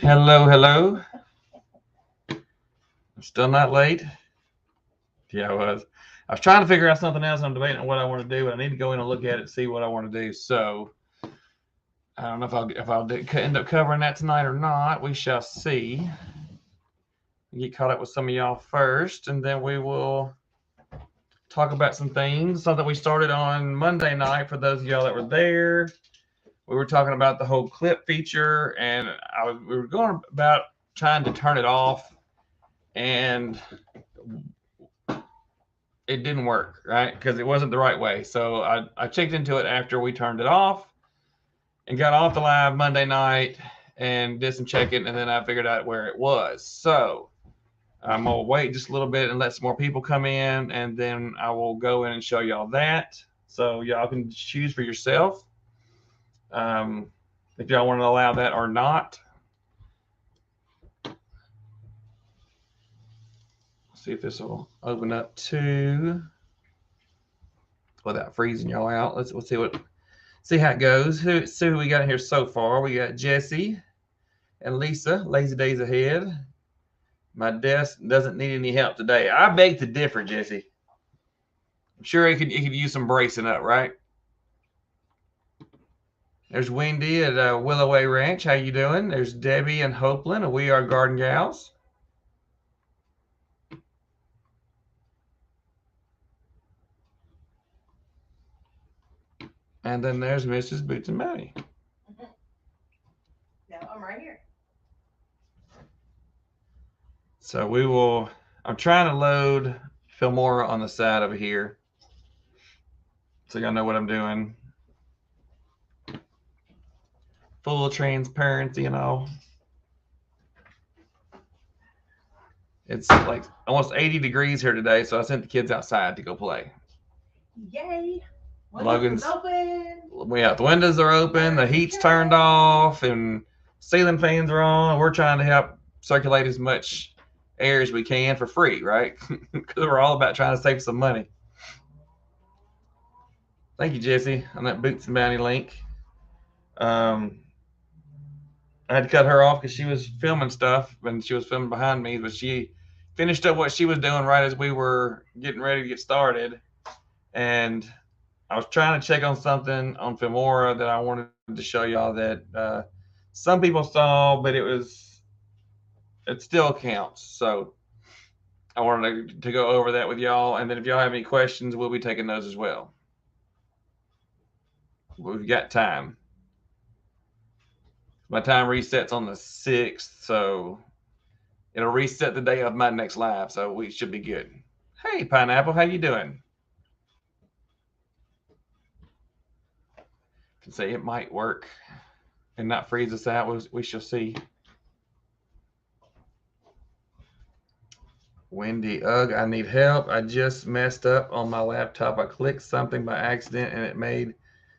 Hello, hello. I'm still not late. Yeah, I was. I was trying to figure out something else. I'm debating on what I want to do, but I need to go in and look at it and see what I want to do. So I don't know if I'll end up covering that tonight or not. We shall see. Get caught up with some of y'all first, and then we will talk about some things. Something we started on Monday night for those of y'all that were there. We were talking about the whole clip feature, and we were going about trying to turn it off, and it didn't work, right? Because it wasn't the right way. So I checked into it after we turned it off and got off the live Monday night and did some checking, and then I figured out where it was. So I'm gonna wait just a little bit and let some more people come in, and then I will go in and show y'all that. So y'all can choose for yourself if y'all want to allow that or not. See if this will open up too without freezing y'all out. Let's see how it goes. See who we got here so far. We got Jesse and Lisa. Lazy days ahead. My desk doesn't need any help today. I beg to differ, Jesse. I'm sure it could use some bracing up, right? There's Wendy at Willoway Ranch. How you doing? There's Debbie and Hopeland, and We Are Garden Gals. And then there's Mrs. Boots and Maddie. No, I'm right here. So I'm trying to load Filmora on the side over here, so y'all know what I'm doing. Full transparency and all. It's like almost 80 degrees here today, so I sent the kids outside to go play. Yay! Logan's open. Yeah, the windows are open, the heat's turned off, and ceiling fans are on. We're trying to help circulate as much air as we can for free, right? Because we're all about trying to save some money. Thank you, Jesse, on that Boots and Bounty link. I had to cut her off because she was filming stuff, and she was filming behind me, but she finished up what she was doing right as we were getting ready to get started. And I was trying to check on something on Filmora that I wanted to show y'all that some people saw, but it still counts. So I wanted to go over that with y'all. And then if y'all have any questions, we'll be taking those as well. We've got time. My time resets on the 6th, so it'll reset the day of my next live, so we should be good. Hey, Pineapple, how you doing? Can say it might work and not freeze us out. We shall see. Wendy, ugh, I need help. I just messed up on my laptop. I clicked something by accident and it made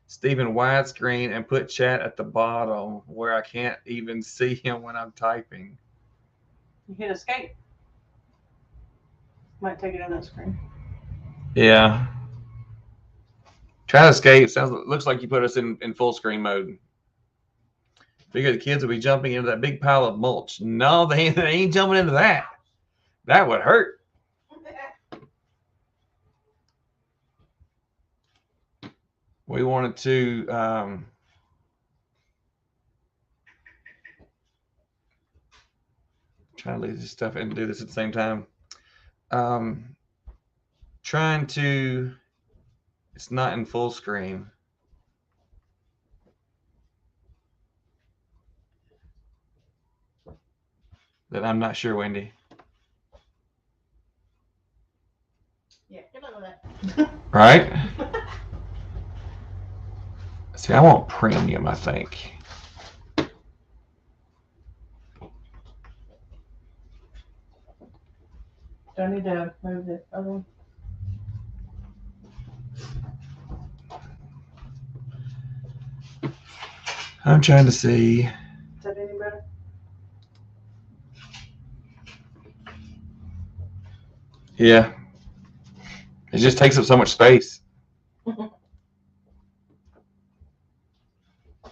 Stephen widescreen and put chat at the bottom where I can't even see him when I'm typing. You hit escape. Might take it on that screen. Yeah. Try to escape. Looks like you put us in full screen mode. Figure the kids will be jumping into that big pile of mulch. No, they ain't jumping into that. That would hurt. We wanted to try to leave this stuff and do this at the same time. Trying to, it's not in full screen. That I'm not sure, Wendy. Yeah, good luck with that. Right? See, I want premium, I think. Do I need to move the other one? I'm trying to see. Is that any better? Yeah. It just takes up so much space.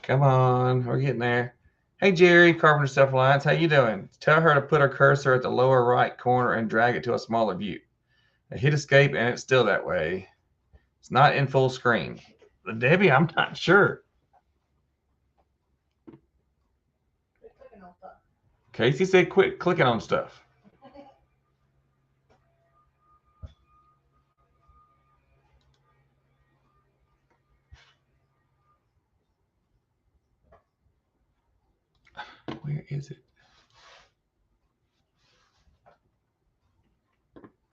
Come on, we're getting there. Hey Jerry, Carpenter Self Alliance, how you doing? Tell her to put her cursor at the lower right corner and drag it to a smaller view. I hit escape and it's still that way. It's not in full screen. Debbie, I'm not sure. Casey said quit clicking on stuff. Where is it?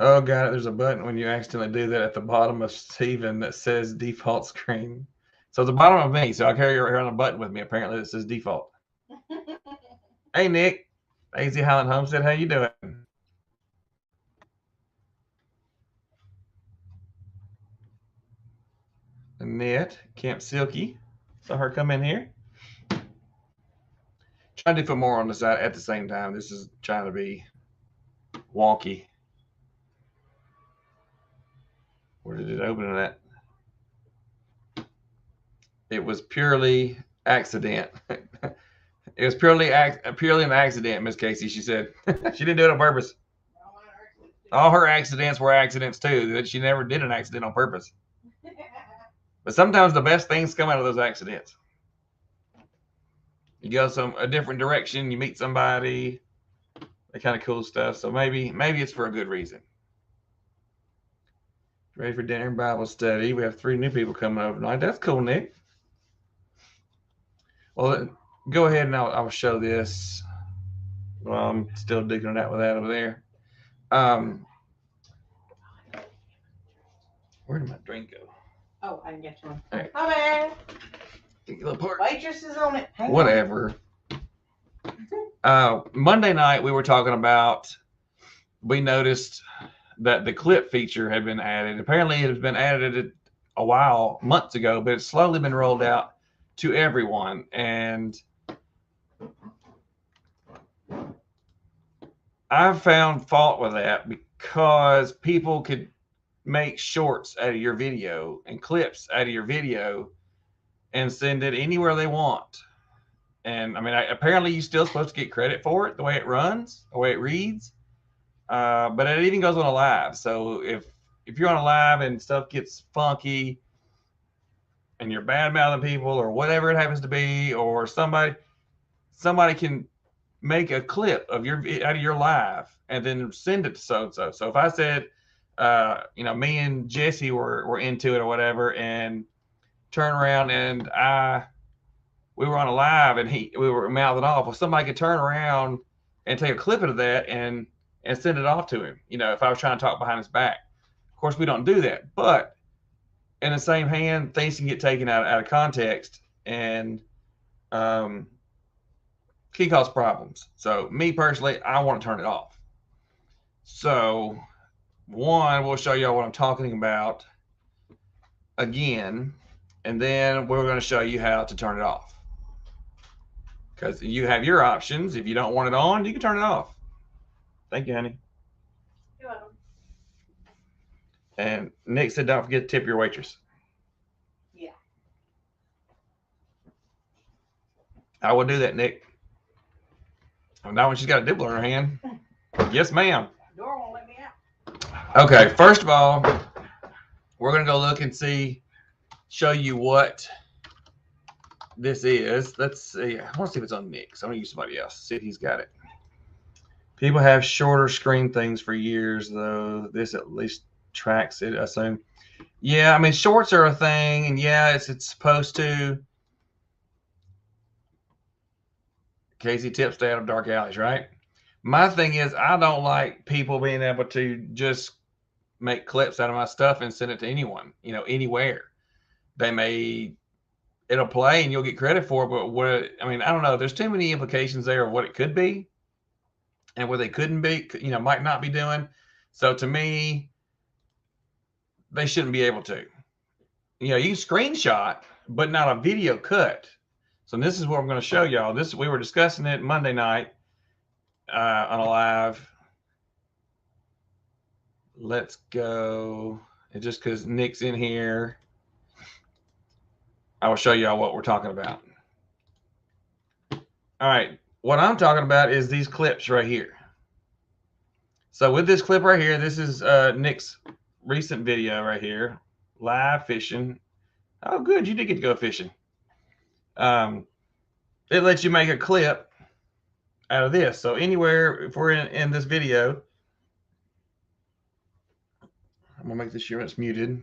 Oh, got it. There's a button when you accidentally do that at the bottom of Steven that says default screen. So it's the bottom of me. So I carry around a button with me apparently that says default. Hey Nick, Daisy Highland Homestead, how you doing? Annette, Camp Silky. Saw her come in here. Trying to do Filmora on the side at the same time. This is trying to be wonky. Where did it open it at? It was purely accident. It was purely an accident, Miss Casey. She said she didn't do it on purpose. All her accidents were accidents too. That she never did an accident on purpose. But sometimes the best things come out of those accidents. You go a different direction. You meet somebody. That kind of cool stuff. So maybe it's for a good reason. Ready for dinner and Bible study. We have 3 new people coming over tonight. That's cool, Nick. Well, go ahead and I'll show this. Well, I'm still digging it out with that over there. Where did my drink go? Oh, I can get you one. Hey. My bad. Take a little part. Waitress is on it. Hang Whatever. Monday night we were talking about. We noticed that the clip feature had been added. Apparently, it has been added a while, months ago, but it's slowly been rolled out to everyone. And I've found fault with that because people could make shorts out of your video and clips out of your video and send it anywhere they want. And I mean, apparently you're still supposed to get credit for it, the way it runs, the way it reads. But it even goes on a live. So if you're on a live and stuff gets funky and you're bad-mouthing people or whatever it happens to be, or somebody can make a clip of out of your live and then send it to so-and-so. So if I said, me and Jesse were into it or whatever, and turn around and we were on a live and we were mouthing off, well, somebody could turn around and take a clip of that and send it off to him. If I was trying to talk behind his back. Of course, we don't do that, but in the same hand, things can get taken out of context and can cause problems. So me personally, I want to turn it off. So we'll show y'all what I'm talking about again, and then we're going to show you how to turn it off. Because you have your options. If you don't want it on, you can turn it off. Thank you, honey. You're welcome. And Nick said, don't forget to tip your waitress. Yeah. I will do that, Nick. Now when she's got a dibble in her hand. Yes, ma'am. Door won't let me out. Okay, first of all, we're going to go look and show you what this is. Let's see. I want to see if it's on Nick. So I'm going to use somebody else. See if he's got it. People have shorter screen things for years, though. This at least tracks it, I assume. Yeah, I mean, shorts are a thing, and yeah, it's supposed to. Casey tips stay out of dark alleys, right? My thing is, I don't like people being able to just make clips out of my stuff and send it to anyone, anywhere. It'll play and you'll get credit for it, but I don't know. There's too many implications there of what it could be and what they couldn't be, might not be doing. So to me, they shouldn't be able to. You can screenshot, but not a video cut. So this is what I'm going to show y'all. We were discussing it Monday night on a live. Let's go. And just because Nick's in here, I will show y'all what we're talking about. All All right. What I'm talking about is these clips right here. So with this clip right here, this is Nick's recent video right here, live fishing. Oh, good. You did get to go fishing. It lets you make a clip out of this. So anywhere, if we're in this video, I'm going to make this sure it's muted.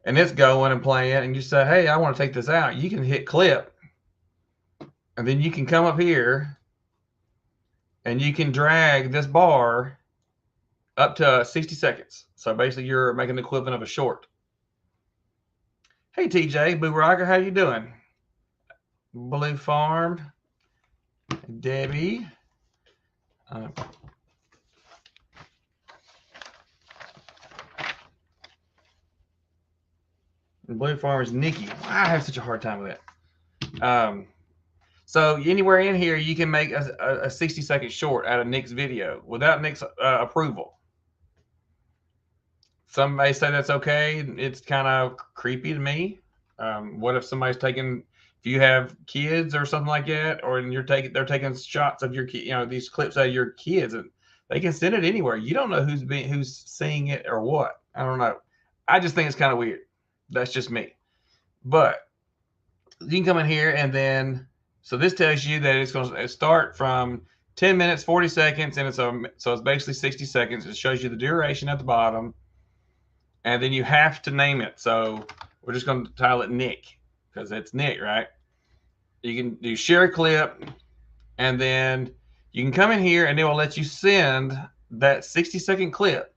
And it's going and playing. And you say, hey, I want to take this out. You can hit clip. And then you can come up here. And you can drag this bar up to 60 seconds. So basically, you're making the equivalent of a short. Hey, TJ, Boo Rocker, how you doing? Blue Farm, Debbie. Blue Farm is Nikki. I have such a hard time with that. So anywhere in here, you can make a 60-second short out of Nick's video without Nick's approval. Some may say that's okay. It's kind of creepy to me. What if somebody's taking, if you have kids or something like that, or they're taking shots of your kid, these clips out of your kids, and they can send it anywhere. You don't know who's seeing it or what. I don't know. I just think it's kind of weird. That's just me. But you can come in here and then, so this tells you that it's going to start from 10 minutes, 40 seconds, and so it's basically 60 seconds. It shows you the duration at the bottom. And then you have to name it. So we're just going to title it Nick because it's Nick, right? You can do share clip, and then you can come in here and it will let you send that 60-second clip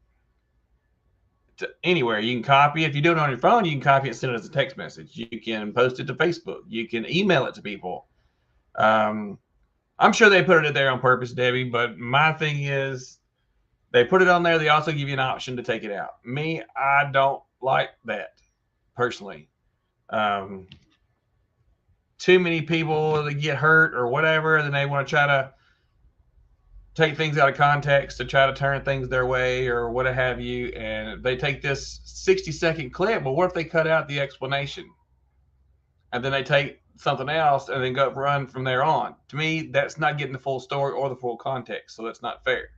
to anywhere. You can copy it. If you do it on your phone, you can copy it and send it as a text message. You can post it to Facebook. You can email it to people. I'm sure they put it there on purpose, Debbie, but my thing is, they put it on there. They also give you an option to take it out. Me, I don't like that personally. Too many people that get hurt or whatever, then they want to try to take things out of context to try to turn things their way or what have you. And they take this 60-second clip. Well, what if they cut out the explanation? And then they take something else and then go run from there on. To me, that's not getting the full story or the full context. So that's not fair.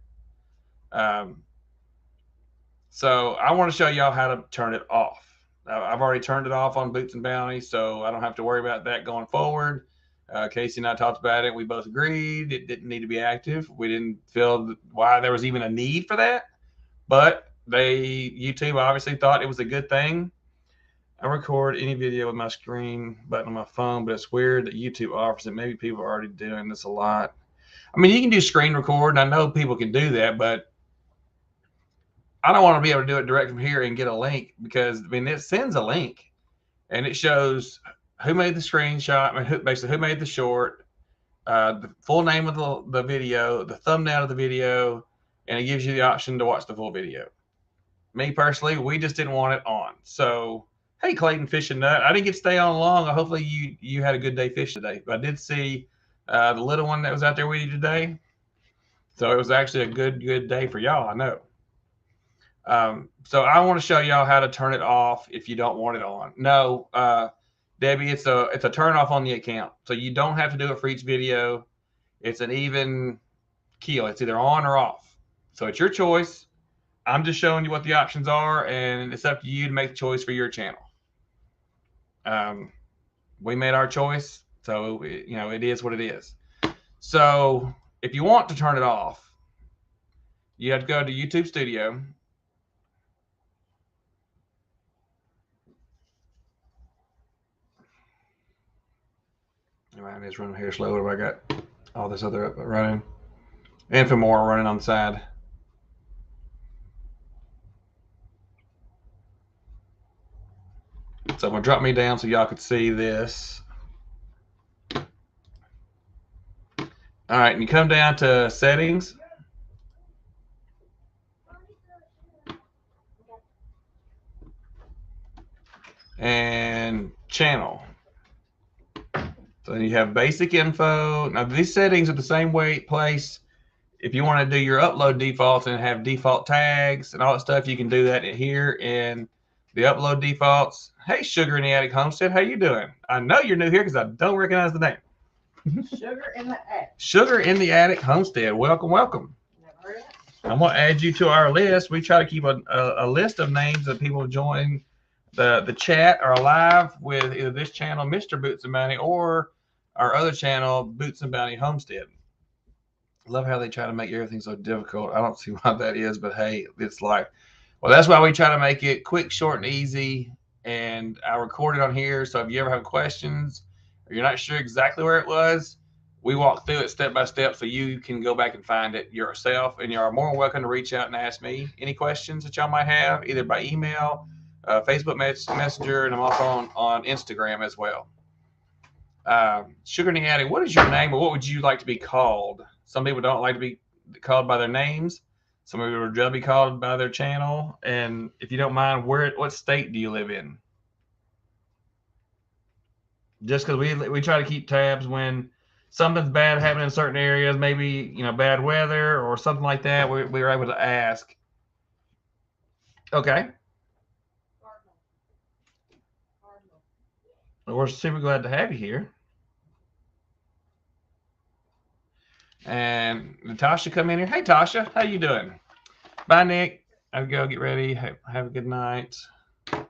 So I want to show y'all how to turn it off. I've already turned it off on Boots and Bounty, so I don't have to worry about that going forward. Casey and I talked about it. We both agreed it didn't need to be active. We didn't feel why there was even a need for that, but YouTube obviously thought it was a good thing. I record any video with my screen button on my phone, but it's weird that YouTube offers it. Maybe people are already doing this a lot. I mean, you can do screen record, and I know people can do that, but I don't want to be able to do it direct from here and get a link because, I mean, it sends a link and it shows who made the screenshot, I mean, basically who made the short, the full name of the video, the thumbnail of the video, and it gives you the option to watch the full video. Me personally, we just didn't want it on. So, hey, Clayton Fishing Nut, I didn't get to stay on long. Hopefully you had a good day fishing today. But I did see the little one that was out there with you today. So it was actually a good day for y'all, I know. So I want to show y'all how to turn it off if you don't want it on. No, Debbie, it's a turn off on the account. So you don't have to do it for each video. It's an even keel. It's either on or off. So it's your choice. I'm just showing you what the options are, and it's up to you to make the choice for your channel. We made our choice, so it is what it is. So if you want to turn it off, you have to go to YouTube Studio. I'm just running here slower. I got all this other up running, and Filmora running on the side. So I'm gonna drop me down so y'all could see this. All right, and you come down to settings. And channel. So then you have basic info. Now these settings are the same place. If you want to do your upload defaults and have default tags and all that stuff, you can do that here in the upload defaults. Hey, Sugar in the Attic Homestead, how you doing? I know you're new here because I don't recognize the name. Sugar in the attic. Sugar in the Attic Homestead. Welcome, welcome. Never heard of it? I'm going to add you to our list. We try to keep a list of names that people join the chat or live with either this channel, Mr. Boots and Bounty, or our other channel, Boots and Bounty Homestead. Love how they try to make everything so difficult. I don't see why that is, but hey, it's life. Well, that's why we try to make it quick, short, and easy. And I record it on here. So if you ever have questions or you're not sure exactly where it was, we walk through it step by step so you can go back and find it yourself. And you're more than welcome to reach out and ask me any questions that y'all might have, either by email, Facebook Messenger, and I'm also on Instagram as well. Sugar in the Attic, what is your name, or what would you like to be called? Some people don't like to be called by their names. Some people would rather be called by their channel. And if you don't mind, what state do you live in? Just because we try to keep tabs when something's bad happening in certain areas, maybe bad weather or something like that. We were able to ask. Okay. Well, we're super glad to have you here. And Natasha come in here. Hey, Tasha, how you doing? Bye, Nick. I'll go get ready. Have a good night. All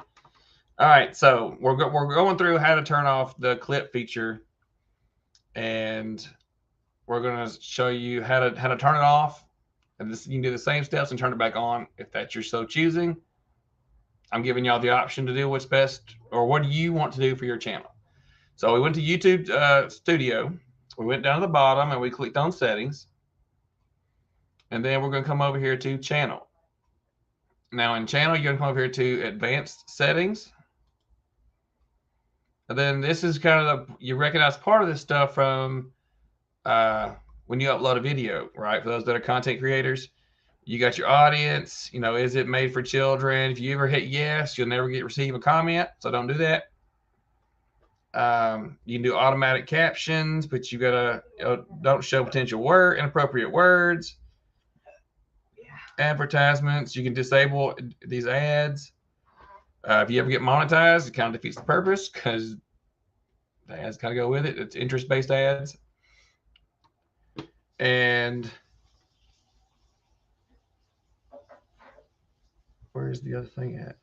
right, so we're going through how to turn off the clip feature, and we're going to show you how to turn it off. And you can do the same steps and turn it back on if that's your so choosing. I'm giving y'all the option to do what's best, or what do you want to do for your channel. So we went to YouTube Studio. We went down to the bottom and we clicked on Settings. And then we're going to come over here to Channel. Now in Channel, you're going to come over here to Advanced Settings. And then this is kind of you recognize part of this stuff from when you upload a video, right? For those that are content creators, you got your audience. Is it made for children? If you ever hit yes, you'll never receive a comment. So don't do that. You can do automatic captions, but you gotta don't show potential inappropriate words. Advertisements, you can disable these ads. If you ever get monetized, it kind of defeats the purpose because the ads kind of go with it. It's interest-based ads. And where's the other thing at?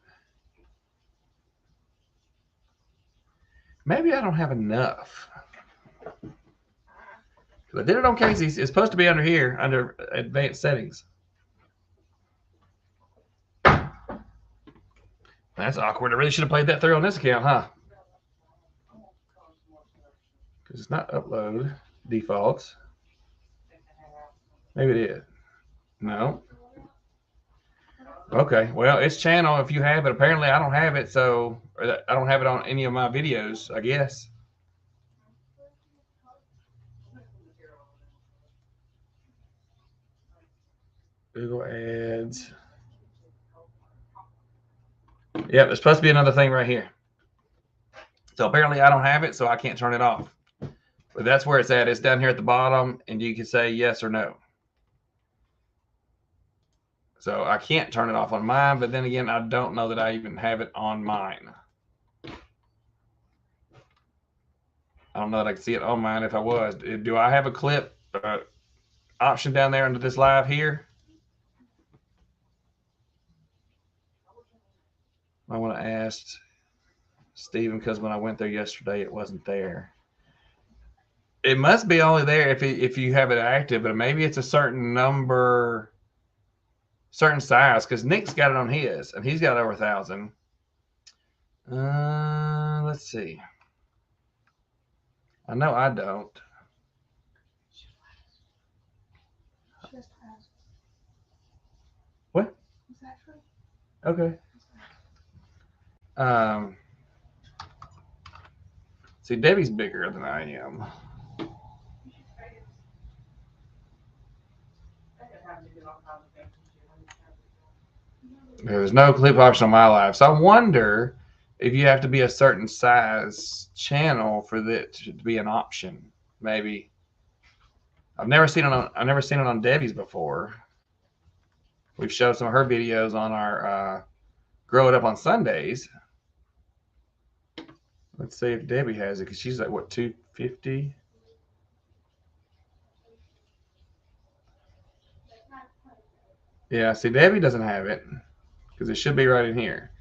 Maybe I don't have enough. I did it on Casey's. It's supposed to be under here, under Advanced Settings. That's awkward. I really should have played that through on this account, huh? Because it's not upload defaults. Maybe it is. No. Okay. Well, it's channel if you have it. Apparently, I don't have it, so I don't have it on any of my videos, I guess. Google Ads. Yep, there's supposed to be another thing right here. So apparently I don't have it, so I can't turn it off. But that's where it's at. It's down here at the bottom, and you can say yes or no. So I can't turn it off on mine, but then again, I don't know that I even have it on mine. I don't know that I can see it on mine if I was. Do I have a clip option down there under this live here? I want to ask Stephen because when I went there yesterday, it wasn't there. It must be only there if you have it active, but maybe it's a certain number, certain size, because Nick's got it on his, and he's got over 1,000. Let's see. I know I don't. What? Okay. See, Debbie's bigger than I am. There's no clip option on my live, so I wonder if you have to be a certain size channel for that to be an option. Maybe. I've never seen it on Debbie's before. We've showed some of her videos on our Grow It Up on Sundays. Let's see if Debbie has it, because she's like, what, 250? Yeah, see, Debbie doesn't have it because it should be right in here.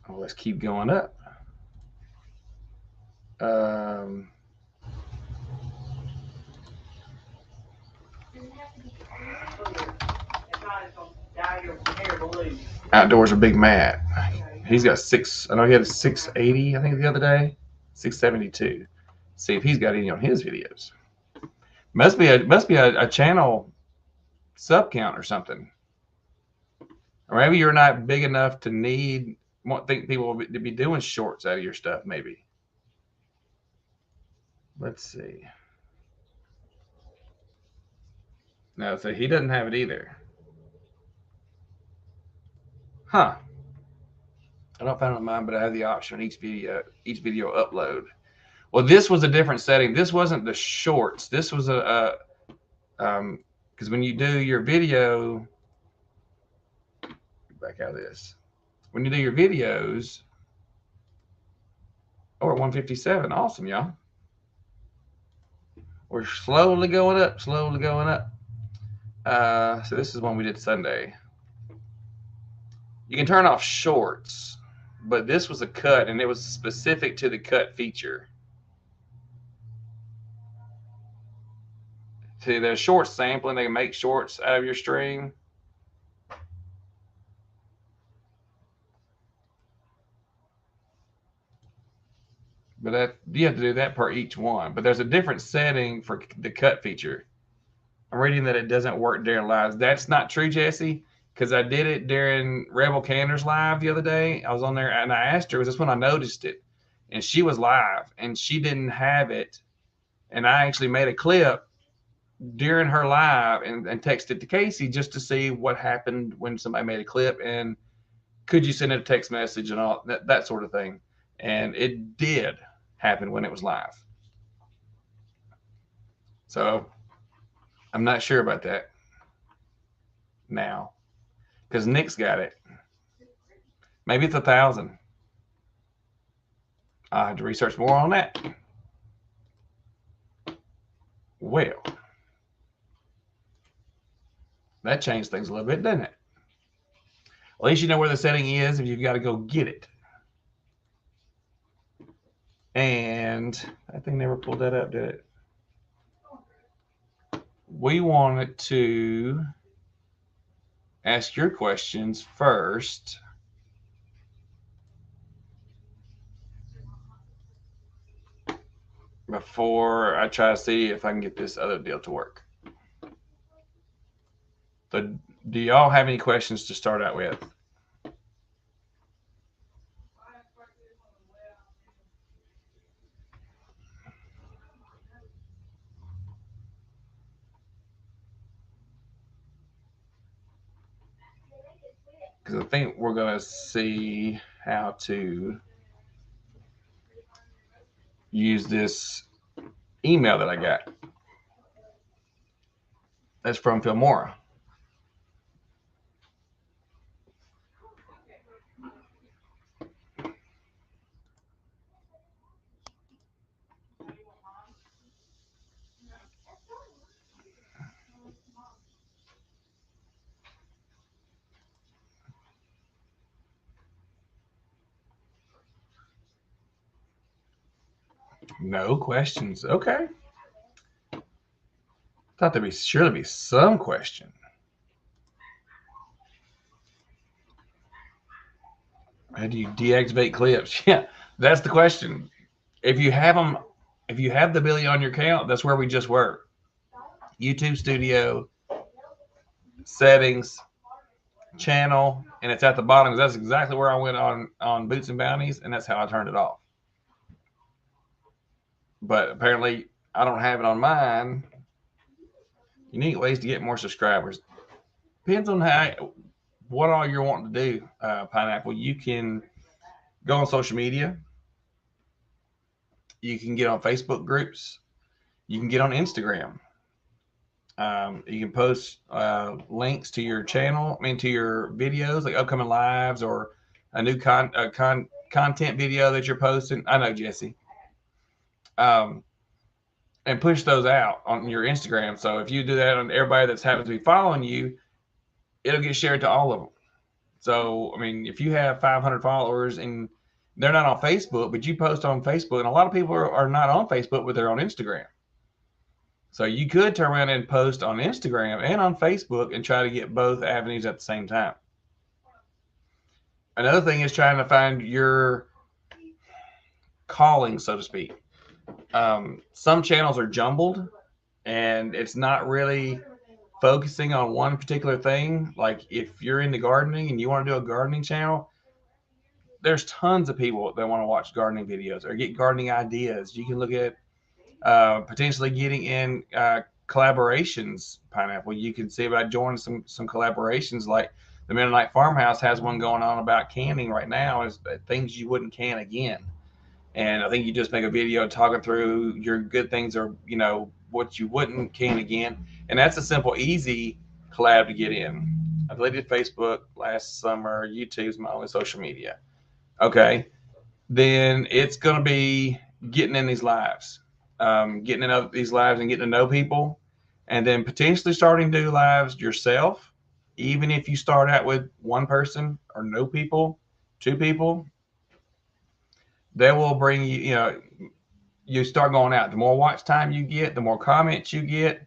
Oh, let's keep going up. Outdoors are Big Matt. He's got six. I know he had a 680. I think the other day, 672. See if he's got any on his videos. Must be a channel sub count or something. Or maybe you're not big enough to think people to be doing shorts out of your stuff. Maybe. Let's see. No, so he doesn't have it either. Huh. I don't find it on mine, but I have the option on each video upload. Well, this was a different setting. This wasn't the shorts. This was because when you do your video, back out of this. When you do your videos, we're at 157. Awesome, y'all. We're slowly going up, slowly going up. So this is one we did Sunday. You can turn off shorts, but this was a cut, and it was specific to the cut feature. See, there's short sampling. They can make shorts out of your stream. But you have to do that per each one. But there's a different setting for the cut feature. I'm reading that it doesn't work during lives. That's not true, Jesse, because I did it during Rebel Canner's live the other day. I was on there and I asked her, was this when I noticed it? And she was live and she didn't have it. And I actually made a clip during her live and texted to Casey just to see what happened when somebody made a clip and could you send it a text message and all that sort of thing. And it did happen when it was live. So I'm not sure about that now because Nick's got it. Maybe it's 1,000. I have to research more on that. Well, that changed things a little bit, doesn't it? At least you know where the setting is if you've got to go get it. And that thing never pulled that up, did it? We wanted to ask your questions first. Before I try to see if I can get this other deal to work. So, do y'all have any questions to start out with? Because I think we're going to see how to use this email that I got. That's from Filmora. No questions. Okay. Thought there'd surely be some question. How do you deactivate clips? Yeah, that's the question. If you have them, if you have the ability on your account, that's where we just were. YouTube Studio, settings, channel, and it's at the bottom. That's exactly where I went on Boots and Bounties, and that's how I turned it off. But apparently, I don't have it on mine. Unique ways to get more subscribers. Depends on what all you're wanting to do, Pineapple. You can go on social media. You can get on Facebook groups. You can get on Instagram. You can post links to your channel, to your videos, like upcoming lives or a new content video that you're posting. I know, Jesse. and push those out on your Instagram. So if you do that on everybody that's happens to be following you, it'll get shared to all of them. So, I mean, if you have 500 followers and they're not on Facebook, but you post on Facebook, and a lot of people are not on Facebook, but they're on Instagram. So you could turn around and post on Instagram and on Facebook and try to get both avenues at the same time. Another thing is trying to find your calling, so to speak. Some channels are jumbled and it's not really focusing on one particular thing. Like if you're into gardening and you want to do a gardening channel, there's tons of people that want to watch gardening videos or get gardening ideas. You can look at potentially getting in collaborations. Pineapple, you can see about joining some collaborations. Like the Mennonite Farmhouse has one going on about canning right now, is things you wouldn't can again. And I think you just make a video talking through your good things or what you wouldn't can again, and that's a simple, easy collab to get in. I deleted Facebook last summer. YouTube's my only social media. Okay, then it's going to be getting in these lives, getting in these lives and getting to know people, and then potentially starting to do lives yourself. Even if you start out with one person or no people, two people, they will bring you, you start going out. The more watch time you get, the more comments you get,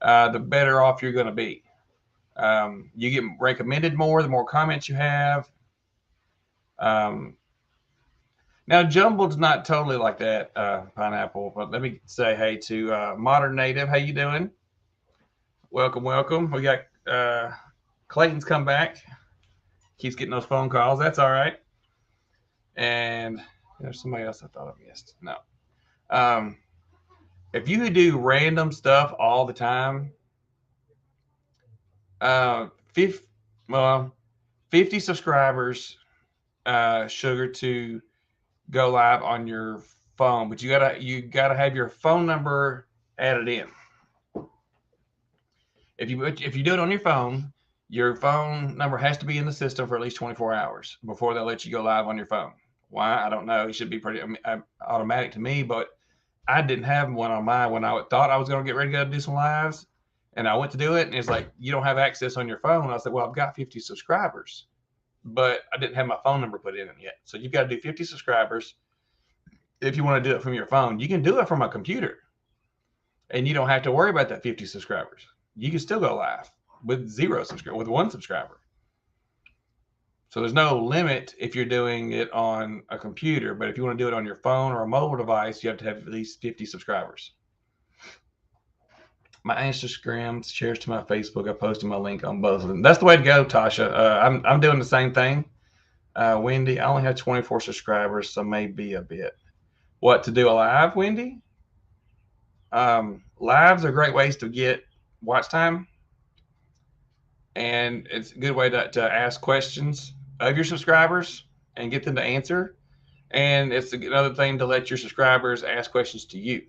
the better off you're going to be. You get recommended more, the more comments you have. Now, Jumbled's not totally like that, Pineapple, but let me say hey to Modern Native. How you doing? Welcome, welcome. We got Clayton's come back. Keeps getting those phone calls. That's all right. And there's somebody else I thought I missed. No. If you do random stuff all the time, 50 subscribers, sugar, to go live on your phone, but you gotta have your phone number added in. If you do it on your phone number has to be in the system for at least 24 hours before they'll let you go live on your phone. Why? I don't know. It should be pretty automatic to me, but I didn't have one on mine when I thought I was going to get ready to go do some lives, and I went to do it, and it's like, you don't have access on your phone. I said, well, I've got 50 subscribers, but I didn't have my phone number put in it yet. So you've got to do 50 subscribers. If you want to do it from your phone, you can do it from a computer, and you don't have to worry about that 50 subscribers. You can still go live with with one subscriber. So there's no limit if you're doing it on a computer, but if you want to do it on your phone or a mobile device, you have to have at least 50 subscribers. My Instagram shares to my Facebook. I posted my link on both of them. That's the way to go, Tasha. I'm doing the same thing. Wendy, I only have 24 subscribers, so maybe a bit. What, to do a live, Wendy? Lives are great ways to get watch time, and it's a good way to ask questions of your subscribers and get them to answer. And it's another thing to let your subscribers ask questions to you.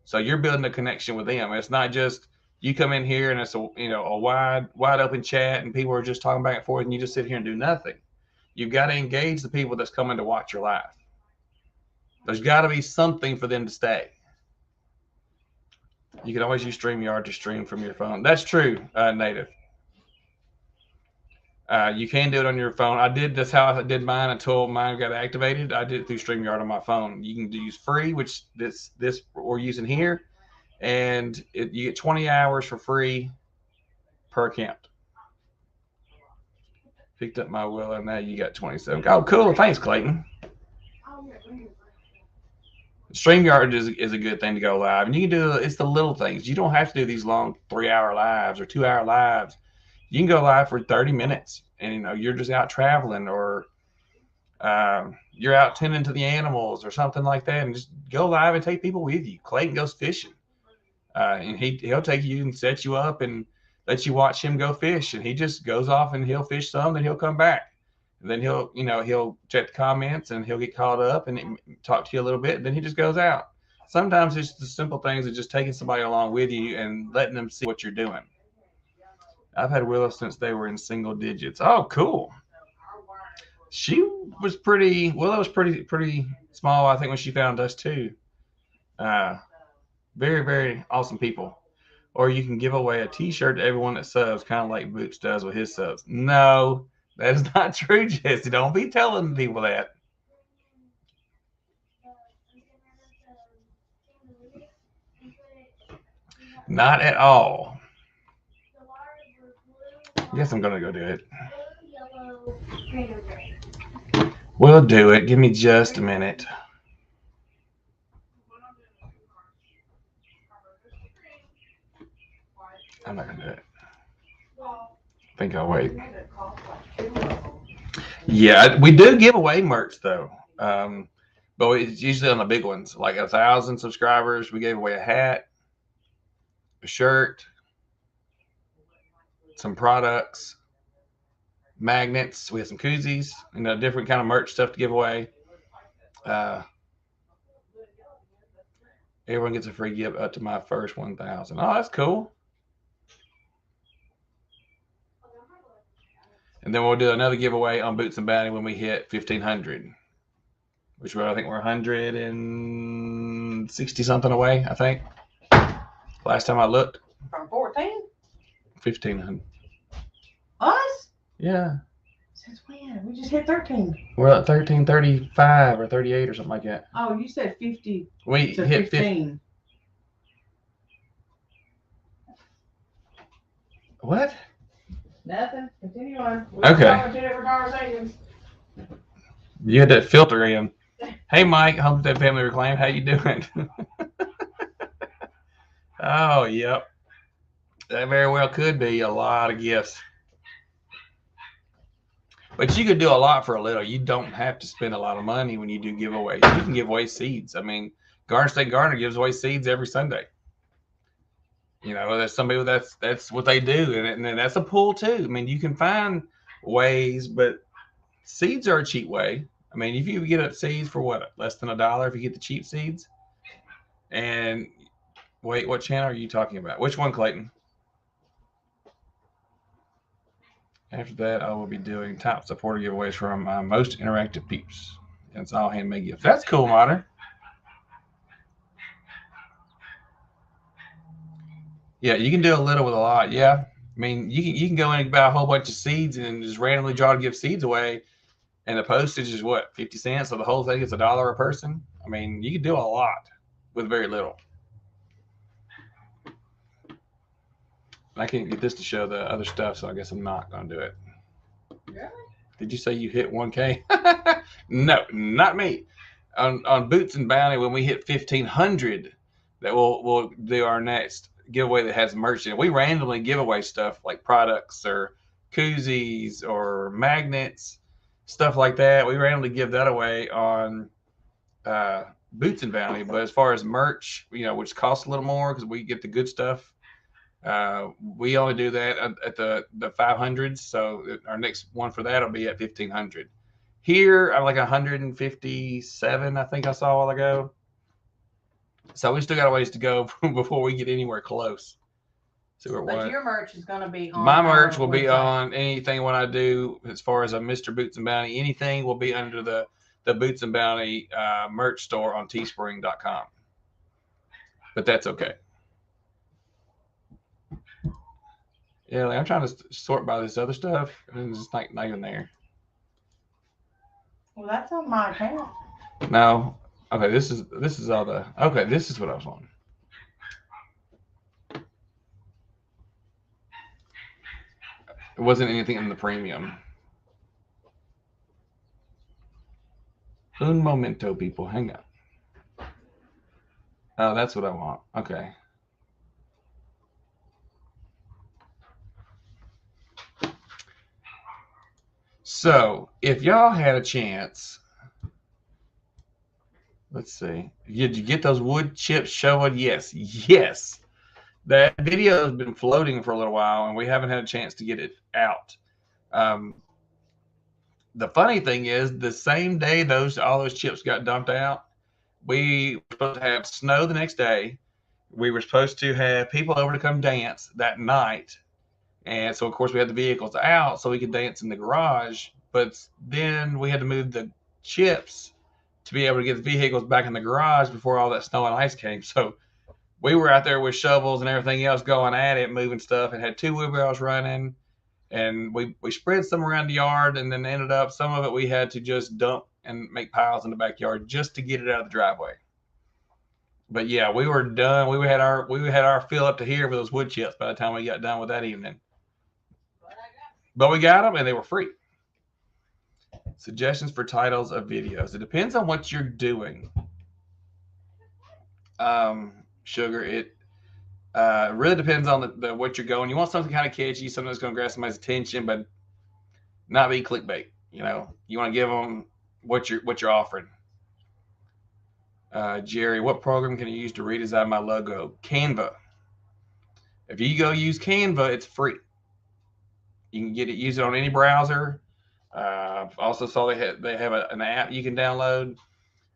So you're building a connection with them. It's not just you come in here and it's a wide open chat and people are just talking back and forth and you just sit here and do nothing. You've got to engage the people that's coming to watch your live. There's got to be something for them to stay. You can always use StreamYard to stream from your phone. That's true, Native. You can do it on your phone. That's how I did mine until mine got activated. I did it through StreamYard on my phone. You can use free, which this we're using here, and you get 20 hours for free per account. Picked up my Willow. Now you got 27. Oh, cool. Thanks, Clayton. StreamYard is a good thing to go live, and you can do it's the little things. You don't have to do these long 3-hour lives or 2-hour lives. You can go live for 30 minutes, and you're just out traveling, or you're out tending to the animals or something like that, and just go live and take people with you. Clayton goes fishing, and he'll take you and set you up and let you watch him go fish, and he just goes off and he'll fish some, then he'll come back. And then he'll check the comments and he'll get caught up and talk to you a little bit. And then he just goes out. Sometimes it's the simple things of just taking somebody along with you and letting them see what you're doing. I've had Willow since they were in single digits. Oh, cool. Willow was pretty small, I think, when she found us too. Very, very awesome people. Or you can give away a t-shirt to everyone that subs, kind of like Boots does with his subs. No, that is not true, Jesse. Don't be telling people that. Not at all. Yes, I'm gonna go do it. We'll do it. Give me just a minute. I'm not gonna do it. I think I'll wait. Yeah, we do give away merch though, but it's usually on the big ones. Like 1,000 subscribers, we gave away a hat, a shirt, some products, magnets. We had some koozies, different kind of merch stuff to give away. Everyone gets a free gift up to my first 1,000. Oh, that's cool. And then we'll do another giveaway on Boots and Bounty when we hit 1,500, which I think we're 160 something away, I think. Last time I looked. From 14? 1,500. Us? Yeah. Since when? We just hit 13. We're at 1335 or 38 or something like that. Oh, you said 50 We to hit 15. What? Nothing. Continue on. Okay. Two different conversations. You had that filter in. Hey, Mike, Home Dead Family Reclaim. How you doing? Oh, yep. That very well could be a lot of gifts. But you could do a lot for a little. You don't have to spend a lot of money when you do giveaways. You can give away seeds. I mean, Garden State Gardener gives away seeds every Sunday. There's some people that's what they do, and that's a pull too. I mean, you can find ways, but seeds are a cheap way. I mean, if you get seeds for what, less than $1 if you get the cheap seeds. And wait, what channel are you talking about? Which one, Clayton? After that, I will be doing top supporter giveaways from my most interactive peeps. And it's all handmade gifts. That's cool, Modern. Yeah, you can do a little with a lot. Yeah, I mean, you can go in and buy a whole bunch of seeds and just randomly draw to give seeds away, and the postage is what, 50 cents, so the whole thing is $1 a person. I mean, you can do a lot with very little. I can't get this to show the other stuff, so I guess I'm not gonna do it. Really? Did you say you hit 1K? No, not me. On Boots and Bounty, when we hit 1,500, that we'll do our next giveaway that has merch in it. We randomly give away stuff like products or koozies or magnets, stuff like that. We randomly give that away on Boots and Bounty. But as far as merch, which costs a little more because we get the good stuff, we only do that at the 500s. So our next one for that will be at 1,500. Here, I'm like 157, I think I saw a while ago. So we still got a ways to go before we get anywhere close. But your merch is going to be on. My merch will be on anything when I do, as far as a Mr. Boots and Bounty. Anything will be under the Boots and Bounty merch store on teespring.com. But that's okay. Yeah, I'm trying to sort by this other stuff, and it's just not even there. Well, that's on my account. No. Okay, this is all the. Okay, this is what I was on. It wasn't anything in the premium. Un momento, people. Hang on. Oh, that's what I want. Okay. So, if y'all had a chance, let's see. Did you get those wood chips showing? Yes. Yes. That video has been floating for a little while, and we haven't had a chance to get it out. The funny thing is, the same day all those chips got dumped out, we were supposed to have snow the next day. We were supposed to have people over to come dance that night. And so, of course, we had the vehicles out so we could dance in the garage. But then we had to move the chips to be able to get the vehicles back in the garage before all that snow and ice came. So we were out there with shovels and everything else going at it, moving stuff, and had 2 wheelbarrows running. And we spread some around the yard, and then ended up, some of it we had to just dump and make piles in the backyard just to get it out of the driveway. But yeah, we were done. We had our fill up to here with those wood chips by the time we got done with that evening. But we got them, and they were free. Suggestions for titles of videos. It depends on what you're doing. Sugar, it really depends on the what you're going. You want something kind of catchy, something that's going to grab somebody's attention, but not be clickbait. You know, you want to give them what you're offering. Jerry, what program can you use to redesign my logo? Canva. If you go use Canva, it's free. You can use it on any browser. Also saw they have an app you can download,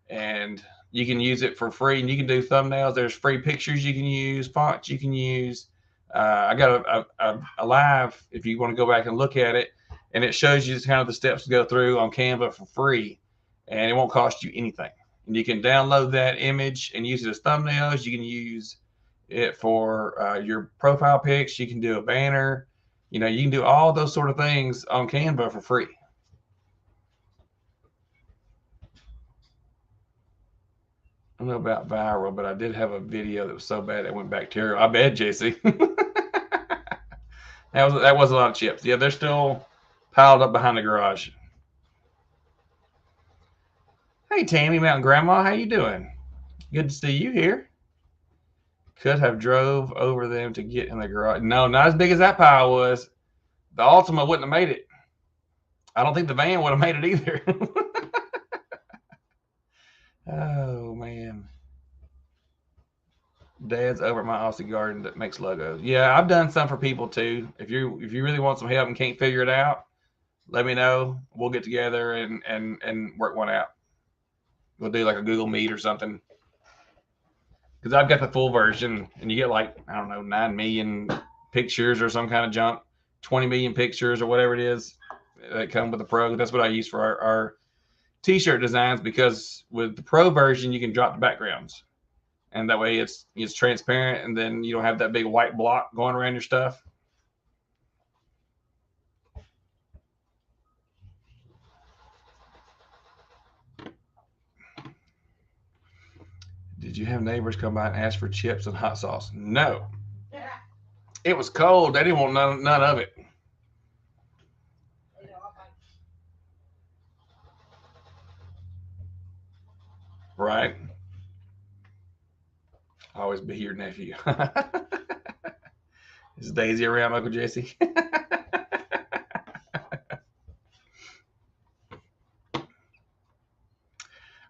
and you can use it for free, and you can do thumbnails. There's free pictures you can use, fonts you can use. I got a live, if you want to go back and look at it, and it shows you kind of the steps to go through on Canva for free, and it won't cost you anything. And you can download that image and use it as thumbnails. You can use it for your profile pics. You can do a banner. You know, you can do all those sort of things on Canva for free. I don't know about viral, but I did have a video that was so bad it went bacterial. I bet, JC. that was a lot of chips. Yeah, they're still piled up behind the garage. Hey, Tammy, Mountain Grandma, how you doing? Good to see you here. Could have drove over them to get in the garage. No, not as big as that pile was. The Altima wouldn't have made it. I don't think the van would have made it either. Oh, man. Dad's over at my Aussie garden that makes logos. Yeah, I've done some for people too. If you really want some help and can't figure it out, let me know. We'll get together and work one out. We'll do like a Google Meet or something. Because I've got the full version, and you get like, I don't know, 9 million pictures or some kind of junk, 20 million pictures or whatever it is that come with the Pro. That's what I use for our t-shirt designs, because with the Pro version, you can drop the backgrounds. And that way it's transparent, and then you don't have that big white block going around your stuff. Did you have neighbors come by and ask for chips and hot sauce? No. Yeah. It was cold. They didn't want none of it. Right. Always be your nephew. Is Daisy around, Uncle Jesse?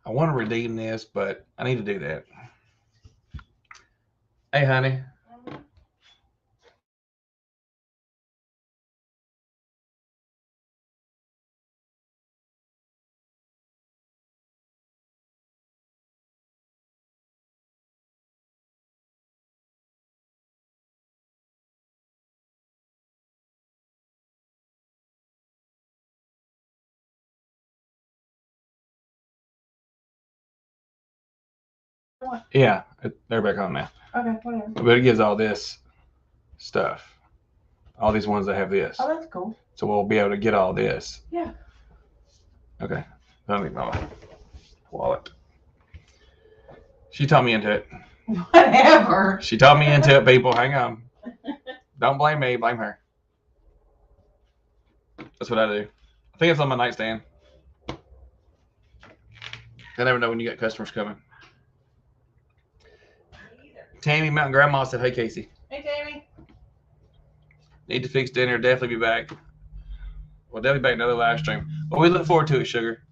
I want to redeem this, but I need to do that. Hey, honey. Yeah, they're back on now. Okay, whatever. But it gives all this stuff. All these ones that have this. Oh, that's cool. So we'll be able to get all this. Yeah. Okay. Let me my wallet. She taught me into it. Whatever. She taught me into it, people. Hang on. Don't blame me. Blame her. That's what I do. I think it's on my nightstand. I never know when you got customers coming. Tammy, Mountain Grandma said, hey, Casey. Hey, Tammy. Need to fix dinner. Definitely be back. We'll definitely back another live stream. Well, we look forward to it, Sugar.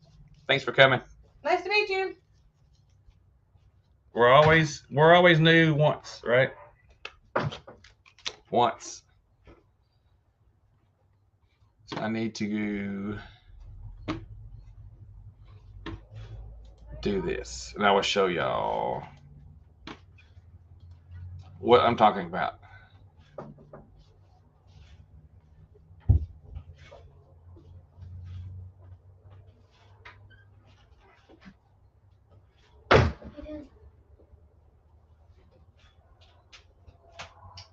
Thanks for coming. Nice to meet you. We're always new once, right? Once. So I need to do this, and I will show y'all what I'm talking about.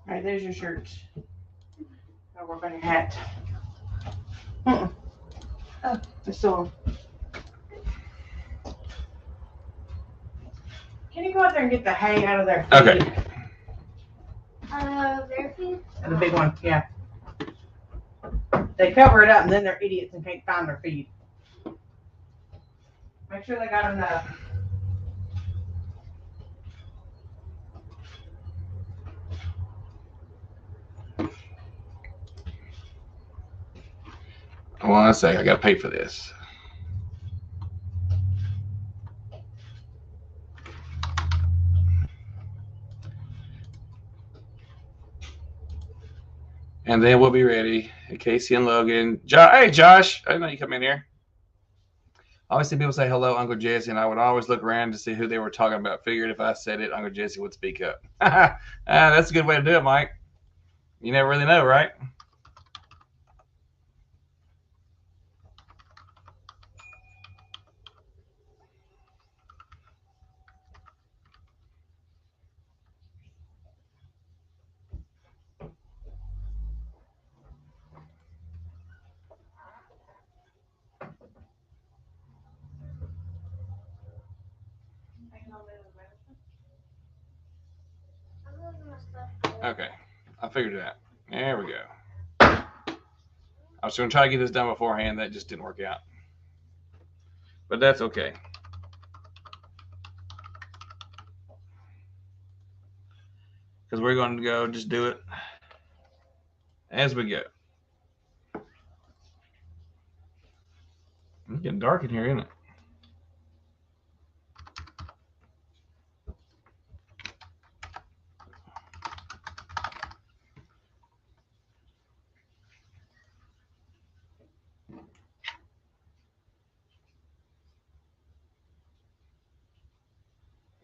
All right, there's your shirt. I'll work on your hat. Oh, it's still. Can you go out there and get the hay out of their feet? Okay. Their feet? The big one, yeah. They cover it up and then they're idiots and can't find their feet. Make sure they got enough. One second, I gotta pay for this. And then we'll be ready. Casey and Logan. Hey, Josh. I didn't know you come in here. I always see people say hello, Uncle Jesse, and I would always look around to see who they were talking about. Figured if I said it, Uncle Jesse would speak up. That's a good way to do it, Mike. You never really know, right? Okay, I figured it out. There we go. I was going to try to get this done beforehand. That just didn't work out. But that's okay. Because we're going to go just do it as we go. It's getting dark in here, isn't it?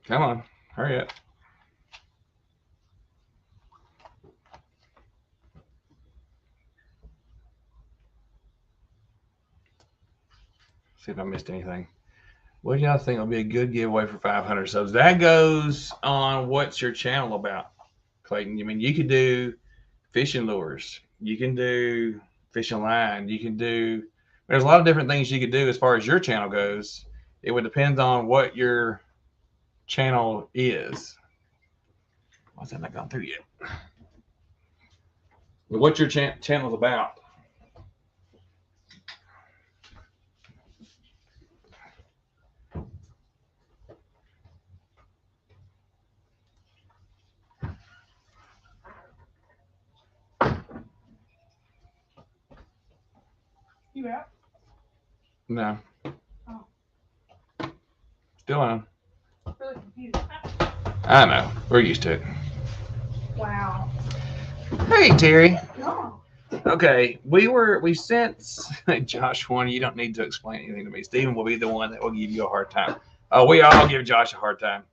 Come on, hurry up. See if I missed anything. What do y'all think will be a good giveaway for 500 subs? That goes on what's your channel about, Clayton. I mean, you could do fishing lures. You can do fishing line. You can do, there's a lot of different things you could do as far as your channel goes. It would depend on what your channel is. Why's that not gone through yet? What your channel's about. You out? No. Oh. Still on. Really confused. I know. We're used to it. Wow. Hey, Terry. No. Okay, we sent Josh one. You don't need to explain anything to me. Steven will be the one that will give you a hard time. We all give Josh a hard time.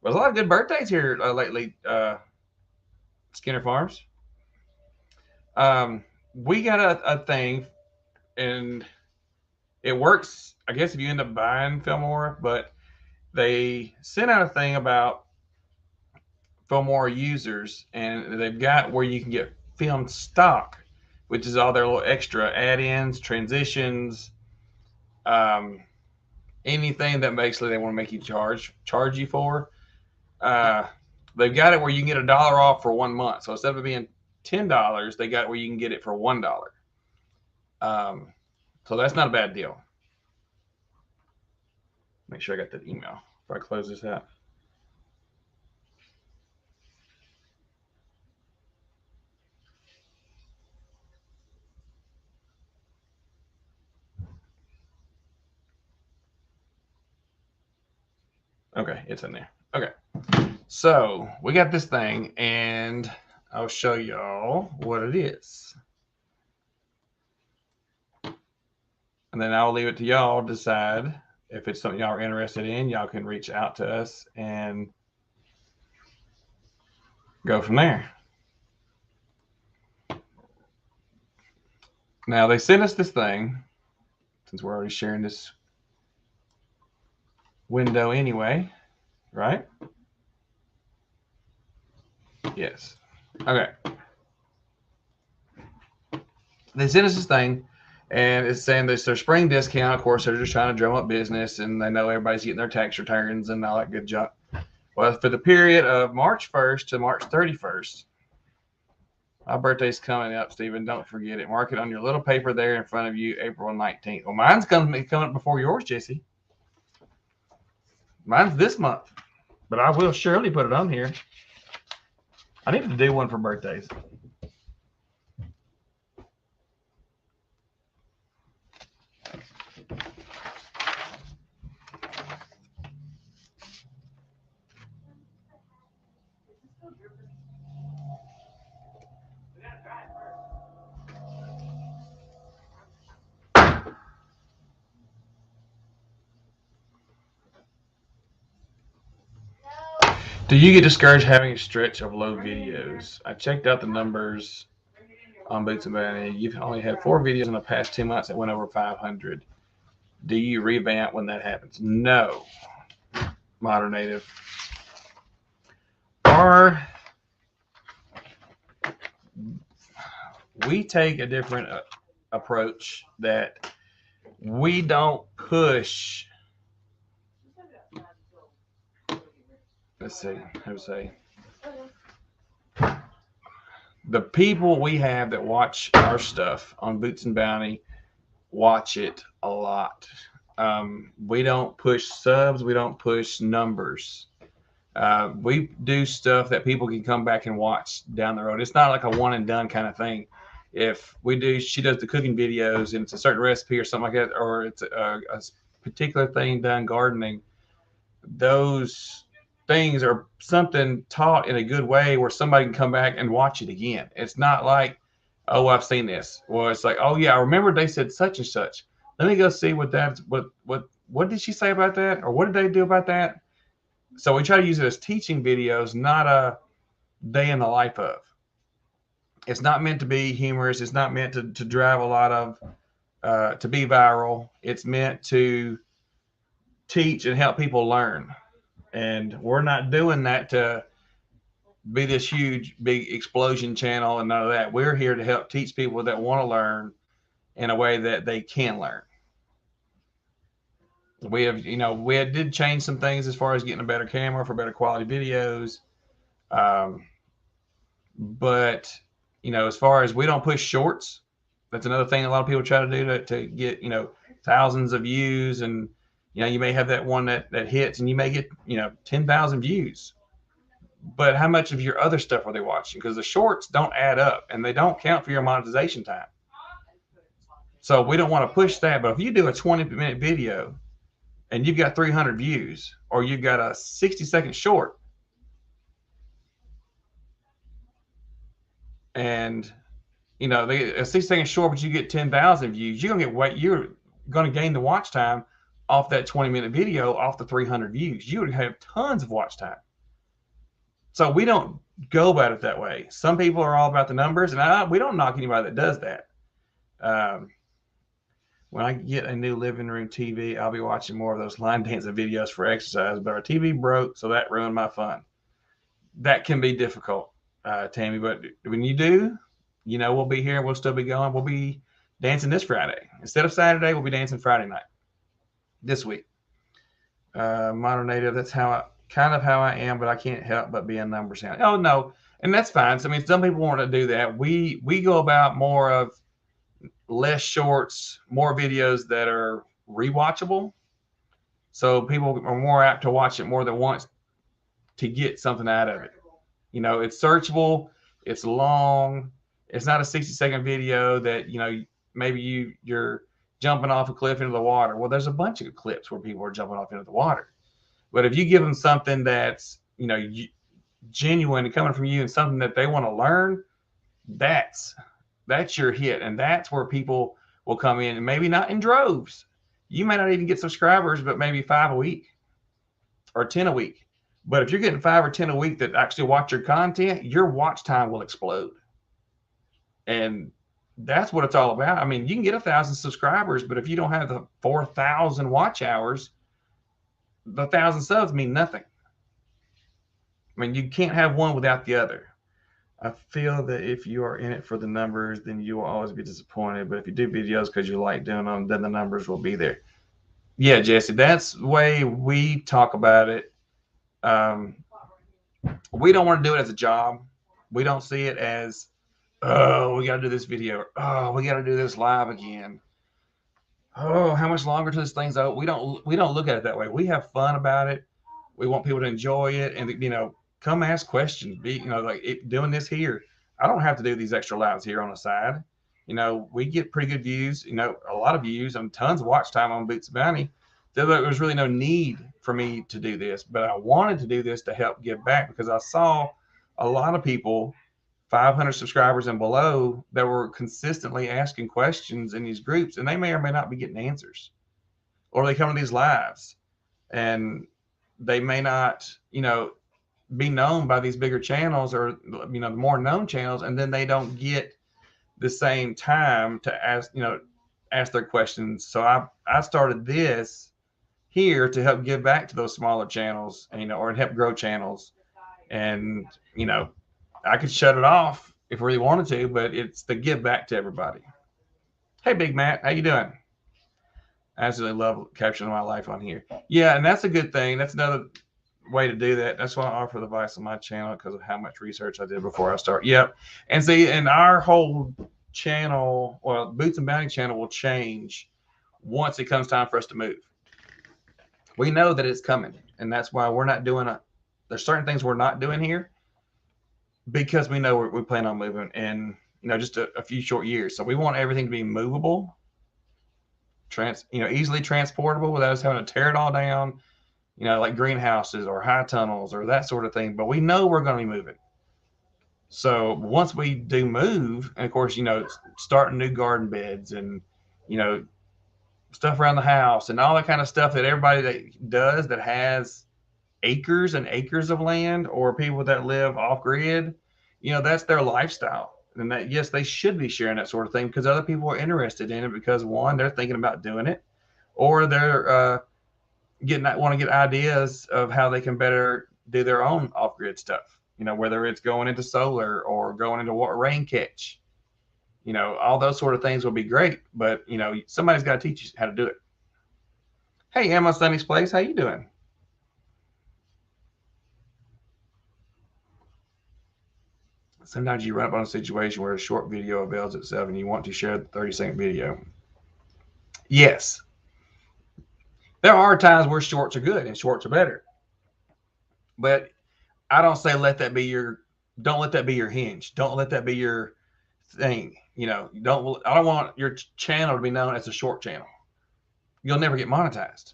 There's a lot of good birthdays here lately, Skinner Farms. We got a thing, and it works, I guess, if you end up buying Filmora, but they sent out a thing about Filmora users, and they've got where you can get film stock, which is all their little extra add-ins, transitions, anything that basically they want to make you charge you for. They've got it where you can get $1 off for 1 month. So instead of it being $10, they got it where you can get it for $1. So that's not a bad deal. Make sure I got that email before I close this out. Okay, it's in there. Okay, so we got this thing, and I'll show y'all what it is. And then I'll leave it to y'all to decide if it's something y'all are interested in. Y'all can reach out to us and go from there. Now, they sent us this thing, since we're already sharing this window anyway, right? Yes. Okay. They sent us this thing, and it's saying this their spring discount. Of course, they're just trying to drum up business, and they know everybody's getting their tax returns and all that good junk. Well, for the period of March 1st to March 31st, my birthday's coming up, Stephen. Don't forget it. Mark it on your little paper there in front of you, April 19th. Well, mine's coming up before yours, Jesse. Mine's this month, but I will surely put it on here. I need to do one for birthdays. Do you get discouraged having a stretch of low videos? I checked out the numbers on Boots and Banner. You've only had 4 videos in the past 2 months that went over 500. Do you revamp when that happens? No, Modern Native. We take a different approach that we don't push. Let's see. The people we have that watch our stuff on Boots and Bounty watch it a lot. We don't push subs. We don't push numbers. We do stuff that people can come back and watch down the road. It's not like a one and done kind of thing. If she does the cooking videos and it's a certain recipe or something like that, or it's a particular thing done gardening, those things are something taught in a good way where somebody can come back and watch it again. It's not like, oh, I've seen this. Well, it's like, oh yeah, I remember they said such and such. Let me go see what did she say about that, or what did they do about that? So we try to use it as teaching videos, not a day in the life of. It's not meant to be humorous. It's not meant to drive a lot of to be viral. It's meant to teach and help people learn. And we're not doing that to be this huge, big explosion channel and none of that. We're here to help teach people that want to learn in a way that they can learn. We did change some things as far as getting a better camera for better quality videos. But, as far as we don't push shorts, that's another thing a lot of people try to do to get, thousands of views. And, you may have that one that hits and you may get, 10,000 views. But how much of your other stuff are they watching? Because the shorts don't add up and they don't count for your monetization time. So we don't want to push that. But if you do a 20-minute video and you've got 300 views, or you've got a 60-second short, and a 60-second short, but you get 10,000 views, you're going to gain the watch time off that 20-minute video, off the 300 views. You would have tons of watch time. So we don't go about it that way. Some people are all about the numbers, and we don't knock anybody that does that. When I get a new living room TV, I'll be watching more of those line dancing videos for exercise, but our TV broke, so that ruined my fun. That can be difficult, Tammy, but when you do, we'll be here. We'll still be going. We'll be dancing this Friday. Instead of Saturday, we'll be dancing Friday night this week. Modern Native, that's kind of how I am, but I can't help but be a numbers hound. Oh, no, and that's fine. So, some people want to do that. We go about more of less shorts, more videos that are rewatchable. So people are more apt to watch it more than once to get something out of it. It's searchable. It's long. It's not a 60-second video that, maybe you're jumping off a cliff into the water. Well, there's a bunch of clips where people are jumping off into the water. But if you give them something that's, genuine and coming from you and something that they want to learn, that's your hit. And that's where people will come in, and maybe not in droves. You may not even get subscribers, but maybe 5 a week or 10 a week. But if you're getting 5 or 10 a week that actually watch your content, your watch time will explode. And that's what it's all about. You can get 1,000 subscribers, but if you don't have the 4,000 watch hours, the 1,000 subs mean nothing. You can't have one without the other. I feel that if you are in it for the numbers, then you will always be disappointed. But if you do videos because you like doing them, then the numbers will be there. Yeah, Jesse, that's the way we talk about it. We don't want to do it as a job. We don't see it as, oh, we got to do this video. Oh, we got to do this live again. Oh, how much longer till this thing's out? We don't look at it that way. We have fun about it. We want people to enjoy it, and come ask questions. Be like doing this here. I don't have to do these extra lives here on the side. We get pretty good views. A lot of views and tons of watch time on Boots Bounty. There was really no need for me to do this, but I wanted to do this to help give back because I saw a lot of people, 500 subscribers and below, that were consistently asking questions in these groups, and they may or may not be getting answers, or they come to these lives and they may not, be known by these bigger channels or, the more known channels, and then they don't get the same time to ask their questions. So I started this here to help give back to those smaller channels, or help grow channels. And, I could shut it off if I really wanted to, but it's to give back to everybody. Hey, Big Matt, how you doing? I absolutely love capturing my life on here. Yeah, and that's a good thing. That's another way to do that. That's why I offer the advice on my channel, because of how much research I did before I start. Yep. And see, and our whole channel, well, Boots and Bounty channel will change once it comes time for us to move. We know that it's coming, and that's why we're not doing there's certain things we're not doing here, because we know we plan on moving in, just a few short years. So we want everything to be movable, easily transportable without us having to tear it all down, like greenhouses or high tunnels or that sort of thing. But we know we're going to be moving. So once we do move, and of course, starting new garden beds and, stuff around the house and all that kind of stuff that everybody that does that has acres and acres of land, or people that live off grid, that's their lifestyle. And that, yes, they should be sharing that sort of thing because other people are interested in it, because one, they're thinking about doing it, or they're want to get ideas of how they can better do their own off grid stuff, whether it's going into solar or going into rain catch, all those sort of things will be great, but somebody's got to teach you how to do it. Hey, Emma Sunny's Place, how you doing? Sometimes you run up on a situation where a short video avails itself and you want to share the 30-second video. Yes. There are times where shorts are good and shorts are better. But I don't say don't let that be your hinge. Don't let that be your thing. I don't want your channel to be known as a short channel. You'll never get monetized.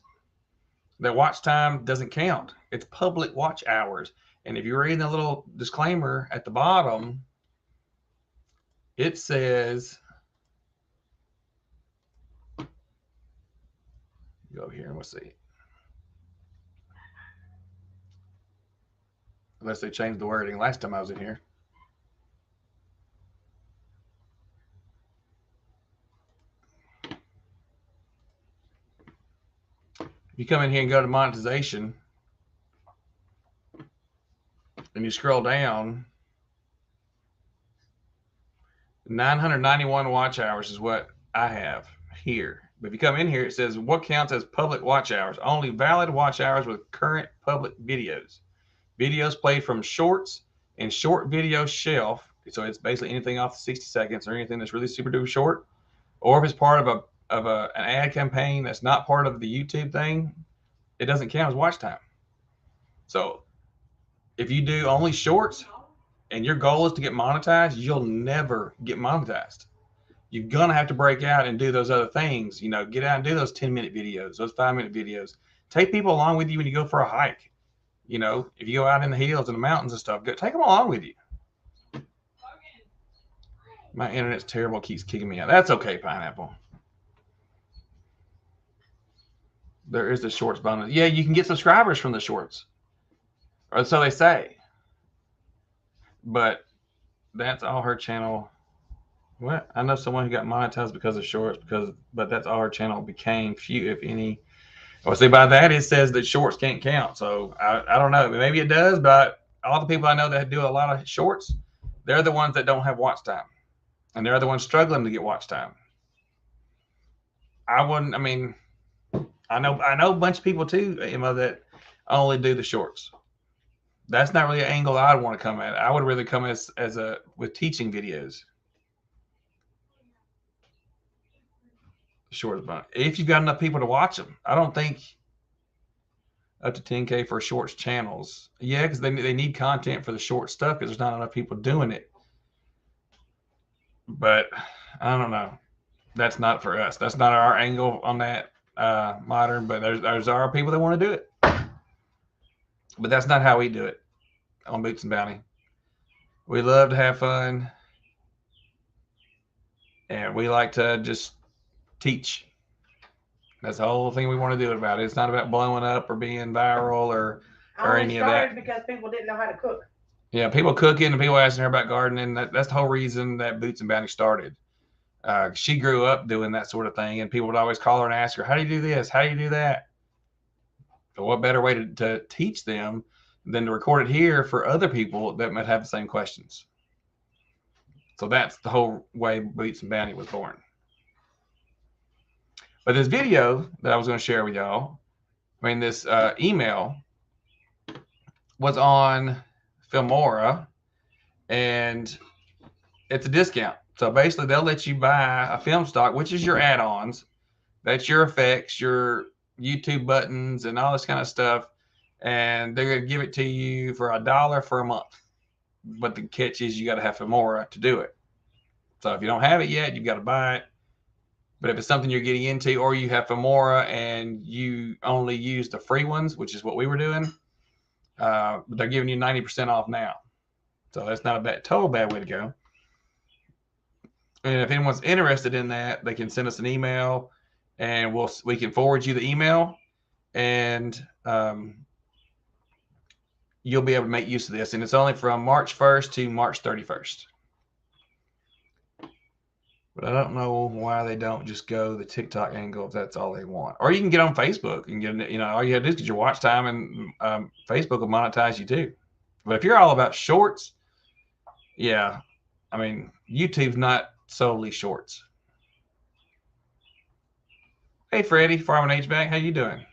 That watch time doesn't count. It's public watch hours. And if you read the little disclaimer at the bottom, it says, go here and we'll see. Unless they changed the wording last time I was in here. You come in here and go to monetization, and you scroll down, 991 watch hours is what I have here. But if you come in here, it says what counts as public watch hours. Only valid watch hours with current public videos. Videos played from shorts and short video shelf. So it's basically anything off 60 seconds or anything that's really super duper short. Or if it's part of an ad campaign that's not part of the YouTube thing, it doesn't count as watch time. So if you do only shorts and your goal is to get monetized, you'll never get monetized. You're going to have to break out and do those other things. Get out and do those 10-minute videos, those 5-minute videos. Take people along with you when you go for a hike. If you go out in the hills and the mountains and stuff, take them along with you. My internet's terrible, keeps kicking me out. That's okay, Pineapple. There is the shorts bonus. Yeah, you can get subscribers from the shorts. Or so they say. But that's all her channel. What? I know someone who got monetized because of shorts, but that's all her channel became, few, if any. Well, see, by that, it says that shorts can't count. So I don't know. Maybe it does, but all the people I know that do a lot of shorts, they're the ones that don't have watch time, and they're the ones struggling to get watch time. I mean, I know a bunch of people too, that only do the shorts. That's not really an angle I'd want to come at. I would rather come with teaching videos. Shorts, but if you've got enough people to watch them, I don't think up to 10K for shorts channels. Yeah, because they need content for the short stuff because there's not enough people doing it. But I don't know. That's not for us. That's not our angle on that modern. But there's our people that want to do it. But that's not how we do it on Boots and Bounty. We love to have fun, and we like to just teach. That's the whole thing we want to do about it. It's not about blowing up or being viral or any of that. Because people didn't know how to cook. Yeah, people cooking and people asking her about gardening. That's the whole reason that Boots and Bounty started. She grew up doing that sort of thing, and people would always call her and ask her, "How do you do this? How do you do that?" So what better way to teach them than to record it here for other people that might have the same questions? So that's the whole way Boots and Bounty was born. But this video that I was going to share with y'all, this email was on Filmora, and it's a discount. So basically, they'll let you buy a film stock, which is your add-ons. That's your effects, your YouTube buttons, and all this kind of stuff. And they're going to give it to you for $1 for a month. But the catch is you got to have Filmora to do it. So if you don't have it yet, you've got to buy it. But if it's something you're getting into, or you have Filmora and you only use the free ones, which is what we were doing, they're giving you 90% off now. So that's not a total bad way to go. And if anyone's interested in that, they can send us an email, and we can forward you the email, and you'll be able to make use of this. And it's only from March 1st to March 31st. But I don't know why they don't just go the TikTok angle if that's all they want. Or you can get on Facebook and get, all you have to do is get your watch time, and Facebook will monetize you too. But if you're all about shorts, yeah, YouTube's not solely shorts. Hey, Freddie, Farming HVAC, how you doing?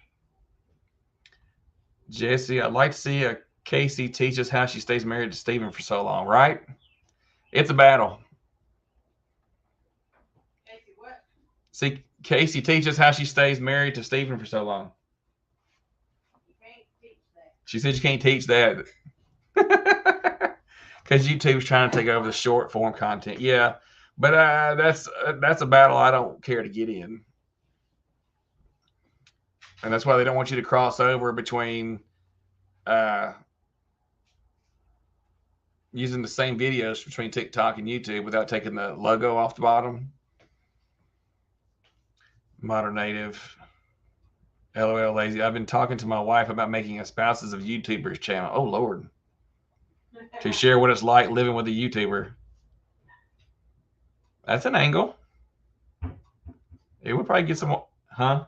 Jesse, I'd like to see Casey teach us how she stays married to Stephen for so long, right? It's a battle. Casey, what? See, Casey teaches how she stays married to Stephen for so long. You can't teach that. She said you can't teach that. Because YouTube's trying to take over the short form content. Yeah, but that's a battle I don't care to get in. And that's why they don't want you to cross over between using the same videos between TikTok and YouTube without taking the logo off the bottom. Modern Native. LOL lazy. I've been talking to my wife about making a Spouses of YouTubers channel. Oh, Lord. To share what it's like living with a YouTuber. That's an angle. It would probably get some, huh?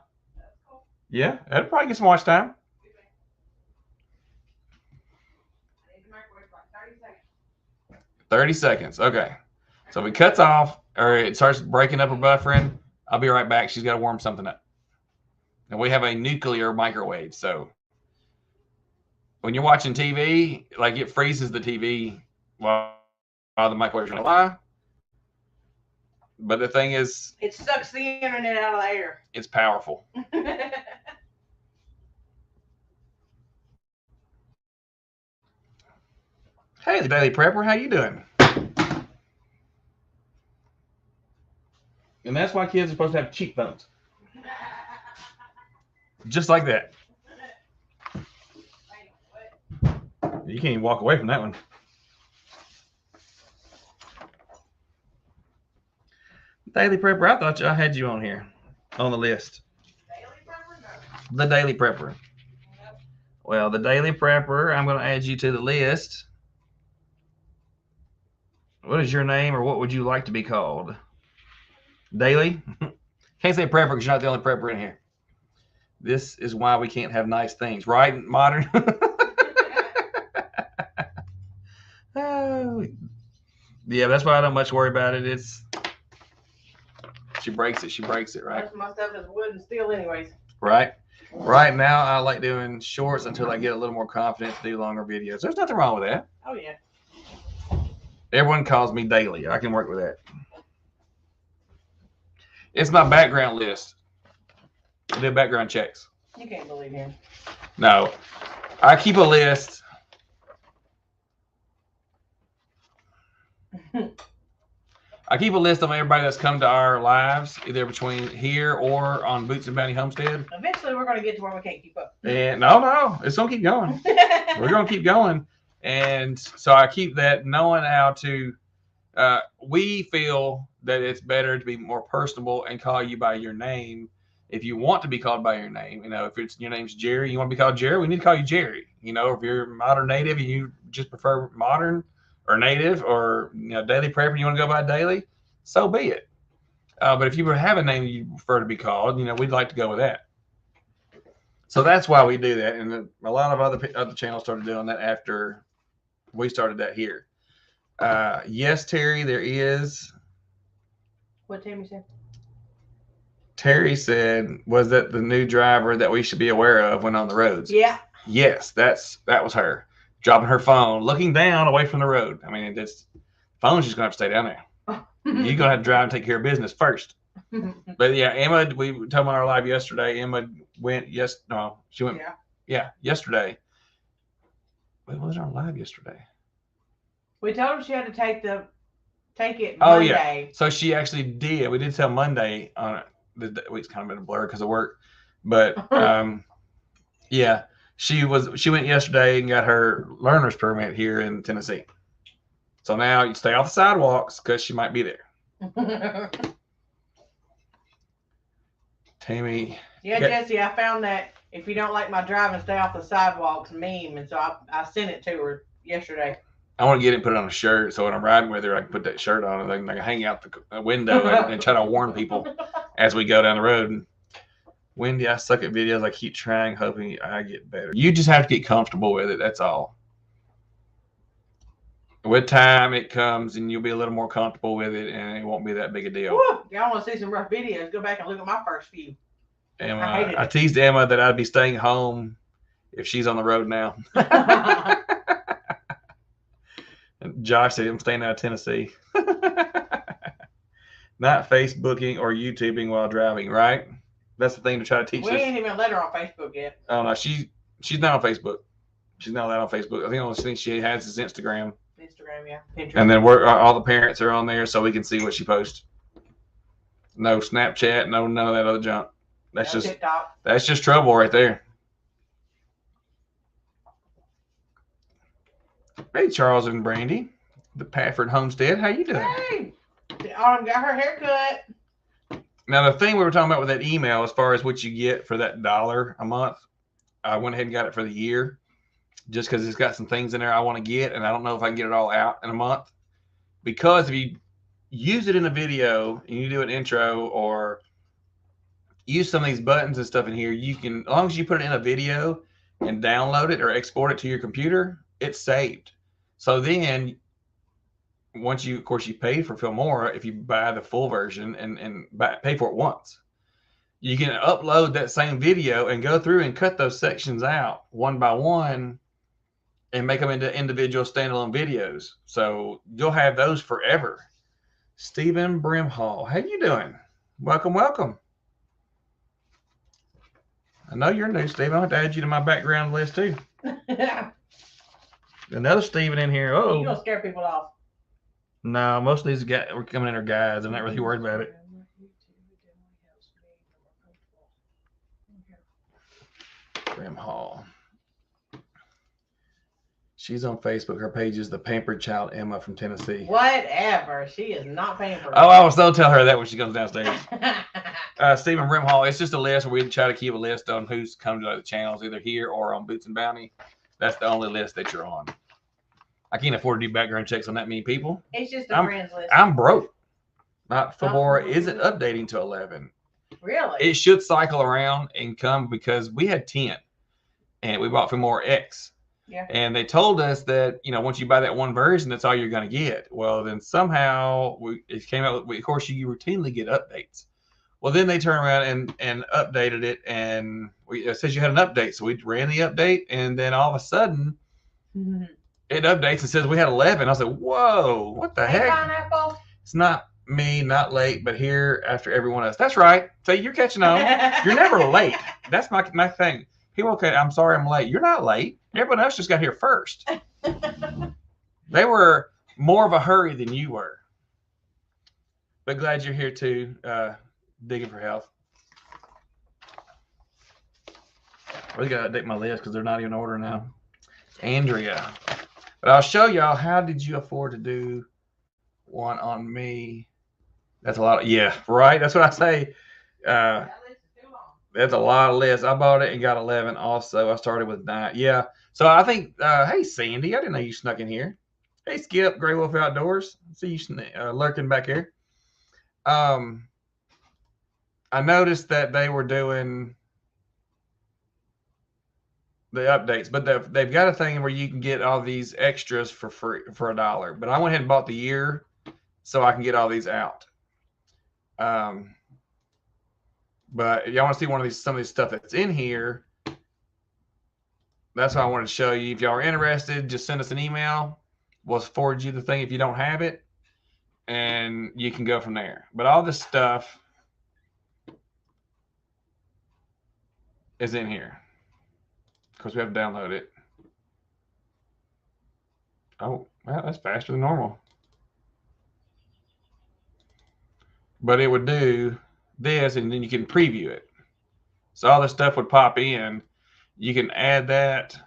Yeah, that'd probably get some watch time. 30 seconds. Okay. So if it cuts off or it starts breaking up or buffering, I'll be right back. She's got to warm something up. And we have a nuclear microwave. So when you're watching TV, like it freezes the TV while the microwave's running. But the thing is, it sucks the internet out of the air. It's powerful. Hey, the Daily Prepper, how you doing? And that's why kids are supposed to have cheekbones. Just like that. You can't even walk away from that one. Daily Prepper, I thought I had you on here, on the list. Daily Prepper? No. The Daily Prepper. Nope. Well, the Daily Prepper, I'm going to add you to the list. What is your name, or what would you like to be called? Daily? Can't say prepper because you're not the only prepper in here. This is why we can't have nice things, right, Modern? Oh. Yeah, that's why I don't much worry about it. It's she breaks it, right? Most of my stuff is wood and steel, anyways. Right. Right now, I like doing shorts until I get a little more confident to do longer videos. There's nothing wrong with that. Oh yeah. Everyone calls me daily. I can work with that. It's my background list. I do background checks. You can't believe him. No, I keep a list. I keep a list of everybody that's come to our lives, either between here or on Boots and Bounty Homestead. Eventually, we're going to get to where we can't keep up. And no, it's going to keep going. We're going to keep going. And so I keep that, knowing how to, we feel that it's better to be more personable and call you by your name. If you want to be called by your name, if it's your name's Jerry, you want to be called Jerry, we need to call you Jerry. If you're modern native and you just prefer modern or native, or daily prepper, you want to go by daily, so be it. But if you have a name you prefer to be called, we'd like to go with that. So that's why we do that. And a lot of other channels started doing that after we started that here. Yes, Terry, there is. What Tammy said? Terry said, was that the new driver that we should be aware of when on the roads? Yeah. Yes, that was her. Dropping her phone, looking down away from the road. I mean, phone's just going to have to stay down there. You're going to have to drive and take care of business first. But yeah, Emma, we told on our live yesterday. Emma went, she went, yesterday. Wait, what was our live yesterday? We told her she had to take it Monday. Oh, yeah. So she actually did. We did tell Monday on it. The week's kind of been a blur because of work. But yeah, she went yesterday and got her learner's permit here in Tennessee. So now you stay off the sidewalks because she might be there. Tammy. Yeah, Jesse, I found that if you don't like my driving, stay off the sidewalks meme. And so I sent it to her yesterday. I want to get it and put it on a shirt so when I'm riding with her, I can put that shirt on and I can hang out the window and try to warn people as we go down the road. Wendy, I suck at videos. I keep trying, hoping I get better. You just have to get comfortable with it. That's all. With time, it comes and you'll be a little more comfortable with it and it won't be that big a deal. Woo! Y'all want to see some rough videos, go back and look at my first few. I teased Emma that I'd be staying home if she's on the road now. And Josh said I'm staying out of Tennessee. Not Facebooking or YouTubing while driving, right? That's the thing to try to teach us. We ain't even let her on Facebook yet. Oh no, she's not on Facebook. She's not allowed on Facebook. I think the only thing she has is Instagram. Instagram, yeah. Pinterest. And then all the parents are on there so we can see what she posts. No Snapchat, none of that other junk. That's just TikTok. That's just trouble right there. Hey, Charles and Brandy, the Pafford Homestead. How you doing? Hey, the Autumn got her haircut. Now, the thing we were talking about with that email, as far as what you get for that $1 a month, I went ahead and got it for the year just because it's got some things in there I want to get, and I don't know if I can get it all out in a month. Because if you use it in a video and you do an intro or use some of these buttons and stuff in here, you can, as long as you put it in a video and download it or export it to your computer, it's saved. So then once you, of course, you pay for Filmora, if you buy the full version and pay for it once, you can upload that same video and go through and cut those sections out one by one and make them into individual standalone videos. So you'll have those forever. Stephen Brimhall, how you doing? Welcome, welcome. I know you're new, Stephen. I'll have to add you to my background list too. Another Stephen in here. Oh, you're gonna scare people off. No, most of these guys were coming in are guys. I'm not really worried about it. Graham Hall. She's on Facebook. Her page is the Pampered Child Emma from Tennessee. Whatever. She is not pampered. Oh, I will still tell her that when she comes downstairs. Stephen Brimhall. It's just a list where we try to keep a list on who's come to the channels, either here or on Boots and Bounty. That's the only list that you're on. I can't afford to do background checks on that many people. It's just a friends list. I'm broke. Filmora isn't updating to 11. Really? It should cycle around and come because we had 10. And we bought Filmora X. Yeah. And they told us that, you know, once you buy that one version, that's all you're going to get. Well, then somehow it came out with, of course, you routinely get updates. Well, then they turned around and updated it, and it says you had an update. So we ran the update, and then all of a sudden, it updates and says we had 11. I was like, whoa, what the heck? Pineapple. It's not me, not late, but here after everyone else. That's right. So you're catching on. You're never late. That's my thing. People, okay, I'm sorry I'm late. You're not late. Everyone else just got here first. They were more of a hurry than you were. But glad you're here too, digging for health. I really got to update my list because they're not even in order now. Andrea. But I'll show y'all, how did you afford to do one on me? That's a lot. Yeah, right? That's what I say. That's a lot of lists. I bought it and got 11 also. I started with 9. Yeah. So I think, hey, Sandy, I didn't know you snuck in here. Hey, Skip, Grey Wolf Outdoors. See you lurking back here. I noticed that they were doing the updates, but they've got a thing where you can get all these extras for free for $1. But I went ahead and bought the year so I can get all these out. But if y'all want to see some of these stuff that's in here, that's why I wanted to show you. If y'all are interested, just send us an email. We'll forward you the thing if you don't have it, and you can go from there. But all this stuff is in here. Of course, we have to download it. Oh, well, that's faster than normal. But it would do this, and then you can preview it. So all this stuff would pop in. You can add that,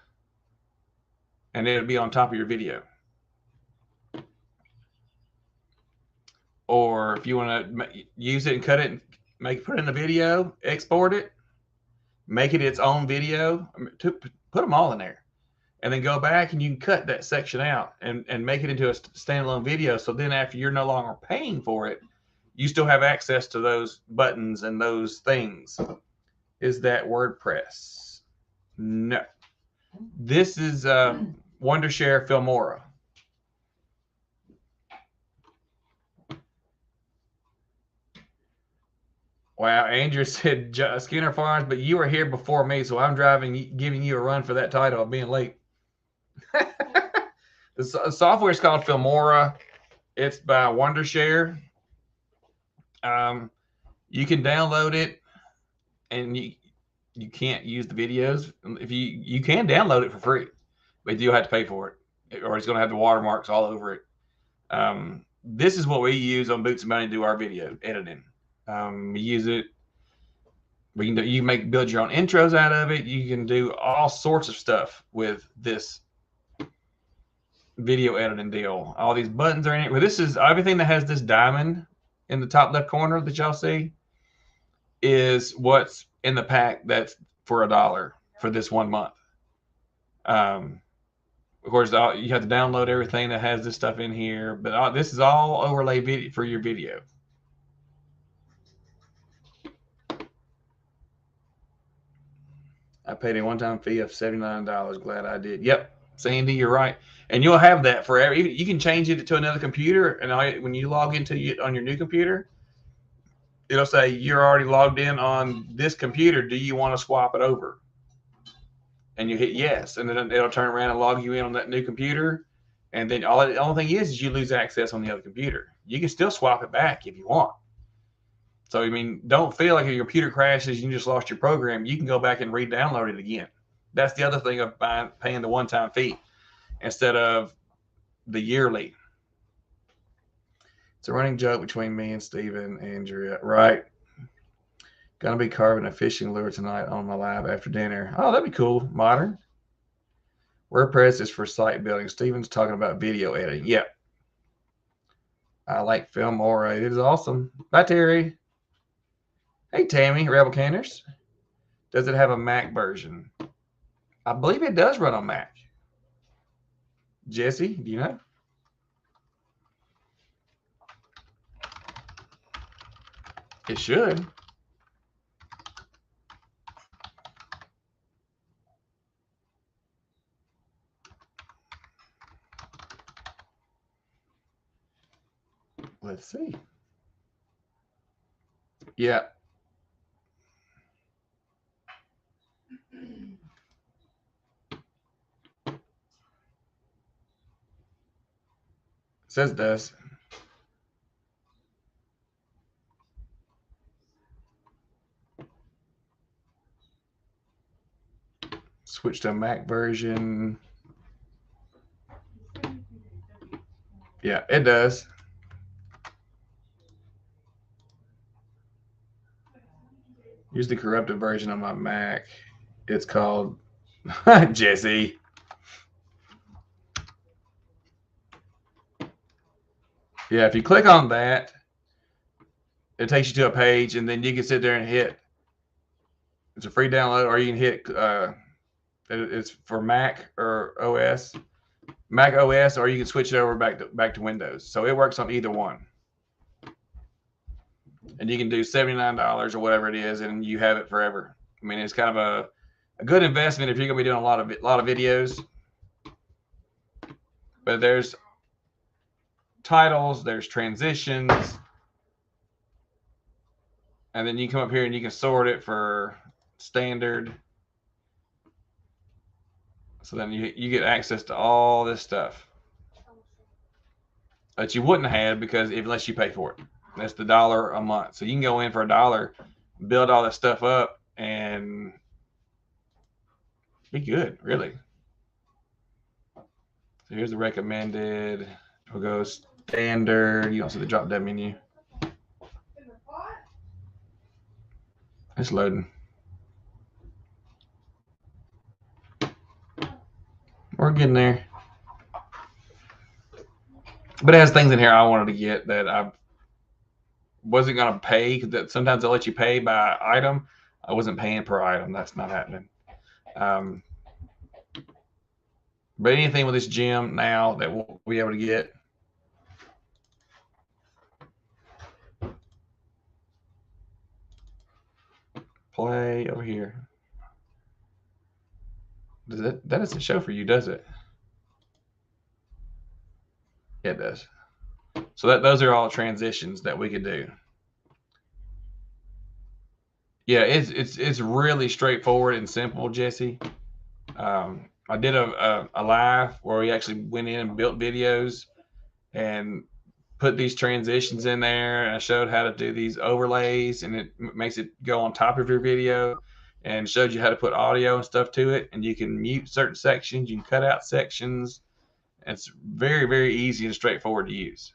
and it would be on top of your video. Or if you want to use it and cut it and put it in a video, export it, make it its own video, put them all in there, and then go back and you can cut that section out and make it into a standalone video. So then after you're no longer paying for it, you still have access to those buttons and those things. Is that WordPress? No. This is Wondershare Filmora. Wow, Andrew said Skinner Farms, but you were here before me, so I'm giving you a run for that title of being late. The software is called Filmora. It's by Wondershare. You can download it, and you can't use the videos. If you can download it for free, but you have to pay for it, or it's going to have the watermarks all over it. This is what we use on Boots and Money to do our video editing. We use it. You can build your own intros out of it. You can do all sorts of stuff with this video editing deal. All these buttons are in it. Well, this is everything that has this diamond in the top left corner that y'all see is what's in the pack. That's for $1 for this 1 month. Of course, you have to download everything that has this stuff in here, but this is all overlay video for your video. I paid a one-time fee of $79. Glad I did. Yep, Sandy, you're right. And you'll have that forever. You can change it to another computer, and when you log into it on your new computer, it'll say you're already logged in on this computer. Do you want to swap it over? And you hit yes, and then it'll turn around and log you in on that new computer. And then the only thing is you lose access on the other computer. You can still swap it back if you want. So, I mean, don't feel like if your computer crashes and you just lost your program. You can go back and re-download it again. That's the other thing of paying the one-time fee instead of the yearly. It's a running joke between me and Steven and Andrea. Right. Gonna be carving a fishing lure tonight on my lab after dinner. Oh, that'd be cool. Modern. WordPress is for site building. Steven's talking about video editing. Yep. I like Filmora. It is awesome. Bye, Terry. Hey, Tammy, Rebel Canners. Does it have a Mac version? I believe it does run on Mac. Jesse, do you know? It should. Let's see. Yeah. It says does. Switch to a Mac version. Yeah, it does. Use the corrupted version on my Mac. It's called Jesse. Yeah, if you click on that, it takes you to a page, and then you can sit there and hit. It's a free download, or you can hit. It's for Mac or OS, Mac OS, or you can switch it over back to Windows. So it works on either one, and you can do $79 or whatever it is, and you have it forever. I mean, it's kind of a good investment if you're going to be doing a lot of videos. But there's titles, there's transitions, and then you come up here and you can sort it for standard. So then you get access to all this stuff that you wouldn't have because unless you pay for it. That's the $1 a month. So you can go in for $1, build all this stuff up, and be good, really. So here's the recommended. We'll go standard. You don't see the drop down menu. It's loading. We're getting there. But it has things in here I wanted to get that I wasn't going to pay, because sometimes they'll let you pay by item. I wasn't paying per item. That's not happening. But anything with this gem now that we'll be able to get. Play over here. That doesn't show for you, does it? Yeah, it does. So those are all transitions that we could do. Yeah, it's really straightforward and simple, Jesse. I did a live where we actually went in and built videos and put these transitions in there, and I showed how to do these overlays, and it makes it go on top of your video, and showed you how to put audio and stuff to it, and you can mute certain sections, you can cut out sections. It's very, very easy and straightforward to use.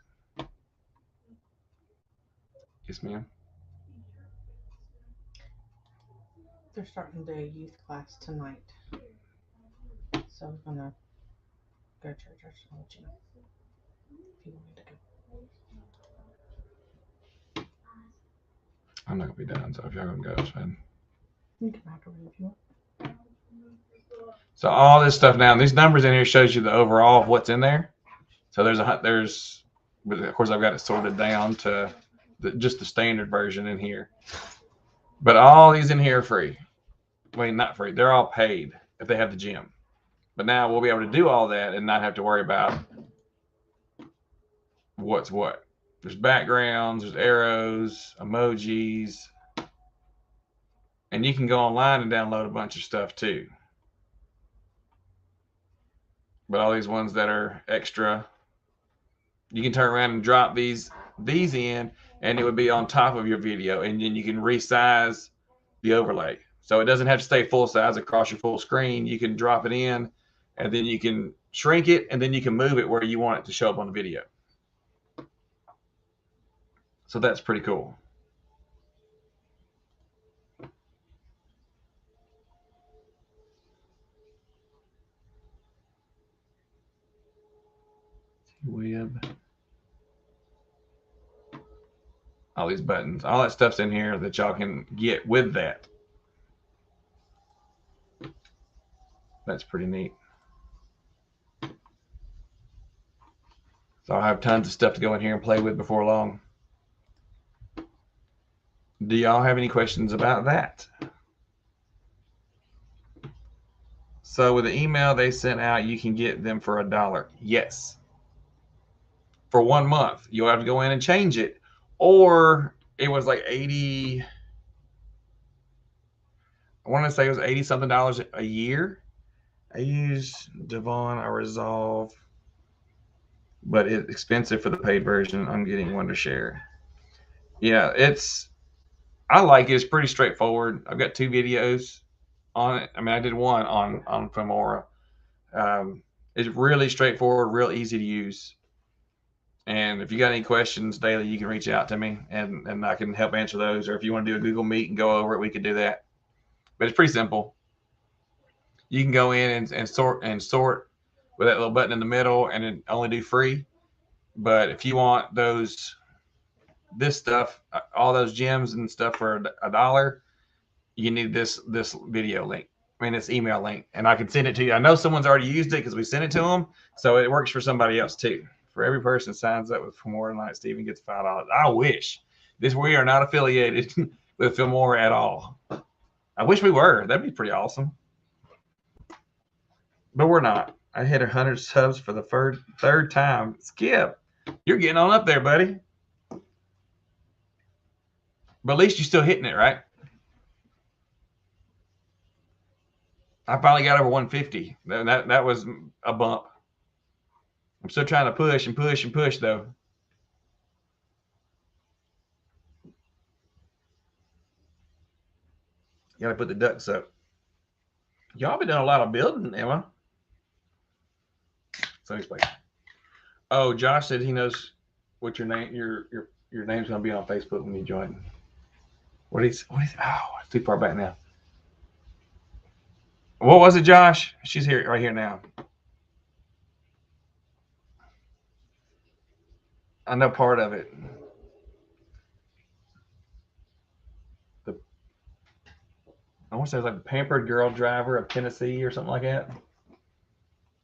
Yes, ma'am. They're starting to do a youth class tonight, so I'm gonna go to church. I'll let you know if you want me to go. I'm not gonna be done, so if y'all gonna go, it's fine. You can microwave if you want. So all this stuff now, these numbers in here shows you the overall of what's in there. So there's but of course I've got it sorted down to just the standard version in here. But all these in here are free. Well, not free. They're all paid if they have the gem. But now we'll be able to do all that and not have to worry about what's what. There's backgrounds, there's arrows, emojis, and you can go online and download a bunch of stuff too. But all these ones that are extra, you can turn around and drop these in, and it would be on top of your video, and then you can resize the overlay. So it doesn't have to stay full size across your full screen. You can drop it in, and then you can shrink it, and then you can move it where you want it to show up on the video. So that's pretty cool. Web. All these buttons, all that stuff's in here that y'all can get with that. That's pretty neat. So I'll have tons of stuff to go in here and play with before long. Do y'all have any questions about that? So with the email they sent out, you can get them for $1. Yes. for 1 month. You'll have to go in and change it. Or it was like 80, I want to say it was 80 something dollars a year. I use Devon, I Resolve, but it's expensive for the paid version. I'm getting Wondershare. Yeah, I like it. It's pretty straightforward. I've got 2 videos on it. I mean, I did one on Filmora. It's really straightforward, real easy to use. And if you got any questions daily, you can reach out to me and I can help answer those. Or if you want to do a Google Meet and go over it, we could do that. But it's pretty simple. You can go in and sort with that little button in the middle and then only do free. But if you want this stuff, all those gems and stuff for $1, you need this video link. I mean, this email link, and I can send it to you. I know someone's already used it because we sent it to them, so it works for somebody else too. For every person that signs up with Filmora tonight, Steven gets $5. I wish we are not affiliated with Filmora at all. I wish we were. That'd be pretty awesome, but we're not. I hit 100 subs for the third time. Skip, you're getting on up there, buddy. But at least you're still hitting it, right? I finally got over 150. That was a bump. I'm still trying to push and push and push, though. You got to put the ducks up. Y'all been doing a lot of building, Emma. So explain. Oh, Josh said he knows what your name your name's gonna be on Facebook when you join. What is? Oh, it's too far back now. What was it, Josh? She's here right here now. I know part of it. I want to say it was like the Pampered Girl Driver of Tennessee or something like that.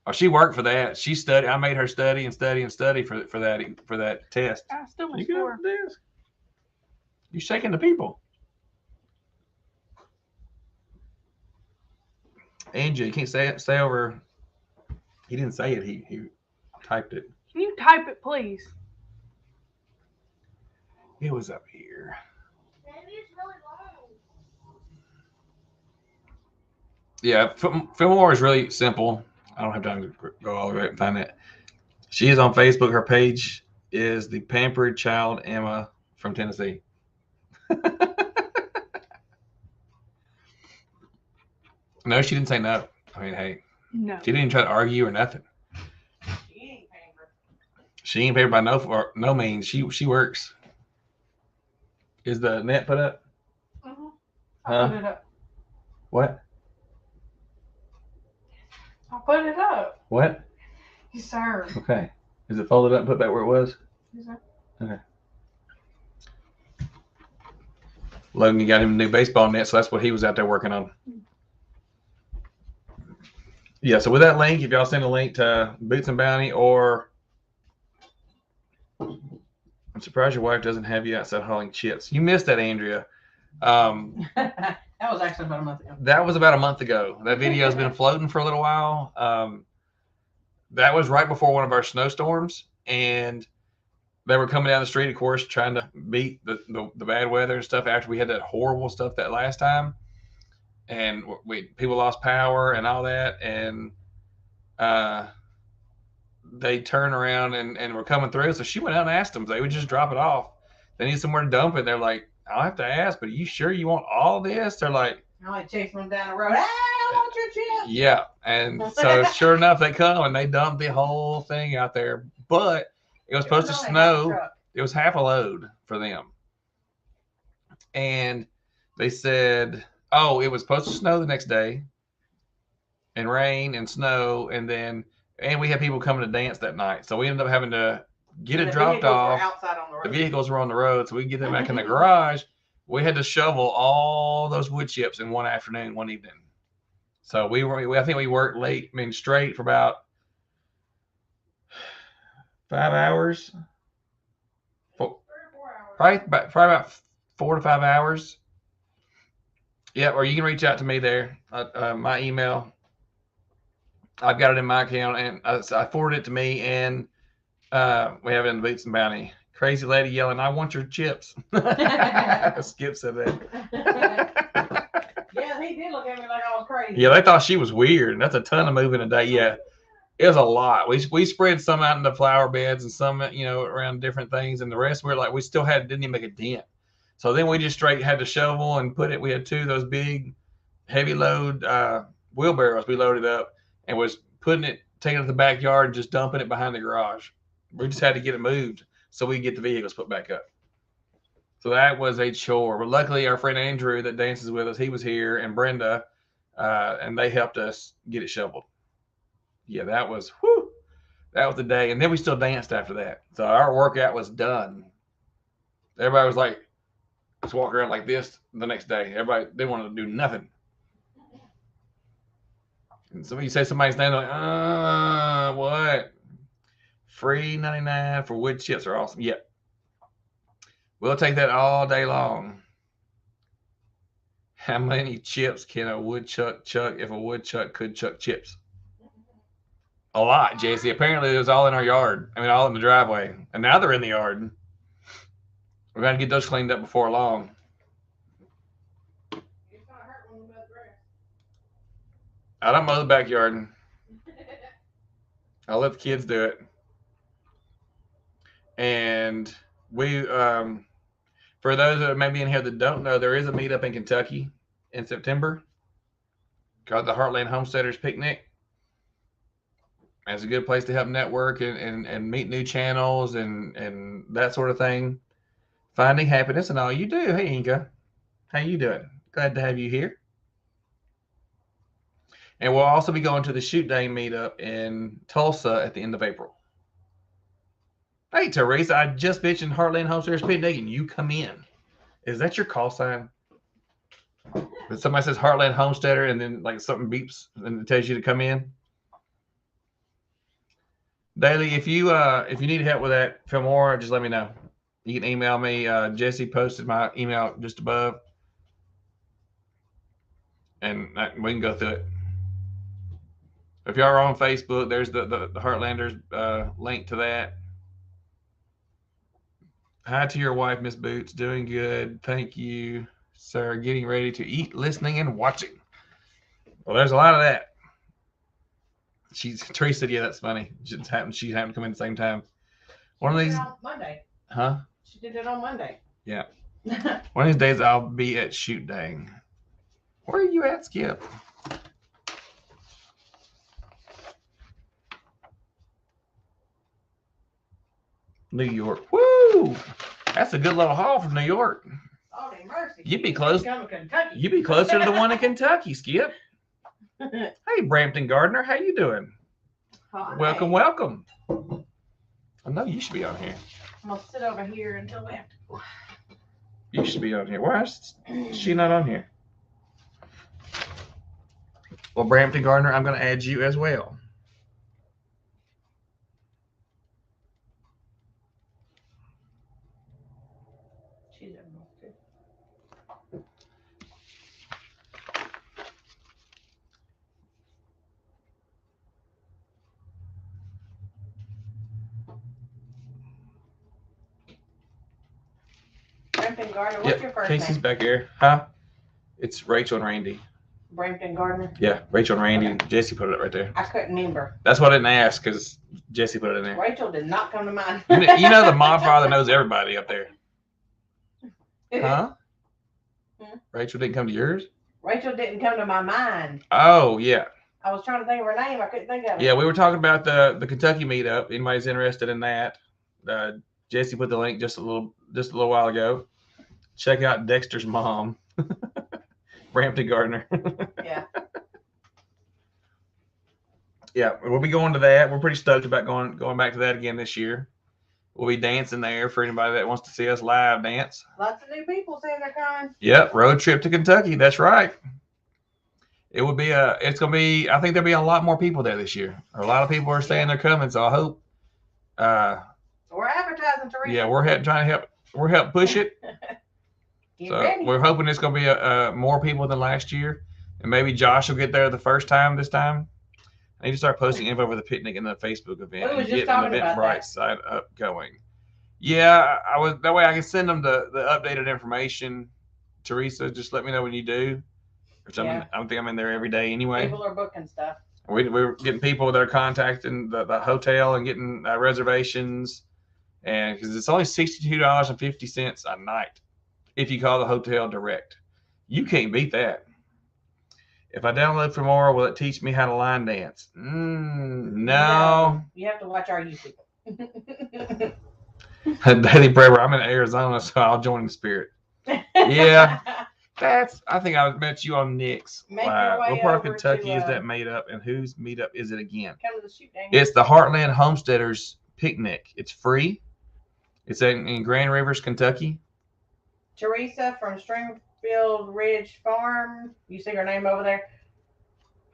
Oh, she worked for that. She studied. I made her study and study and study for that test. I still was You get up this. You're shaking the people. Angie, you can't say over. He didn't say it. He typed it. Can you type it, please? It was up here. Maybe it's really long. Yeah, Filmora is really simple. I don't have time to go all the way and find it. She is on Facebook. Her page is the Pampered Child Emma from Tennessee. No, she didn't say no. I mean, hey, no. She didn't even try to argue or nothing. She ain't pampered. She ain't pampered by no means. She works. Is the net put up? Mm-hmm. Huh? Put it up. What? I put it up. What? Yes, sir. Okay. Is it folded up and put back where it was? Yes, sir. Okay. Logan got him a new baseball net, so that's what he was out there working on. Yeah, so with that link, if y'all send a link to Boots and Bounty, or I'm surprised your wife doesn't have you outside hauling chips. You missed that, Andrea. That was actually about a month ago. That was about a month ago. That video has been floating for a little while. That was right before one of our snowstorms, and they were coming down the street, of course, trying to beat the bad weather and stuff after we had that horrible stuff that last time. And people lost power and all that, and they turned around and were coming through. So she went out and asked them if they would just drop it off. They need somewhere to dump it. They're like, I'll have to ask, but are you sure you want all this? They're like, I like chasing them down the road. Hey, I want your chips. yeah. And so sure enough, they come and they dump the whole thing out there. But it was supposed to snow. It was half a load for them. And they said, oh, it was supposed to snow the next day and rain and snow. And we had people coming to dance that night. So we ended up having to get it dropped off. The vehicles were on the road, so we could get them back in the garage. We had to shovel all those wood chips in one afternoon, one evening. So I think we worked late, straight for about 5 hours. Probably about 4 to 5 hours. Yeah, or you can reach out to me there. My email, I've got it in my account, and I forwarded it to me and We have it in the Boots and Bounty. Crazy lady yelling, "I want your chips." Skip said that. Yeah, he did look at me like I was crazy. Yeah, they thought she was weird. That's a ton of moving a day. Yeah, it was a lot. We spread some out in the flower beds and some, around different things, and the rest we still didn't even make a dent. So then we just straight had to shovel and put it. We had 2 of those big, heavy load wheelbarrows. We loaded up and was taking it to the backyard and just dumping it behind the garage. We just had to get it moved so we could get the vehicles put back up. So that was a chore. But luckily, our friend Andrew that dances with us, he was here, and Brenda, and they helped us get it shoveled. Yeah, that was the day. And then we still danced after that. So our workout was done. Everybody was like, just walk around like this the next day. Everybody, they wanted to do nothing. And somebody say somebody's name, like, what? Free 99 for wood chips are awesome. Yep. We'll take that all day long. How many chips can a woodchuck chuck if a woodchuck could chuck chips? A lot, JC. Apparently it was all in our yard. I mean, all in the driveway. And now they're in the yard. We're going to get those cleaned up before long. I don't mow the backyard. I'll let the kids do it. And we, for those that may be in here that don't know, there is a meetup in Kentucky in September called the Heartland Homesteaders Picnic. It's a good place to help network and meet new channels and that sort of thing. Finding happiness and all you do. Hey, Inka. How you doing? Glad to have you here. And we'll also be going to the Shoot Day meetup in Tulsa at the end of April. Hey, Teresa, I just mentioned Heartland Homesteaders Picnic and you come in. Is that your call sign? If somebody says Heartland Homesteader and then like something beeps and it tells you to come in. Daily, if you need help with that, Filmora, just let me know. You can email me. Jesse posted my email just above. And we can go through it. If y'all are on Facebook, there's the Heartlanders link to that. Hi to your wife, Miss Boots. Doing good. Thank you, sir. Getting ready to eat, listening, and watching. Well, there's a lot of that. Teresa said, yeah, that's funny. She happened to come in at the same time. One of these. On Monday. Huh? She did it on Monday. Yeah. One of these days I'll be at Shoot Day. Where are you at, Skip? New York. Woo! That's a good little haul from New York. Oh, mercy. You'd be close. Kentucky. You'd be closer to the one in Kentucky, Skip. Hey, Brampton Gardner, how you doing? Hi. Welcome, welcome. I know you should be on here. I'm gonna sit over here until we have to. You should be on here. Why is she not on here? Well, Brampton Gardner, I'm going to add you as well. She's in too. Brampton Gardner, what's your first Casey's name? back here. Huh? It's Rachel and Randy. Brampton Gardner? Yeah, Rachel and Randy. Okay. Jesse put it right there. I couldn't remember. That's why I didn't ask, because Jesse put it in there. Rachel did not come to mind. You know the mod father knows everybody up there. Huh? Rachel didn't come to yours? Rachel didn't come to my mind. Oh, yeah. I was trying to think of her name. I couldn't think of it. Yeah, we were talking about the Kentucky meetup. Anybody's interested in that? Jesse put the link just a little while ago. Check out Dexter's mom, Brampton Gardner. Yeah. Yeah, we'll be going to that. We're pretty stoked about going back to that again this year. We'll be dancing there for anybody that wants to see us live dance. Lots of new people saying they're coming. Yep, road trip to Kentucky. That's right. It would be I think there'll be a lot more people there this year. A lot of people are saying they're coming, so I hope. We're advertising, Teresa. Yeah, we're trying to help push it. So ready. we're hoping it's going to be more people than last year, and maybe Josh will get there the first time this time. I need to start posting info for the picnic and the Facebook event We was and just get an talking about Eventbrite that. site up going. Yeah, I was that way I can send them the updated information. Teresa, just let me know when you do. Which Yeah. I don't think I'm in there every day anyway. People are booking stuff. We're getting people that are contacting the hotel and getting reservations, and because it's only $62.50 a night if you call the hotel direct. You can't beat that. If I download Filmora, will it teach me how to line dance? No. You have to watch our YouTube. Daily Prayer. I'm in Arizona, so I'll join the spirit. Yeah. I think I met you on Nick's. Make your way what part of over Kentucky to, is that made up, and whose meetup is it again? Come to the shoot dang. It's the Heartland Homesteaders Picnic. It's free. It's in Grand Rivers, Kentucky. Teresa from Stringfield Ridge Farm. You see her name over there?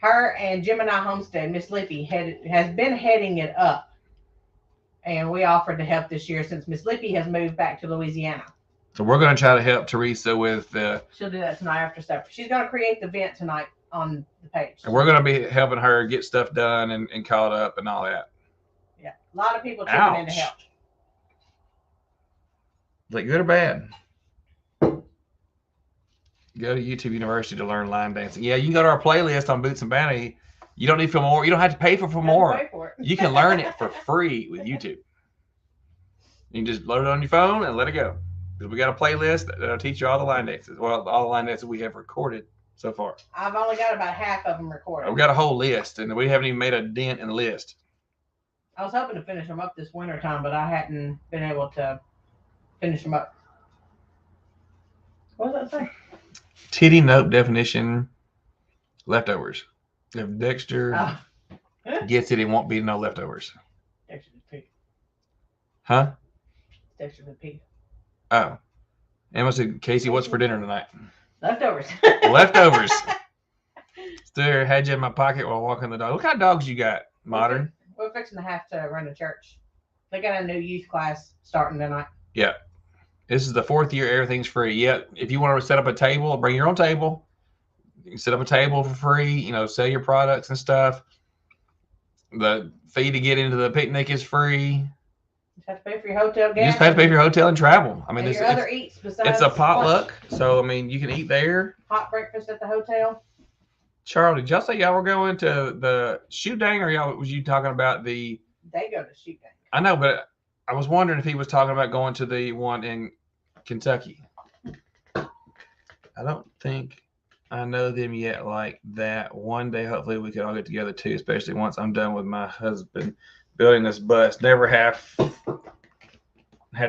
Her and Gemini Homestead, Miss Lippy, has been heading it up. And we offered to help this year since Miss Lippy has moved back to Louisiana. So we're going to try to help Teresa with She'll do that tonight after supper. She's going to create the event tonight on the page. and we're going to be helping her get stuff done and caught up and all that. Yeah, a lot of people chipping in to Ouch. help. Is that good or bad? Go to YouTube University to learn line dancing. Yeah, you can go to our playlist on Boots and Bounty. You don't need Filmora. You don't have to pay for You have to Filmora. pay for it. You can learn it for free with YouTube. You can just load it on your phone and let it go. Because we got a playlist that'll teach you all the line dances. Well, all the line dances we have recorded so far. I've only got about half of them recorded. We've got a whole list, and we haven't even made a dent in the list. I was hoping to finish them up this winter time, but I hadn't been able to finish them up. What does that say? Titty note definition, leftovers. If Dexter gets it, it won't be no leftovers. Dexter the pig. Huh? Dexter the pig. Oh. Emma said, Casey, what's for dinner tonight? Leftovers. Leftovers. Still had you in my pocket while walking the dog. What kind of dogs you got? Modern? We're fixing to have to run a church. They got a new youth class starting tonight. Yeah. This is the 4th year. Everything's free. Yeah. If you want to set up a table, bring your own table. You can set up a table for free. You know, sell your products and stuff. The fee to get into the picnic is free. You just have to pay for your hotel gas. You just have to pay for your hotel and travel. I mean, and it's, your other eats besides it's a potluck. lunch. So, I mean, you can eat there. Hot breakfast at the hotel. Charlie, did y'all say y'all were going to the shoot dang, or y'all was you talking about the? They go to shoot dang. I know, but I was wondering if he was talking about going to the one in Kentucky. I don't think I know them yet like that. One day, hopefully, we could all get together too, especially once I'm done with my husband building this bus. Never have to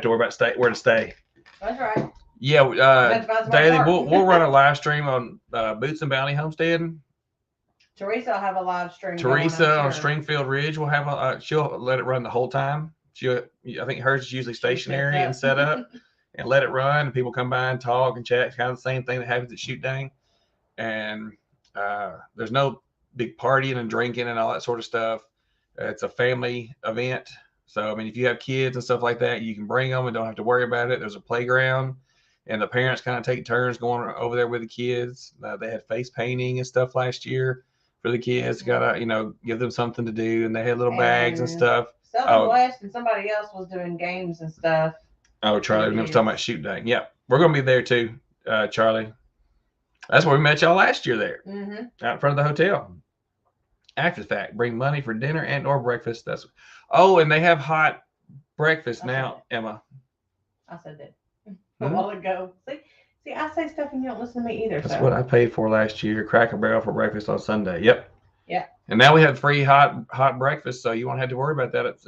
worry about where to stay. That's right. Yeah, Daily, we'll run a live stream on Boots and Bounty Homestead. Teresa will have a live stream. Teresa on Stringfield Ridge will have she'll let it run the whole time. I think hers is usually stationary and set up and let it run. And people come by and talk and chat. It's kind of the same thing that happens at shoot dang. And there's no big partying and drinking and all that sort of stuff. It's a family event. So, I mean, if you have kids and stuff like that, you can bring them and don't have to worry about it. There's a playground. And the parents kind of take turns going over there with the kids. They had face painting and stuff last year for the kids. Got to, give them something to do. And they had little bags and stuff. Southern West and somebody else was doing games and stuff. Oh, Charlie was talking about shoot dang. Yeah, we're going to be there too, Charlie. That's where we met y'all last year there. Mm-hmm. Out in front of the hotel. After the fact, bring money for dinner and or breakfast. And they have hot breakfast now, Emma. I said that a while ago. See, I say stuff and you don't listen to me either. That's what I paid for last year. Cracker Barrel for breakfast on Sunday. Yep. Yeah. And now we have free hot breakfast, so you won't have to worry about that. At,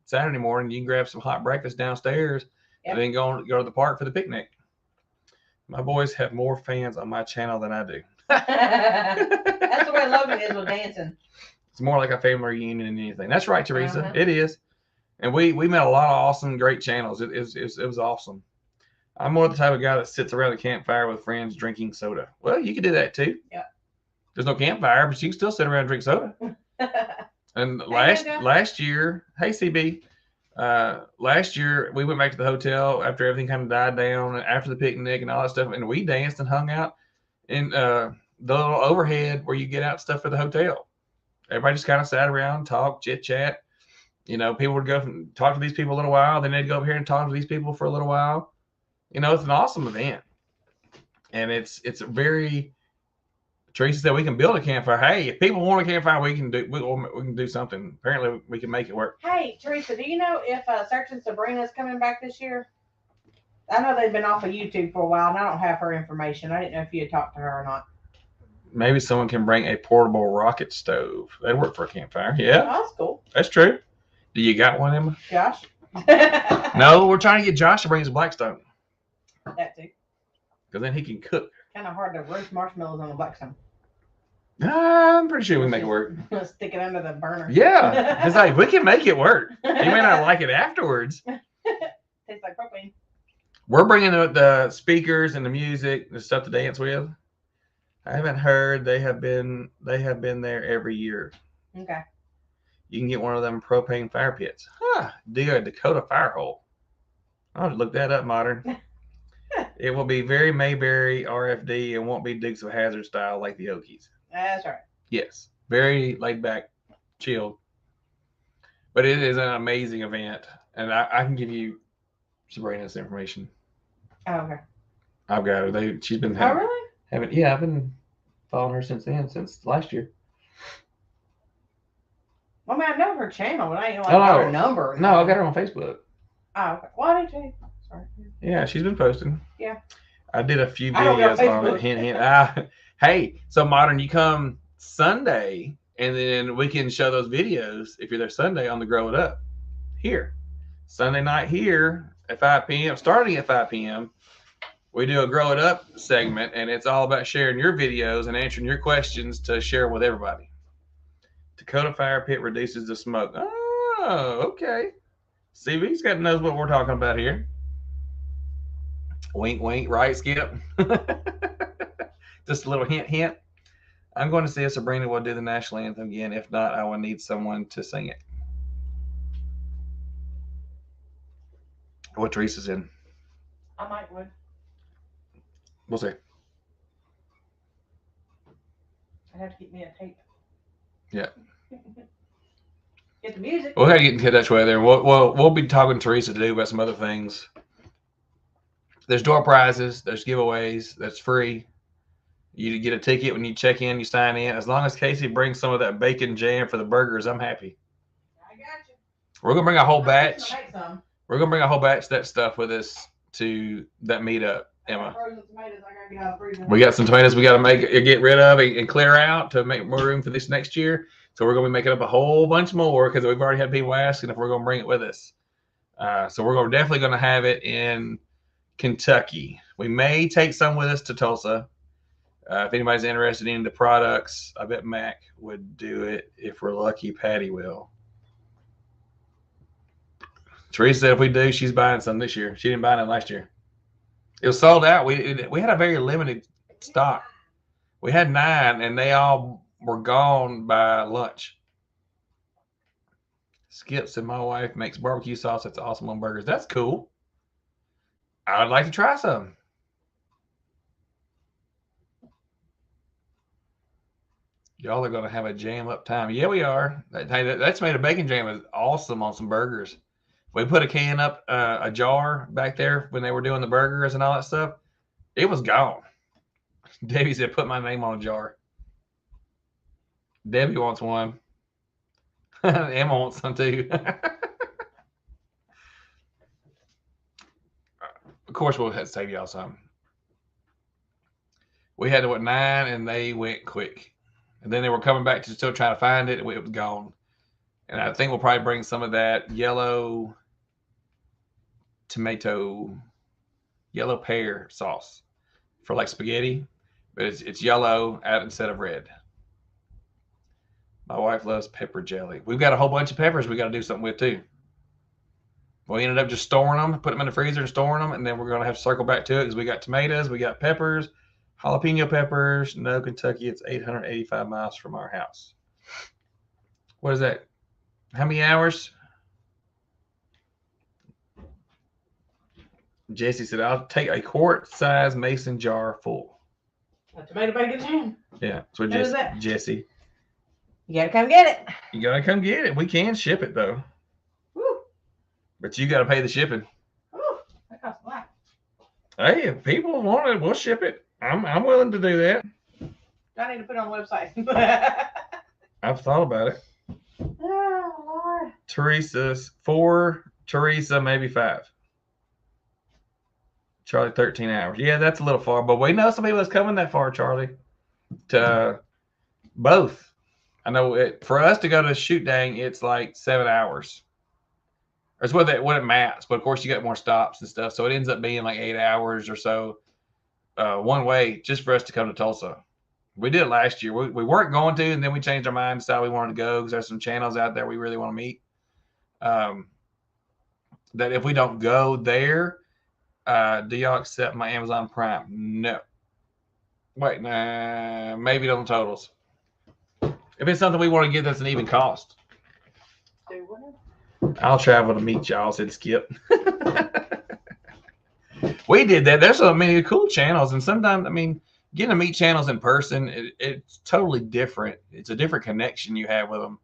Saturday morning, you can grab some hot breakfast downstairs, and then go to the park for the picnic. My boys have more fans on my channel than I do. That's the way Logan is with dancing. It's more like a family reunion than anything. That's right, Teresa. Uh-huh. It is. And we met a lot of awesome, great channels. It was awesome. I'm more the type of guy that sits around the campfire with friends drinking soda. Well, you can do that too. Yeah. There's no campfire, but you can still sit around and drink soda. And last year, hey CB, last year we went back to the hotel after everything kind of died down, after the picnic and all that stuff, and we danced and hung out in the little overhead where you get out stuff for the hotel. Everybody just kind of sat around, talk, chit chat. You know, people would go and talk to these people a little while. Then they'd go over here and talk to these people for a little while. You know, it's an awesome event, and it's very. Teresa said we can build a campfire. Hey, if people want a campfire, we can do something. Apparently, we can make it work. Hey, Teresa, do you know if Search and Sabrina's coming back this year? I know they've been off of YouTube for a while, and I don't have her information. I didn't know if you had talked to her or not. Maybe someone can bring a portable rocket stove. That'd work for a campfire. Yeah, Oh, that's cool. that's true. Do you got one, Emma? Josh? No, we're trying to get Josh to bring his Blackstone. That too. Because then he can cook. Kind of hard to roast marshmallows on a Blackstone. I'm pretty sure we can make it work. Stick it under the burner. Yeah. It's like, we can make it work. You may not like it afterwards. Tastes like propane. We're bringing the speakers and the music, the stuff to dance with. I haven't heard. They have been there every year. Okay. You can get one of them propane fire pits. Dig a Dakota fire hole. I'll have to look that up, Modern. It will be very Mayberry RFD and won't be Dukes of Hazzard style like the Okies. That's right. Yes. Very laid back, chilled. But it is an amazing event. And I can give you Sabrina's information. Oh, okay. I've got her. She's been Oh, really? I've been following her since last year. Well, I mean, I know her channel, but I ain't like Oh, got her number. No, I got her on Facebook. Oh, okay. Well, I do too. Sorry. Yeah, she's been posting. Yeah. I did a few I don't got videos on it. Facebook. Hint, hint. Hey, so Modern, you come Sunday, and then we can show those videos if you're there Sunday on the Grow It Up here. Sunday night here at 5 p.m. Starting at 5 p.m. We do a Grow It Up segment, and it's all about sharing your videos and answering your questions to share with everybody. Dakota fire pit reduces the smoke. Oh, okay. CV's got knows what we're talking about here. Wink, wink, right, Skip? Just a little hint, hint. I'm going to see if Sabrina will do the national anthem again. If not, I will need someone to sing it. What Teresa's in. I might would. We'll see. I'd have to get me a tape. Yeah. Get the music. We'll have to get in touch with her. We'll be talking to Teresa today about some other things. There's door prizes. There's giveaways. That's free. You get a ticket when you check in. You sign in. As long as Casey brings some of that bacon jam for the burgers, I'm happy. I got you. We're gonna bring a whole I'm batch. fixing to make some. We're gonna bring a whole batch of that stuff with us to that meetup, I got Emma. frozen tomatoes. I gotta get out of the freezer. We got some tomatoes we got to get rid of and clear out to make more room for this next year. So we're going to be making up a whole bunch more because we've already had people asking if we're going to bring it with us. So we're definitely going to have it in Kentucky. We may take some with us to Tulsa. If anybody's interested in the products, I bet Mac would do it. If we're lucky, Patty will. Teresa said if we do, she's buying some this year. She didn't buy none last year. It was sold out. We had a very limited stock. We had 9, and they all were gone by lunch. Skip said my wife makes barbecue sauce that's awesome on burgers. That's cool. I would like to try some. Y'all are going to have a jam up time. Yeah, we are. That's made a bacon jam is awesome on some burgers. We put a can up, a jar back there when they were doing the burgers and all that stuff. It was gone. Debbie said, put my name on a jar. Debbie wants one. Emma wants some too. Of course, we'll have to save y'all some. We had 9, and they went quick. And then they were coming back to still trying to find it. It was gone. And I think we'll probably bring some of that yellow pear sauce for like spaghetti. But it's yellow instead of red. My wife loves pepper jelly. We've got a whole bunch of peppers we got to do something with too. We ended up just storing them, put them in the freezer and storing them, and then we're going to have to circle back to it because we got tomatoes, we got peppers, jalapeno peppers. No, Kentucky, it's 885 miles from our house. What is that? How many hours? Jesse said, I'll take a quart-size mason jar full. A tomato bacon jam. Yeah, so What is that? Jesse. You gotta come get it. You gotta come get it. We can ship it though, Woo. but you gotta pay the shipping. Woo. That costs a lot. Hey, if people want it, we'll ship it. I'm willing to do that. I need to put it on the website. I've thought about it. Oh, Lord. Teresa's 4, Teresa maybe 5. Charlie 13 hours. Yeah, that's a little far, but we know some people that's coming that far, Charlie. To both. I know for us to go to Shoot Dang, it's like 7 hours. That's what it maps, but of course you got more stops and stuff, so it ends up being like 8 hours or so one way just for us to come to Tulsa. We did it last year. We weren't going to, and then we changed our mind, decided we wanted to go because there's some channels out there we really want to meet. That if we don't go there, do y'all accept my Amazon Prime? No. Wait, nah, maybe on totals. If it's something we want to get that's an even cost, I'll travel to meet y'all, said Skip. We did that. There's so many cool channels, and sometimes, I mean, getting to meet channels in person, it's totally different. It's a different connection you have with them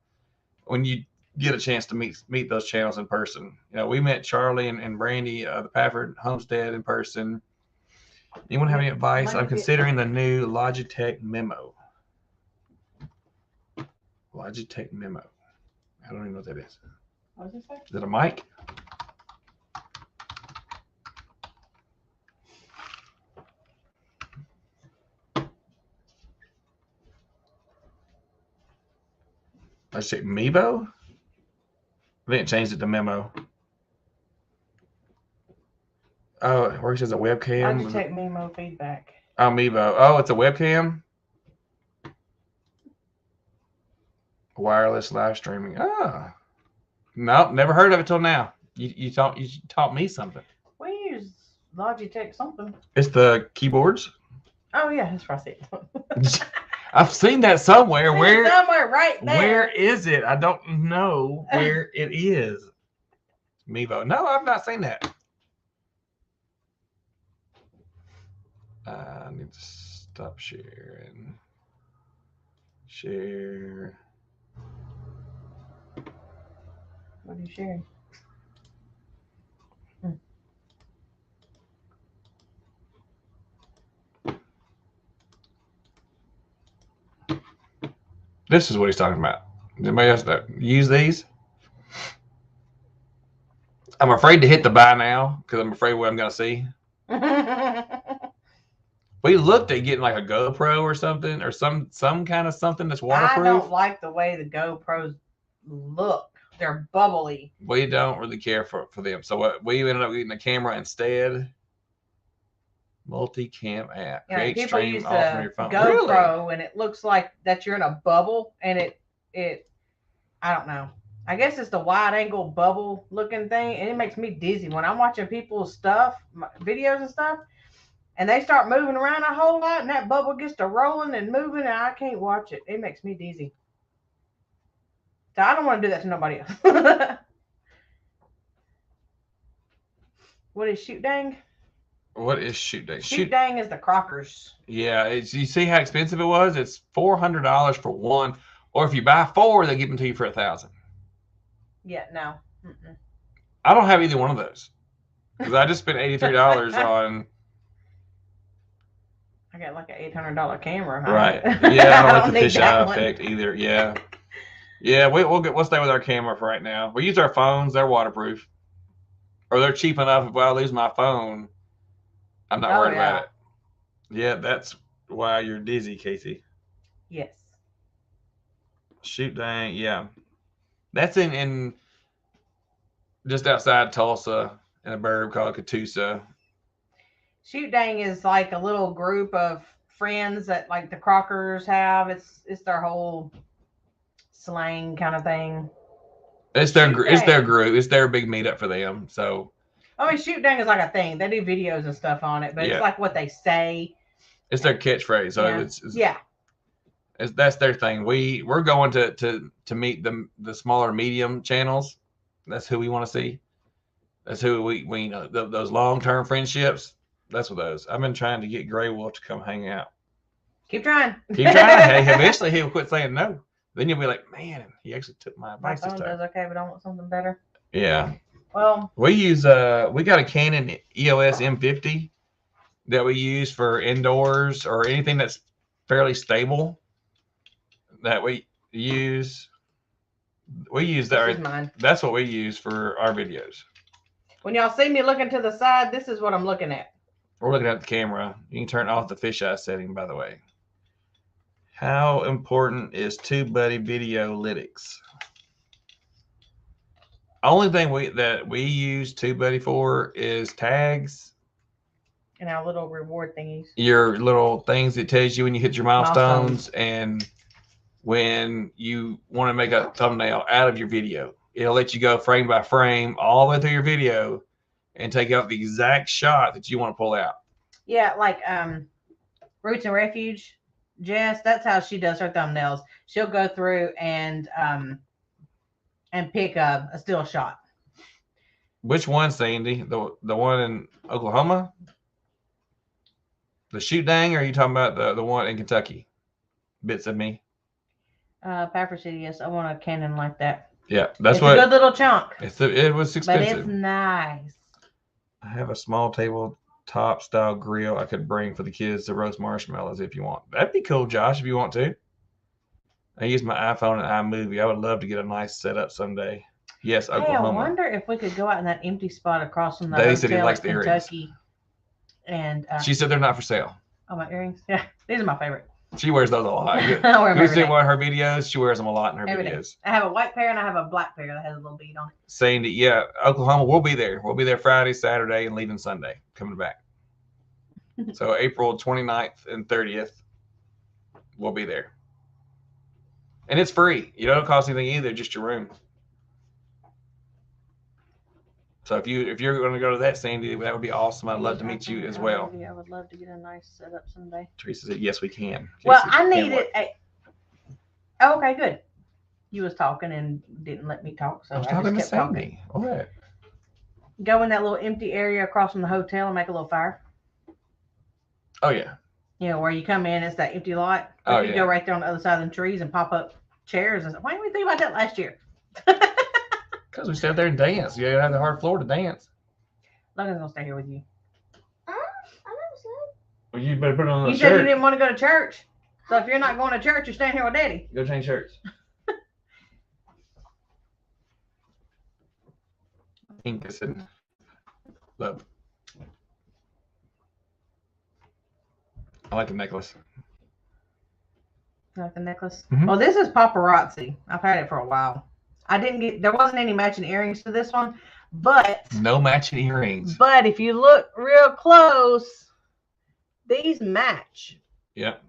when you get a chance to meet those channels in person. You know, we met Charlie and Brandy, the Pafford Homestead in person. Anyone have any advice? I'm considering the new Logitech Memo. Logitech Memo. I don't even know what that is. What does it say? Is it a mic? Let's check Mebo. I think it changed it to Memo. Oh, where it says a webcam. Logitech Memo feedback. Oh, Mebo. Oh, it's a webcam. Wireless live streaming. Oh, nope, never heard of it till now. You taught me something. We use Logitech something. It's the keyboards. Oh yeah, that's right. I've seen that somewhere. Where? Somewhere right there. Where is it? I don't know where it is. Mevo. No, I've not seen that. I need to stop sharing. Share. What are you sharing? This is what he's talking about. Anybody else that use these? I'm afraid to hit the buy now because I'm afraid what I'm going to see. We looked at getting like a GoPro or something, or some kind of something that's waterproof. I don't like the way the GoPros look. They're bubbly. We don't really care for them. So what we ended up getting a camera instead. Multi-cam app. Yeah, Create people stream use off from your phone. GoPro Really? and it looks like that you're in a bubble, and it I don't know. I guess it's the wide angle bubble looking thing, and it makes me dizzy when I'm watching people's stuff, videos and stuff, and they start moving around a whole lot, and that bubble gets to rolling and moving, and I can't watch it. It makes me dizzy. So I don't want to do that to nobody else. What is Shoot Dang? What is Shoot Dang? Shoot Dang is the Crockers. Yeah, you see how expensive it was? It's $400 for one, or if you buy 4, they give them to you for $1,000. Yeah, no. Mm-mm. I don't have either one of those because I just spent $83 on. I got like an $800 camera. Huh? Right. Yeah, I don't like the need fisheye one. effect either. Yeah. Yeah, we'll stay with our camera for right now. We use our phones; they're waterproof, or they're cheap enough. If I lose my phone, I'm not worried about it. Yeah, that's why you're dizzy, Casey. Yes. Shoot Dang, yeah. That's in just outside Tulsa in a burb called Catoosa. Shoot Dang is like a little group of friends that like the Crockers have. It's their whole slang kind of thing. It's their group. It's their big meetup for them. So I mean, Shoot Dang is like a thing. They do videos and stuff on it, but it's like what they say. It's their catchphrase. So that's their thing. We're going to meet the smaller medium channels. That's who we want to see. That's who we know. Those long-term friendships. That's what those. I've been trying to get Grey Wolf to come hang out. Keep trying. Keep trying. Hey, eventually he'll quit saying no. Then you'll be like, man, he actually took my My advice this phone time. does okay, but I want something better. Yeah. Well, We use we got a Canon EOS M50 that we use for indoors or anything that's fairly stable that we use. We use this that. is mine. That's what we use for our videos. When y'all see me looking to the side, this is what I'm looking at. We're looking at the camera. You can turn off the fisheye setting, by the way. How important is Tubebuddy video Lytics? Only thing we use Tubebuddy for is tags. And our little reward thingies. Your little things that tells you when you hit your milestones and when you want to make a thumbnail out of your video. It'll let you go frame by frame all the way through your video and take out the exact shot that you want to pull out. Yeah, like Roots and Refuge, Jess, that's how she does her thumbnails. She'll go through and pick a still shot. Which one, Sandy? The one in Oklahoma? The shoot dang, or are you talking about the one in Kentucky? Bits of me. Pfeiffer City, yes. I want a Canon like that. Yeah, that's it's what. a good little chunk. It was expensive. But it's nice. I have a small tabletop style grill I could bring for the kids to roast marshmallows if you want. That'd be cool, Josh, if you want to. I use my iPhone and iMovie. I would love to get a nice setup someday. Yes, Oklahoma. Hey, I wonder if we could go out in that empty spot across from the Daddy said he hotel likes in the earrings. Kentucky. And she said they're not for sale. Oh, my earrings? Yeah, these are my favorite. She wears those a lot. I wear them You every see day. one of her videos? She wears them a lot in her Every day. videos. I have a white pair and I have a black pair that has a little bead on it. Saying that, yeah, Oklahoma, we'll be there. We'll be there Friday, Saturday, and leaving Sunday, coming back. So April 29th and 30th, we'll be there. And it's free. You don't cost anything either, just your room. So if you're going to go to that, Sandy, that would be awesome. I'd love to meet you as well. I would love to get a nice setup someday. Teresa said, yes, we can. Well, Jason, I can't needed wait. Oh, okay, good. You was talking and didn't let me talk, so I was I talking to just kept Sandy. talking. All right. Go in that little empty area across from the hotel and make a little fire. Oh, yeah. You know, where you come in, it's that empty lot. Or Oh, you could yeah. go right there on the other side of the trees and pop up chairs. And why didn't we think about that last year? Because we sat there and danced. You have the hard floor to dance. Logan's going to stay here with you. I never said. Well, you better put it on the You said you shirt. didn't want to go to church. So if you're not going to church, you're staying here with Daddy. Go change shirts. Pink is in love. I like the necklace. You like the necklace? Mhm. Well, this is paparazzi. I've had it for a while. There wasn't any matching earrings to this one, but No matching earrings. if you look real close, these match. Yep.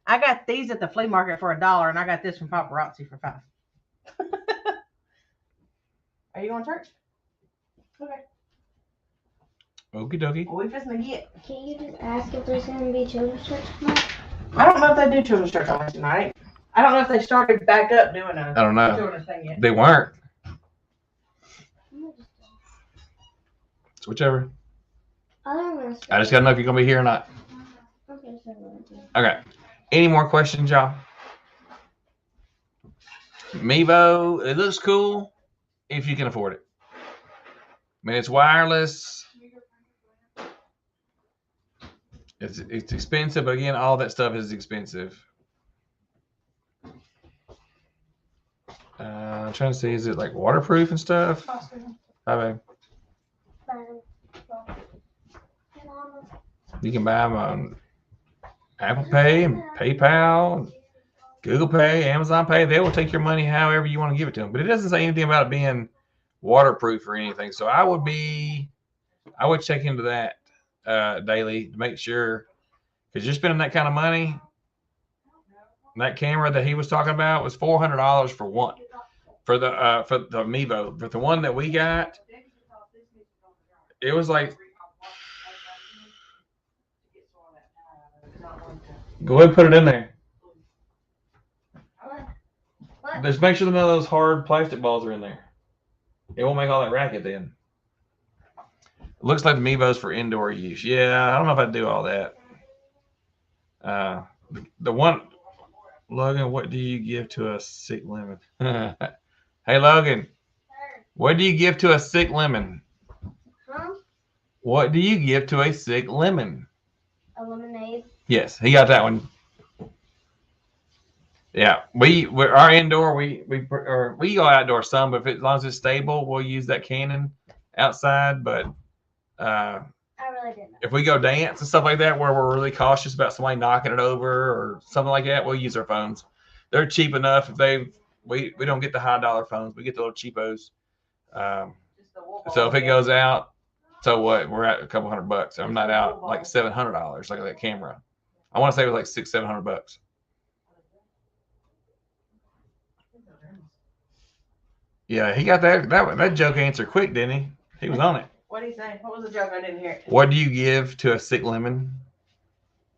I got these at the flea market for $1, and I got this from paparazzi for $5. Are you going to church? Okay. Okie dokie. What we fixing to get? Can you just ask if there's going to be children's church tonight? I don't know if they do children's church on Wednesday night. I don't know if they started back up doing I don't know. children's thing yet. They weren't. It's whichever. I just got to know if you're going to be here or not. Okay, so Okay. Any more questions, y'all? Mevo, it looks cool if you can afford it. I mean, it's wireless. It's expensive, but again, all that stuff is expensive. I'm trying to see, is it like waterproof and stuff? Hi, babe. You can buy them on Apple Pay and PayPal, and Google Pay, Amazon Pay. They will take your money however you want to give it to them. But it doesn't say anything about it being waterproof or anything. So I would check into that daily to make sure, because you're spending that kind of money. That camera that he was talking about was $400 for one, for the Mevo. But the one that we got, it was like, go ahead and put it in there. What? Just make sure none of those hard plastic balls are in there. It won't make all that racket then. It looks like the Mevo's for indoor use. Yeah, I don't know if I'd do all that. The one, Logan, what do you give to a sick lemon? Hey, Logan, what do you give to a sick lemon? Huh? What do you give to a sick lemon? A lemonade. Yes, he got that one. Yeah, we're our indoor. We go outdoor some, but as long as it's stable, we'll use that cannon outside. But I really didn't know. if we go dance and stuff like that, where we're really cautious about somebody knocking it over or something like that, we'll use our phones. They're cheap enough. If we don't get the high dollar phones, we get the little cheapos. So if it goes out, so what? We're at a couple $100. I'm not out like $700 like that camera. I want to say it was like $600-700. Yeah, he got that joke answered quick, didn't he? He was on it. What did he say? What was the joke? I didn't hear it. What do you give to a sick lemon?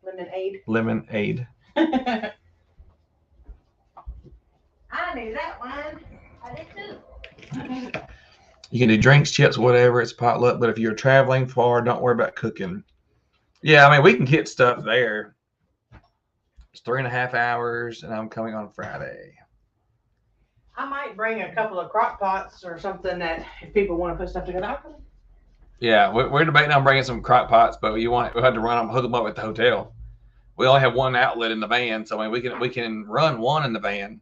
Lemonade. Lemonade. I knew that one. I did too. You can do drinks, chips, whatever. It's potluck. But if you're traveling far, don't worry about cooking. Yeah, I mean, we can get stuff there. It's 3.5 hours, and I'm coming on Friday. I might bring a couple of crock pots or something that if people want to put stuff together. Yeah, we're debating on bringing some crock pots, but we had to hook them up at the hotel. We only have one outlet in the van, so I mean, we can run one in the van,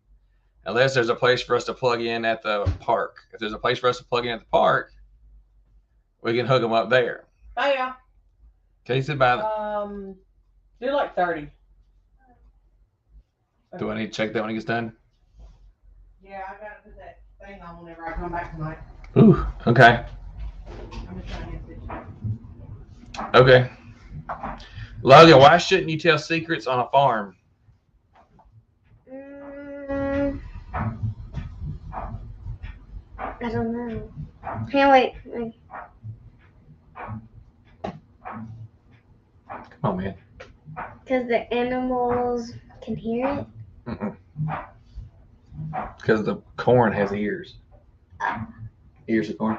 unless there's a place for us to plug in at the park. If there's a place for us to plug in at the park, we can hook them up there. Oh yeah. Okay, said by. Do like 30. Do I need to check that when it gets done? Yeah, I gotta put that thing on whenever I come back tonight. Ooh, okay. I'm just trying to get it. Okay. Logan, why shouldn't you tell secrets on a farm? I don't know. Can't wait. Come on, man. Because the animals can hear it. Because the corn has ears. Ears of corn.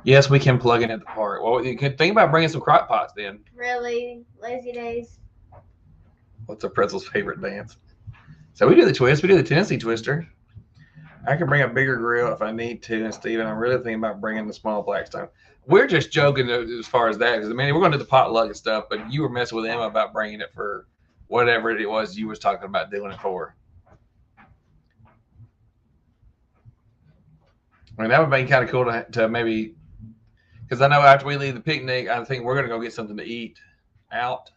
Yes, we can plug in at the park. Well, you can think about bringing some crock pots then. Really? Lazy days? What's a pretzel's favorite dance? So we do the twist. We do the Tennessee twister. I can bring a bigger grill if I need to. And Steven, I'm really thinking about bringing the small Blackstone. We're just joking as far as that. Because, I mean, we're going to do the potluck and stuff. But you were messing with Emma about bringing it for whatever it was you was talking about doing it for. I mean, that would be kind of cool to maybe, because I know after we leave the picnic, I think we're going to go get something to eat out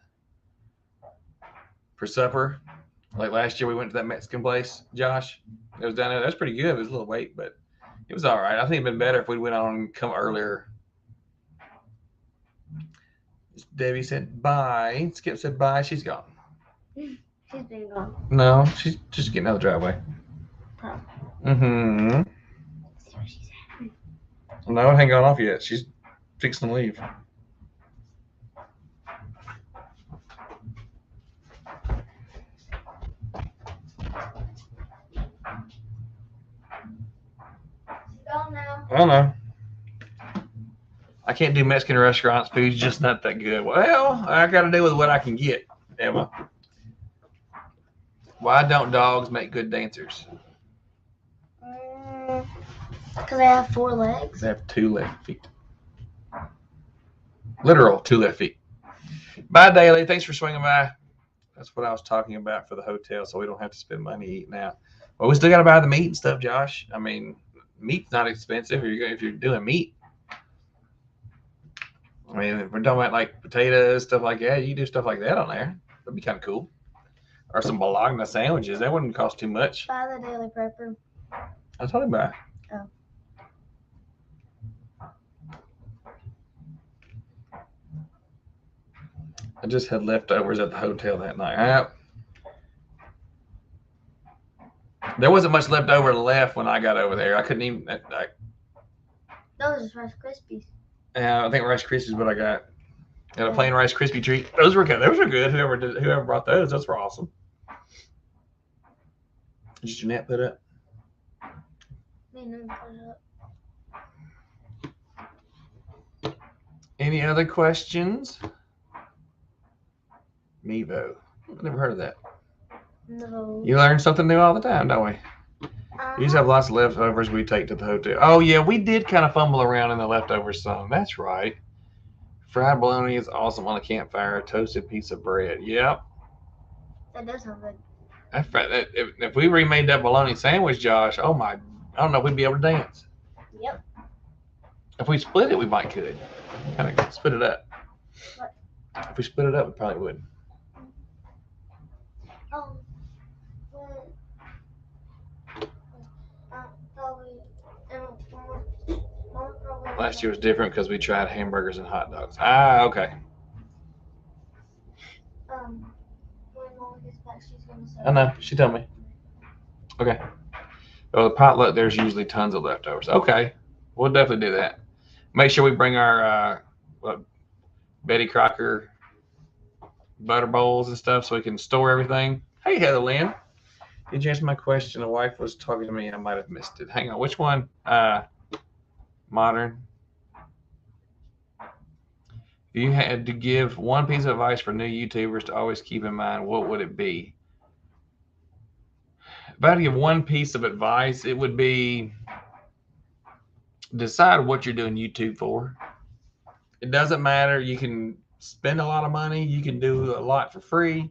for supper. Like last year, we went to that Mexican place, Josh. It was down there. That's pretty good. It was a little wait, but it was all right. I think it'd been better if we went on and come earlier. Debbie said bye. Skip said bye. She's gone. She's been gone. No, she's just getting out of the driveway. Oh. Mm-hmm. See what she's having. No, it ain't gone off yet. She's fixing to leave. Gone now. I don't know. I can't do Mexican restaurants. Food's just not that good. Well, I got to deal with what I can get, Emma. Why don't dogs make good dancers? Because they have 4 legs. They have 2 left feet. Literal 2 left feet. Bye, Daly. Thanks for swinging by. That's what I was talking about for the hotel, so we don't have to spend money eating out. But we still got to buy the meat and stuff, Josh. I mean, meat's not expensive if you're doing meat. I mean, if we're talking about like potatoes, stuff like that, you can do stuff like that on there. That'd be kind of cool. Or some bologna sandwiches. That wouldn't cost too much. Buy the Daily Prepper. I told him about. Oh. I just had leftovers at the hotel that night. There wasn't much left over left when I got over there. I couldn't even. Those are just Rice Krispies. I think Rice Krispies is what I got. Got a plain Rice Krispie treat. Those were good. Those were good. Whoever brought those were awesome. Did Jeanette put it up? Any other questions? Mevo. I've never heard of that. No. You learn something new all the time, don't we? We used to have lots of leftovers we take to the hotel. Oh, yeah, we did kind of fumble around in the leftovers some. That's right. Fried bologna is awesome on a campfire. A toasted piece of bread. Yep. That does sound good. If we remade that bologna sandwich, Josh, oh my, I don't know if we'd be able to dance. Yep. If we split it, we might could. Kind of split it up. What? If we split it up, we probably would. Last year was different because we tried hamburgers and hot dogs. Ah, okay. When Mom gets back, she's gonna say. I know. She told me. Okay. Well, the potluck, there's usually tons of leftovers. Okay. We'll definitely do that. Make sure we bring our Betty Crocker butter bowls and stuff so we can store everything. Hey, Heather Lynn. Did you answer my question? The wife was talking to me. I might have missed it. Hang on. Which one? Modern. If you had to give one piece of advice for new YouTubers to always keep in mind, what would it be? If I had to give one piece of advice, it would be decide what you're doing YouTube for. It doesn't matter. You can spend a lot of money. You can do a lot for free.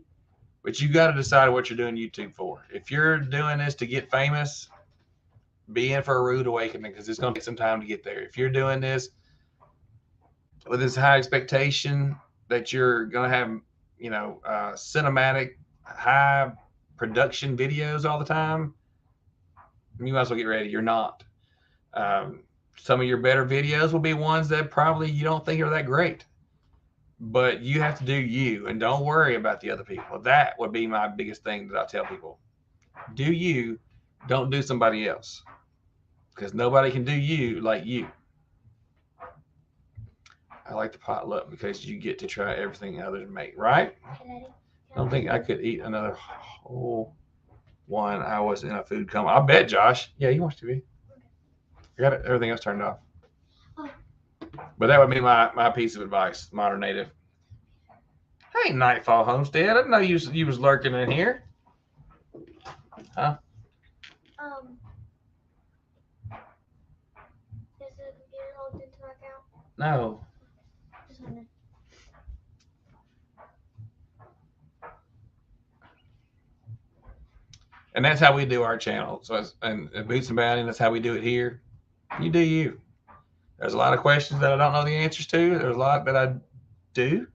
But you got to decide what you're doing YouTube for. If you're doing this to get famous, be in for a rude awakening because it's going to take some time to get there. If you're doing this with this high expectation that you're going to have, cinematic, high production videos all the time, you might as well get ready. You're not. Some of your better videos will be ones that probably you don't think are that great. But you have to do you and don't worry about the other people. That would be my biggest thing that I tell people. Do you, don't do somebody else. Because nobody can do you like you. I like the potluck because you get to try everything others make, right? I don't think I could eat another whole one. I was in a food coma. I bet, Josh. Yeah, he wants to be. I got everything else turned off. But that would be my piece of advice, Modern Native. Hey, Nightfall Homestead. I didn't know you was lurking in here. Huh? Is the computer logged into my account? No. Just wondering. And that's how we do our channel. So, and Boots and Bounty, that's how we do it here. You do you. There's a lot of questions that I don't know the answers to. There's a lot that I do,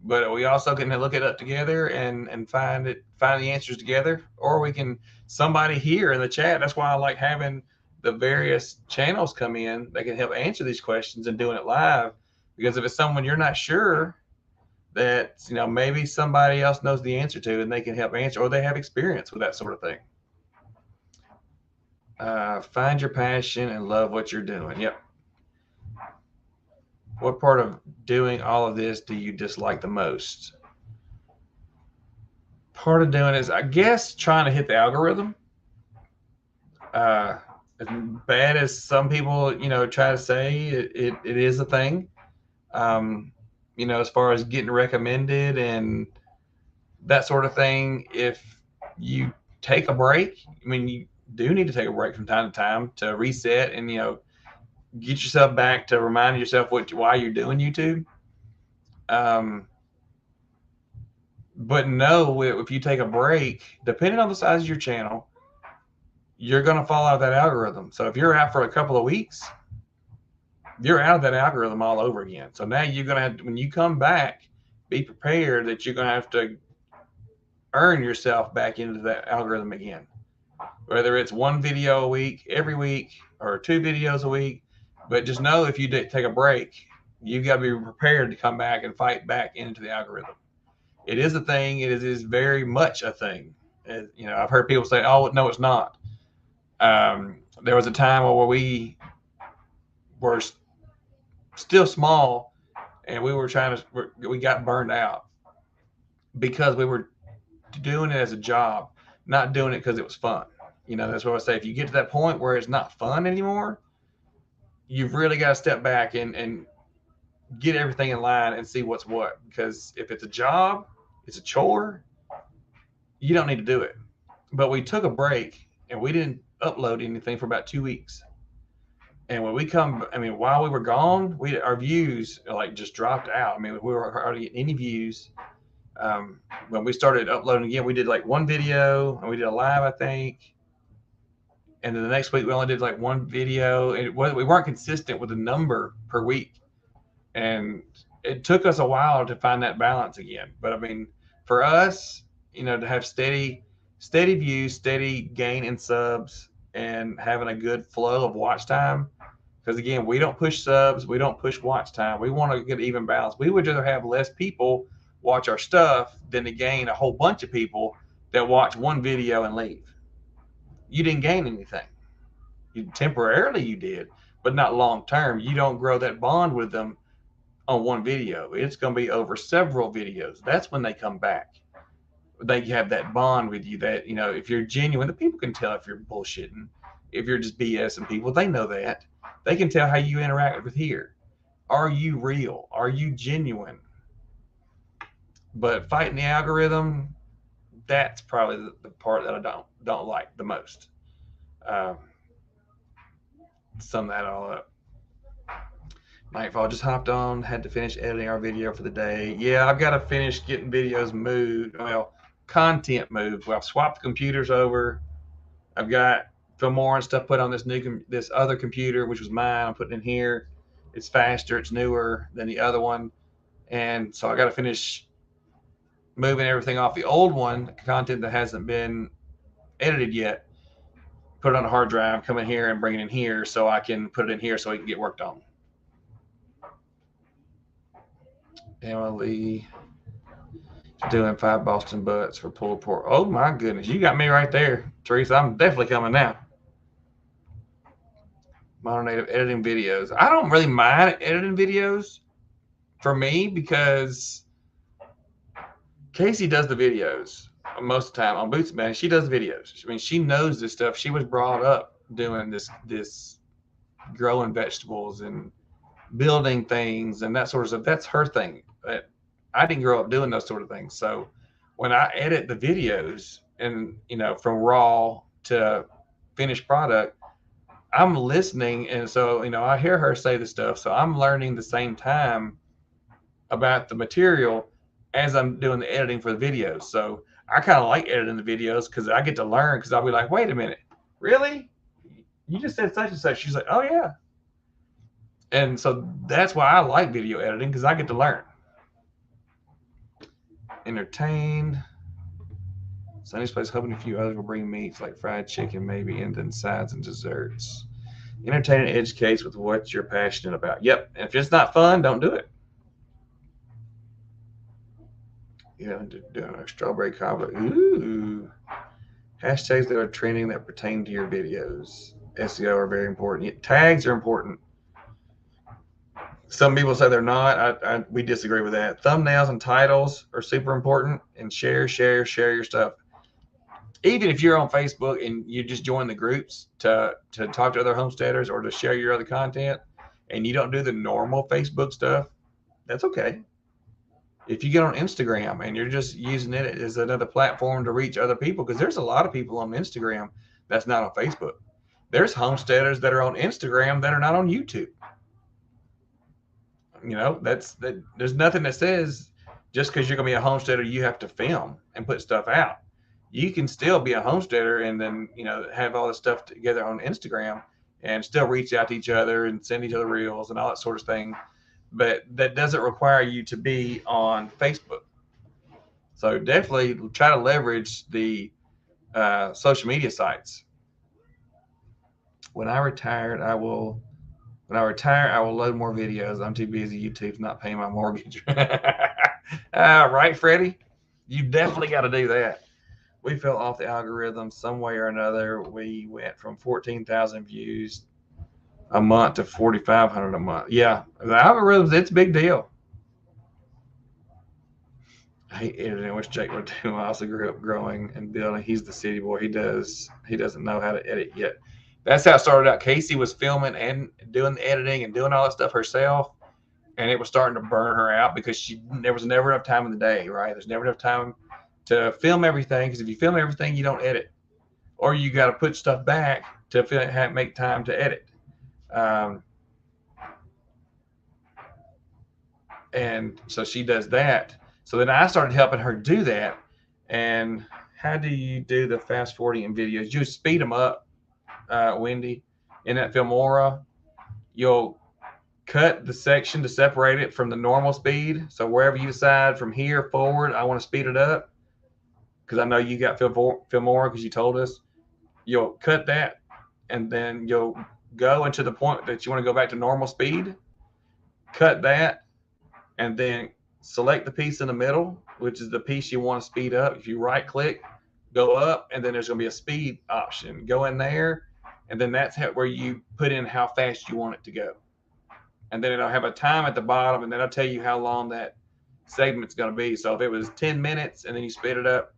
but we also can look it up together and find the answers together. Or we can, somebody here in the chat. That's why I like having the various channels come in. They can help answer these questions and doing it live. Because if it's someone you're not sure that, maybe somebody else knows the answer to and they can help answer, or they have experience with that sort of thing. Find your passion and love what you're doing. Yep. What part of doing all of this do you dislike the most? Part of doing is, I guess, trying to hit the algorithm. As bad as some people, try to say, it is a thing. As far as getting recommended and that sort of thing, if you take a break, you do need to take a break from time to time to reset and, get yourself back to remind yourself why you're doing YouTube. But no, if you take a break, depending on the size of your channel, you're going to fall out of that algorithm. So if you're out for a couple of weeks, you're out of that algorithm all over again. So now you're going to have to, when you come back, be prepared that you're going to have to earn yourself back into that algorithm again. Whether it's one video a week, every week, or 2 videos a week. But just know if you take a break, you've got to be prepared to come back and fight back into the algorithm. It is a thing. It is very much a thing. I've heard people say, oh, no, it's not. There was a time where we were still small and we got burned out because we were doing it as a job, not doing it because it was fun. That's what I say. If you get to that point where it's not fun anymore, you've really got to step back and get everything in line and see what's what. Because if it's a job, it's a chore, you don't need to do it. But we took a break and we didn't upload anything for about 2 weeks. And when we come, I mean, while we were gone, our views like just dropped out. I mean, we were hardly getting any views. When we started uploading again, we did like one video and we did a live, I think. And then the next week we only did like one video. And we weren't consistent with the number per week. And it took us a while to find that balance again. But I mean, for us, you know, to have steady views, steady gain in subs, and having a good flow of watch time. Because again, we don't push subs, we don't push watch time. We want to get even balance. We would rather have less people watch our stuff than to gain a whole bunch of people that watch one video and leave. You didn't gain anything. Temporarily you did, but not long term. You don't grow that bond with them on one video. It's going to be over several videos. That's when they come back. They have that bond with you that, you know, if you're genuine, the people can tell if you're bullshitting. If you're just BSing people, they know that. They can tell how you interact with here. Are you real? Are you genuine? But fighting the algorithm, that's probably the part that I don't like the most. Sum that all up. Nightfall just hopped on, had to finish editing our video for the day. Yeah, I've got to finish getting videos moved. Well, content moved. Well, I've swapped the computers over. I've got Filmora and stuff put on this other computer, which was mine. I'm putting in here. It's faster. It's newer than the other one. And so I got to finish moving everything off the old one, content that hasn't been edited yet, put it on a hard drive, come in here and bring it in here so I can put it in here so it can get worked on. Emily doing 5 Boston butts for pulled pork. Oh my goodness, you got me right there, Teresa. I'm definitely coming now. Modern native editing videos. I don't really mind editing videos for me because Casey does the videos most of the time on Boots Man. She does videos. I mean, she knows this stuff. She was brought up doing this growing vegetables and building things and that sort of stuff. That's her thing. But I didn't grow up doing those sort of things. So when I edit the videos and, you know, from raw to finished product, I'm listening. And so, you know, I hear her say the stuff. So I'm learning the same time about the material as I'm doing the editing for the videos. So I kind of like editing the videos because I get to learn, because I'll be like, wait a minute, really? You just said such and such. She's like, oh yeah. And so that's why I like video editing, because I get to learn. Entertain. Sunny's Place, hoping a few others will bring meats like fried chicken, maybe, and then sides and desserts. Entertain and educate with what you're passionate about. Yep. And if it's not fun, don't do it. You know, doing a strawberry cobbler. Ooh. Hashtags that are trending that pertain to your videos. SEO are very important. Tags are important. Some people say they're not. We disagree with that. Thumbnails and titles are super important. And share your stuff. Even if you're on Facebook and you just join the groups to talk to other homesteaders or to share your other content, and you don't do the normal Facebook stuff, that's okay. If you get on Instagram and you're just using it as another platform to reach other people, because there's a lot of people on Instagram that's not on Facebook. There's homesteaders that are on Instagram that are not on YouTube. You know, there's nothing that says just because you're going to be a homesteader, you have to film and put stuff out. You can still be a homesteader and then, you know, have all this stuff together on Instagram and still reach out to each other and send each other reels and all that sort of thing. But that doesn't require you to be on Facebook. So definitely try to leverage the social media sites. When I retire, I will load more videos. I'm too busy. YouTube's not paying my mortgage. Right, Freddie? You definitely got to do that. We fell off the algorithm some way or another. We went from 14,000 views a month to 4,500 a month. Yeah, the algorithms, it's a big deal. I hate editing. Wish Jake would do. I also grew up growing and building. He's the city boy. He doesn't know how to edit yet. That's how it started out. Casey was filming and doing the editing and doing all that stuff herself, and it was starting to burn her out because there was never enough time in the day, right? There's never enough time to film everything, because if you film everything, you don't edit, or you got to put stuff back to make time to edit. And so she does that. So then I started helping her do that. And how do you do the fast forwarding in videos? You speed them up, Wendy, in that Filmora. You'll cut the section to separate it from the normal speed. So wherever you decide from here forward, I want to speed it up, because I know you got Filmora because you told us. You'll cut that, and then you'll go into the point that you want to go back to normal speed, cut that, and then select the piece in the middle, which is the piece you want to speed up. If you right click, go up, and then there's going to be a speed option. Go in there, and then that's where you put in how fast you want it to go. And then it'll have a time at the bottom, and then I'll tell you how long that segment's going to be. So if it was 10 minutes and then you speed it up,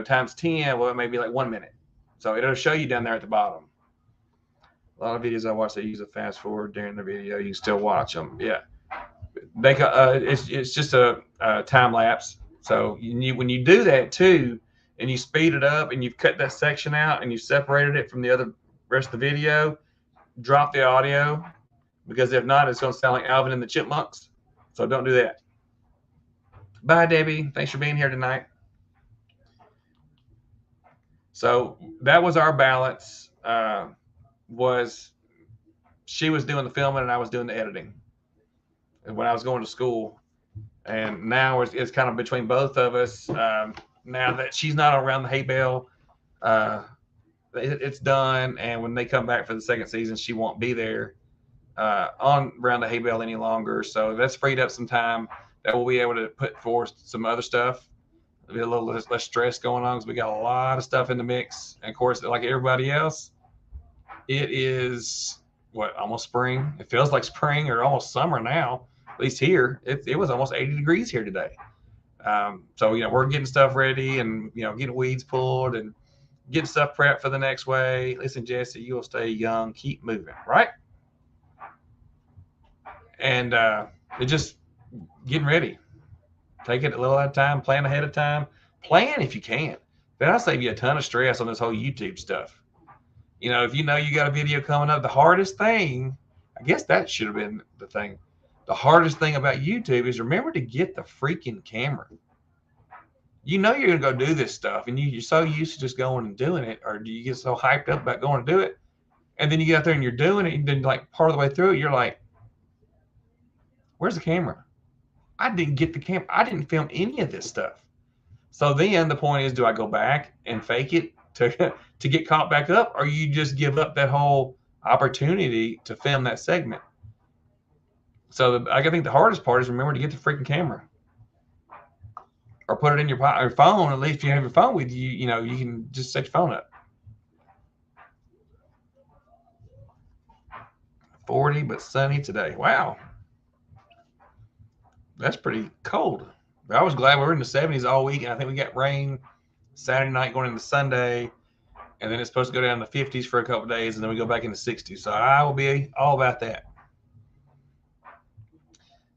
times 10, well, it may be like 1 minute. So it'll show you down there at the bottom. A lot of videos I watch, they use a fast forward during the video. You can still watch them. Yeah. It's just a time lapse. So when you do that too, and you speed it up and you've cut that section out and you separated it from the other rest of the video, drop the audio, because if not, it's going to sound like Alvin and the Chipmunks. So don't do that. Bye, Debbie. Thanks for being here tonight. So that was our balance. Was she was doing the filming and I was doing the editing when I was going to school. And now it's kind of between both of us. Now that she's not around the hay bale, it's done. And when they come back for the second season, she won't be there on around the hay bale any longer. So that's freed up some time that we'll be able to put forth some other stuff. There'll be a little less stress going on because we got a lot of stuff in the mix. And of course, like everybody else, it is almost spring. It feels like spring or almost summer now. At least here, it was almost 80 degrees here today. So we're getting stuff ready and getting weeds pulled and getting stuff prepped for the next way. Listen, Jesse, you'll stay young, keep moving, right? And it's just getting ready. Take it a little at a time. Plan ahead of time. Plan if you can. That'll save you a ton of stress on this whole YouTube stuff. If you got a video coming up, the hardest thing, I guess that should have been the thing. The hardest thing about YouTube is remember to get the freaking camera. You're going to go do this stuff, and you're so used to just going and doing it, or do you get so hyped up about going to do it, and then you get out there and you're doing it, and then like part of the way through it, you're like, where's the camera? I didn't get the camera. I didn't film any of this stuff. So then the point is, do I go back and fake it to get caught back up, or you just give up that whole opportunity to film that segment? So I think the hardest part is remember to get the freaking camera, or put it in your phone. At least if you have your phone with you, you can just set your phone up. 40 but sunny today. Wow. That's pretty cold. But I was glad we were in the 70s all week, and I think we got rain Saturday night going into Sunday, and then it's supposed to go down to the 50s for a couple of days, and then we go back into 60s. So I will be all about that.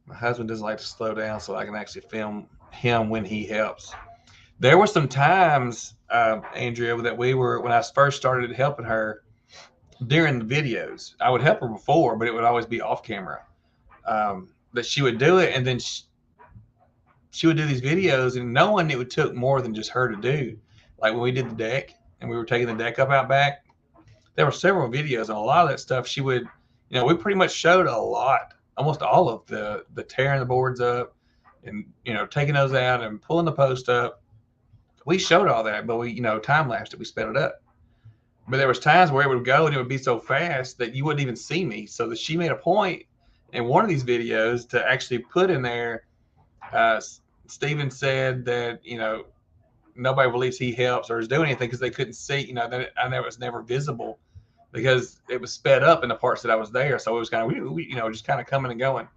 My husband doesn't like to slow down, so I can actually film him when he helps. There were some times, Andrea, that when I first started helping her during the videos, I would help her before, but it would always be off camera. That she would do it, and then she would do these videos, and knowing it took more than just her to do. Like when we did the deck, and we were taking the deck up out back, there were several videos, and a lot of that stuff she would, we pretty much showed a lot, almost all of the tearing the boards up, and taking those out and pulling the post up. We showed all that, but we time lapsed it. We sped it up. But there was times where it would go and it would be so fast that you wouldn't even see me. So that she made a point in one of these videos to actually put in there. Steven said that nobody believes he helps or is doing anything because they couldn't see. That I know it was never visible because it was sped up in the parts that I was there. So it was kind of just kind of coming and going.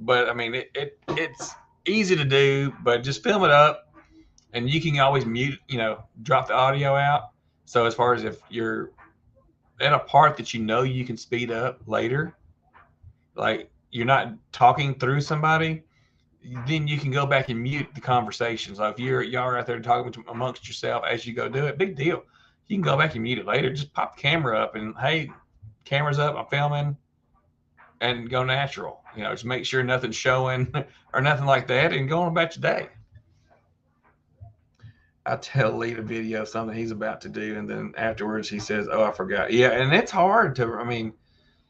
But I mean, it's easy to do, but just film it up, and you can always mute, drop the audio out. So as far as if you're at a part that you can speed up later, like you're not talking through somebody, then you can go back and mute the conversation. So if y'all are out there talking amongst yourself as you go do it, big deal. You can go back and mute it later. Just pop the camera up and, hey, camera's up, I'm filming, and go natural. You know, just make sure nothing's showing or nothing like that, and go on about your day. I tell Lee the video something he's about to do, and then afterwards he says, "Oh, I forgot." Yeah, and it's hard to. I mean,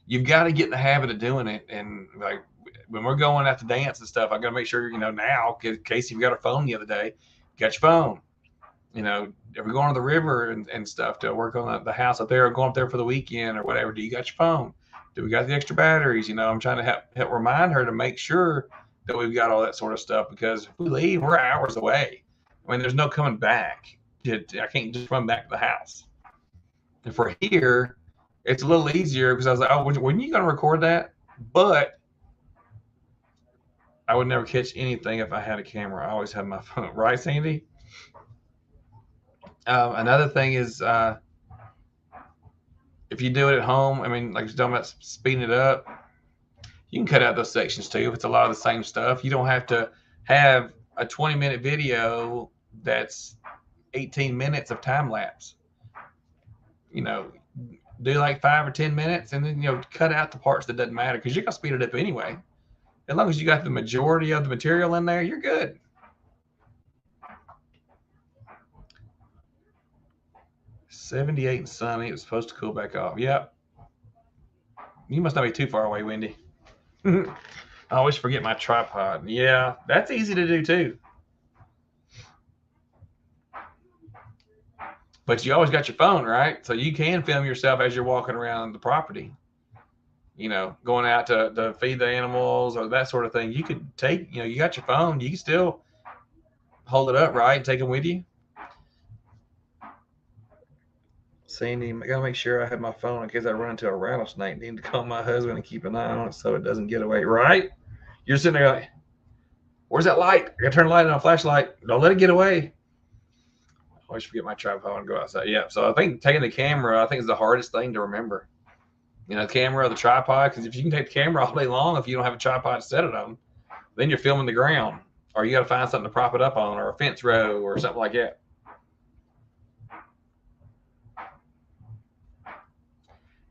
you've got to get in the habit of doing it, and like when we're going out to dance and stuff, I got to make sure, you know, now, in case you got a phone the other day, got your phone. You know, if we're going to the river and stuff to work on the house up there, or going up there for the weekend or whatever, do you got your phone? Do we got the extra batteries? You know, I'm trying to help remind her to make sure that we've got all that sort of stuff, because if we leave, we're hours away. I mean, there's no coming back. I can't just run back to the house. If we're here, it's a little easier, because I was like, oh, when are you going to record that? But I would never catch anything if I had a camera. I always have my phone. Right, Sandy? Another thing is, if you do it at home, I mean, like you're talking about speeding it up, you can cut out those sections too. If it's a lot of the same stuff, you don't have to have a 20-minute video that's 18 minutes of time lapse. You know, do like 5 or 10 minutes, and then, you know, cut out the parts that doesn't matter, because you're gonna speed it up anyway. As long as you got the majority of the material in there, you're good. $78 and sunny. It was supposed to cool back off. Yep. You must not be too far away, Wendy. I always forget my tripod. Yeah, that's easy to do too. But you always got your phone, right? So you can film yourself as you're walking around the property. You know, going out to feed the animals or that sort of thing. You could take, you know, you got your phone. You can still hold it up, right? And take them with you. Sandy, I gotta make sure I have my phone in case I run into a rattlesnake. Need to call my husband and keep an eye on it so it doesn't get away. Right? You're sitting there like, where's that light? I gotta turn the light on, a flashlight. Don't let it get away. I always forget my tripod and go outside. Yeah. So I think taking the camera, I think, is the hardest thing to remember. You know, the camera or the tripod, because if you can take the camera all day long, if you don't have a tripod to set it on, then you're filming the ground, or you got to find something to prop it up on, or a fence row or something like that.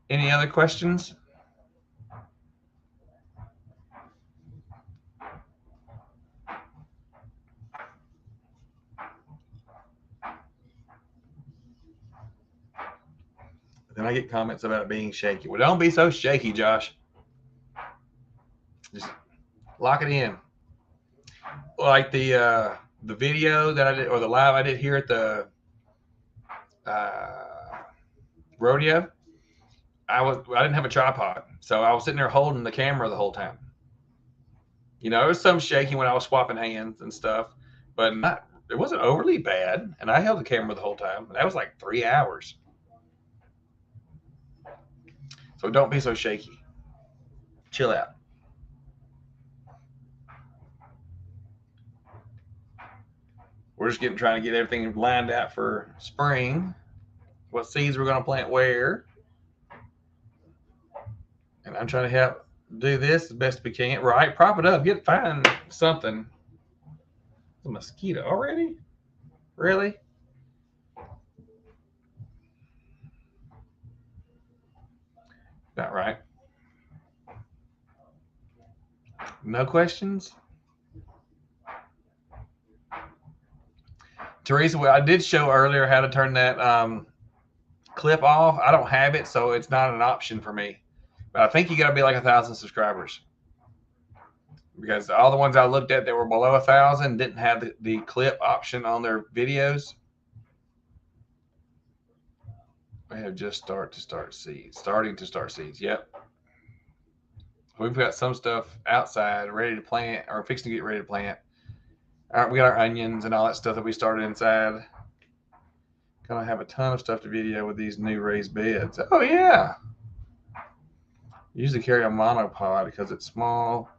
Any other questions? Then I get comments about it being shaky. Well, don't be so shaky, Josh. Just lock it in. Like the video that I did, or the live I did here at the rodeo. I didn't have a tripod, so I was sitting there holding the camera the whole time. You know, there was some shaking when I was swapping hands and stuff, but it wasn't overly bad. And I held the camera the whole time. That was like 3 hours. So don't be so shaky. Chill out. We're just trying to get everything lined out for spring. What seeds we're going to plant where. And I'm trying to help do this as best we can. Right? Prop it up. Find something. A mosquito already? Really? About right. No questions? Teresa, well, I did show earlier how to turn that clip off. I don't have it, so it's not an option for me. But I think you got to be like 1,000 subscribers, because all the ones I looked at that were below 1,000 didn't have the clip option on their videos. I have just starting to start seeds. Yep. We've got some stuff outside ready to plant, or fixing to get ready to plant. We got our onions and all that stuff that we started inside. Gonna have a ton of stuff to video with these new raised beds. Oh yeah. Usually carry a monopod because it's small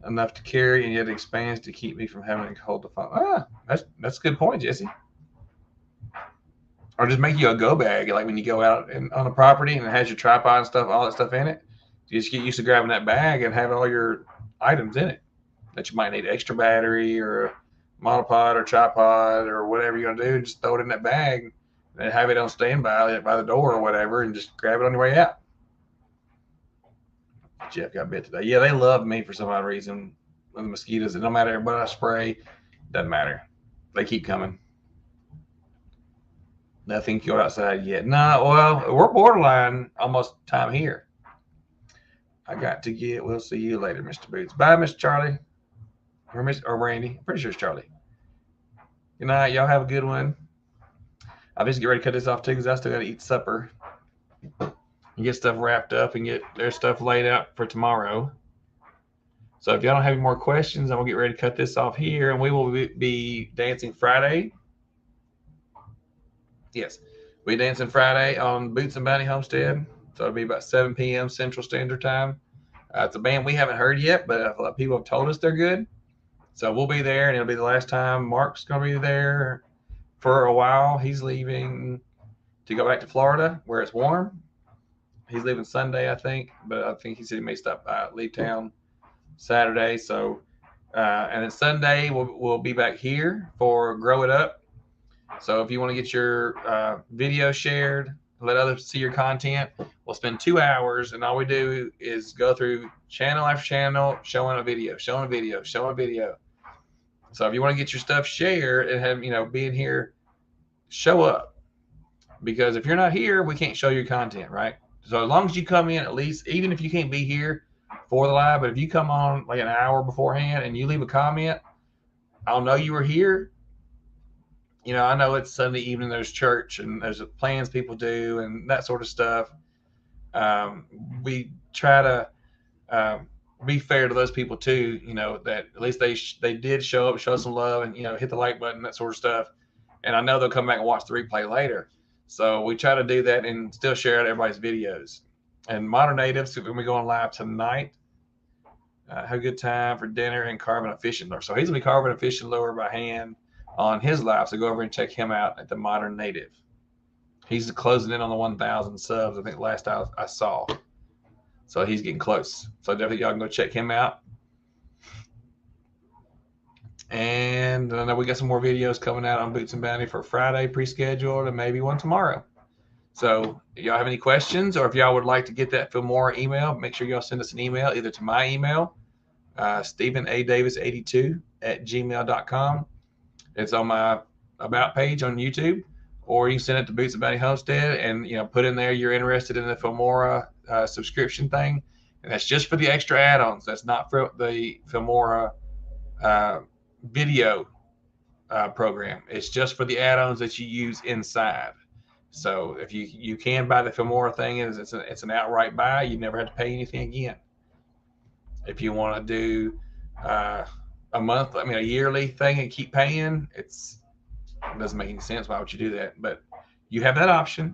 enough to carry, and yet it expands to keep me from having to hold the phone. That's a good point, Jesse. Or just make you a go bag, like when you go out on a property and it has your tripod and stuff, all that stuff in it. You just get used to grabbing that bag and have all your items in it. that you might need extra battery or a monopod or tripod or whatever you're gonna do, just throw it in that bag and have it on standby by the door or whatever, and just grab it on your way out. Jeff got bit today. Yeah, they love me for some odd reason. The mosquitoes, no matter what I spray, doesn't matter. They keep coming. Nothing killed outside yet. No, well, we're borderline almost time here. I got to get. We'll see you later, Mr. Boots. Bye, Mr. Charlie. Or Randy. I'm pretty sure it's Charlie. Good night. Y'all have a good one. I'll just get ready to cut this off too because I still got to eat supper and get stuff wrapped up and get their stuff laid out for tomorrow. So if y'all don't have any more questions, I'm going to get ready to cut this off here, and we will be dancing Friday. Yes, we'll be dancing Friday on Boots and Bounty Homestead. So it'll be about 7 p.m. Central Standard Time. It's a band we haven't heard yet, but a lot of people have told us they're good. So we'll be there, and it'll be the last time. Mark's going to be there for a while. He's leaving to go back to Florida where it's warm. He's leaving Sunday, I think, but I think he said he may stop by, leave town Saturday. So, and then Sunday we'll be back here for Grow It Up. So if you want to get your video shared, let others see your content, we'll spend 2 hours, and all we do is go through channel after channel, showing a video. So if you want to get your stuff shared and have, being here, show up. Because if you're not here, we can't show your content, right? So as long as you come in, at least, even if you can't be here for the live, but if you come on like an hour beforehand and you leave a comment, I'll know you were here. I know it's Sunday evening, there's church and there's plans people do and that sort of stuff. We try to be fair to those people too, that at least they did show up, show some love, and hit the like button, that sort of stuff. And I know they'll come back and watch the replay later. So we try to do that and still share out everybody's videos. And Modern Natives, when we go on live tonight, have a good time for dinner and carving a fishing lure. So he's gonna be carving a fishing lure by hand on his live. So go over and check him out at the Modern Native. He's closing in on the 1,000 subs, I think last I saw. So he's getting close. So definitely y'all can go check him out. And I know we got some more videos coming out on Boots and Bounty for Friday, pre-scheduled, and maybe one tomorrow. So if y'all have any questions, or if y'all would like to get that Filmora email, make sure y'all send us an email either to my email, StephenADavis82@gmail.com. It's on my About page on YouTube, or you can send it to Boots and Bounty Homestead and put in there you're interested in the Filmora subscription thing, and that's just for the extra add-ons. That's not for the Filmora video program. It's just for the add-ons that you use inside. So if you can buy the Filmora thing, it's an outright buy. You never have to pay anything again. If you want to do a yearly thing and keep paying, it doesn't make any sense. Why would you do that? But you have that option.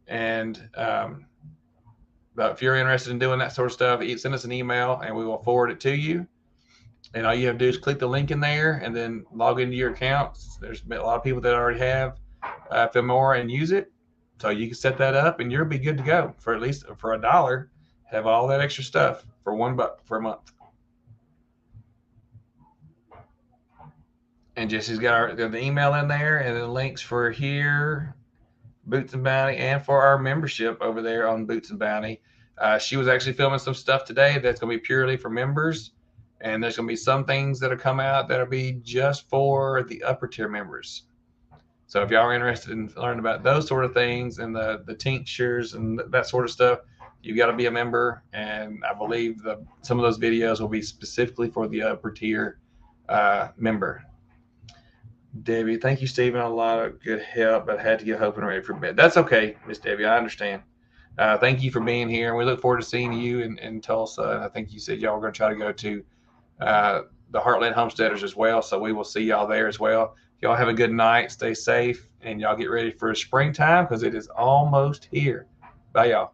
And but if you're interested in doing that sort of stuff, send us an email and we will forward it to you. And all you have to do is click the link in there and then log into your account. There's been a lot of people that already have Filmora and use it. So you can set that up and you'll be good to go for at least for $1. Have all that extra stuff for $1 for a month. And Jesse's got the email in there and the links for here, Boots and Bounty, and for our membership over there on Boots and Bounty. She was actually filming some stuff today that's going to be purely for members. And there's going to be some things that will come out that'll be just for the upper tier members. So if y'all are interested in learning about those sort of things and the tinctures and that sort of stuff, you got to be a member. And I believe some of those videos will be specifically for the upper tier member. Debbie, thank you, Stephen. A lot of good help, but I had to get hoping ready for bed. That's okay, Miss Debbie. I understand. Thank you for being here. We look forward to seeing you in Tulsa. And I think you said y'all were going to try to go to the Heartland Homesteaders as well. So we will see y'all there as well. Y'all have a good night. Stay safe. And y'all get ready for springtime because it is almost here. Bye, y'all.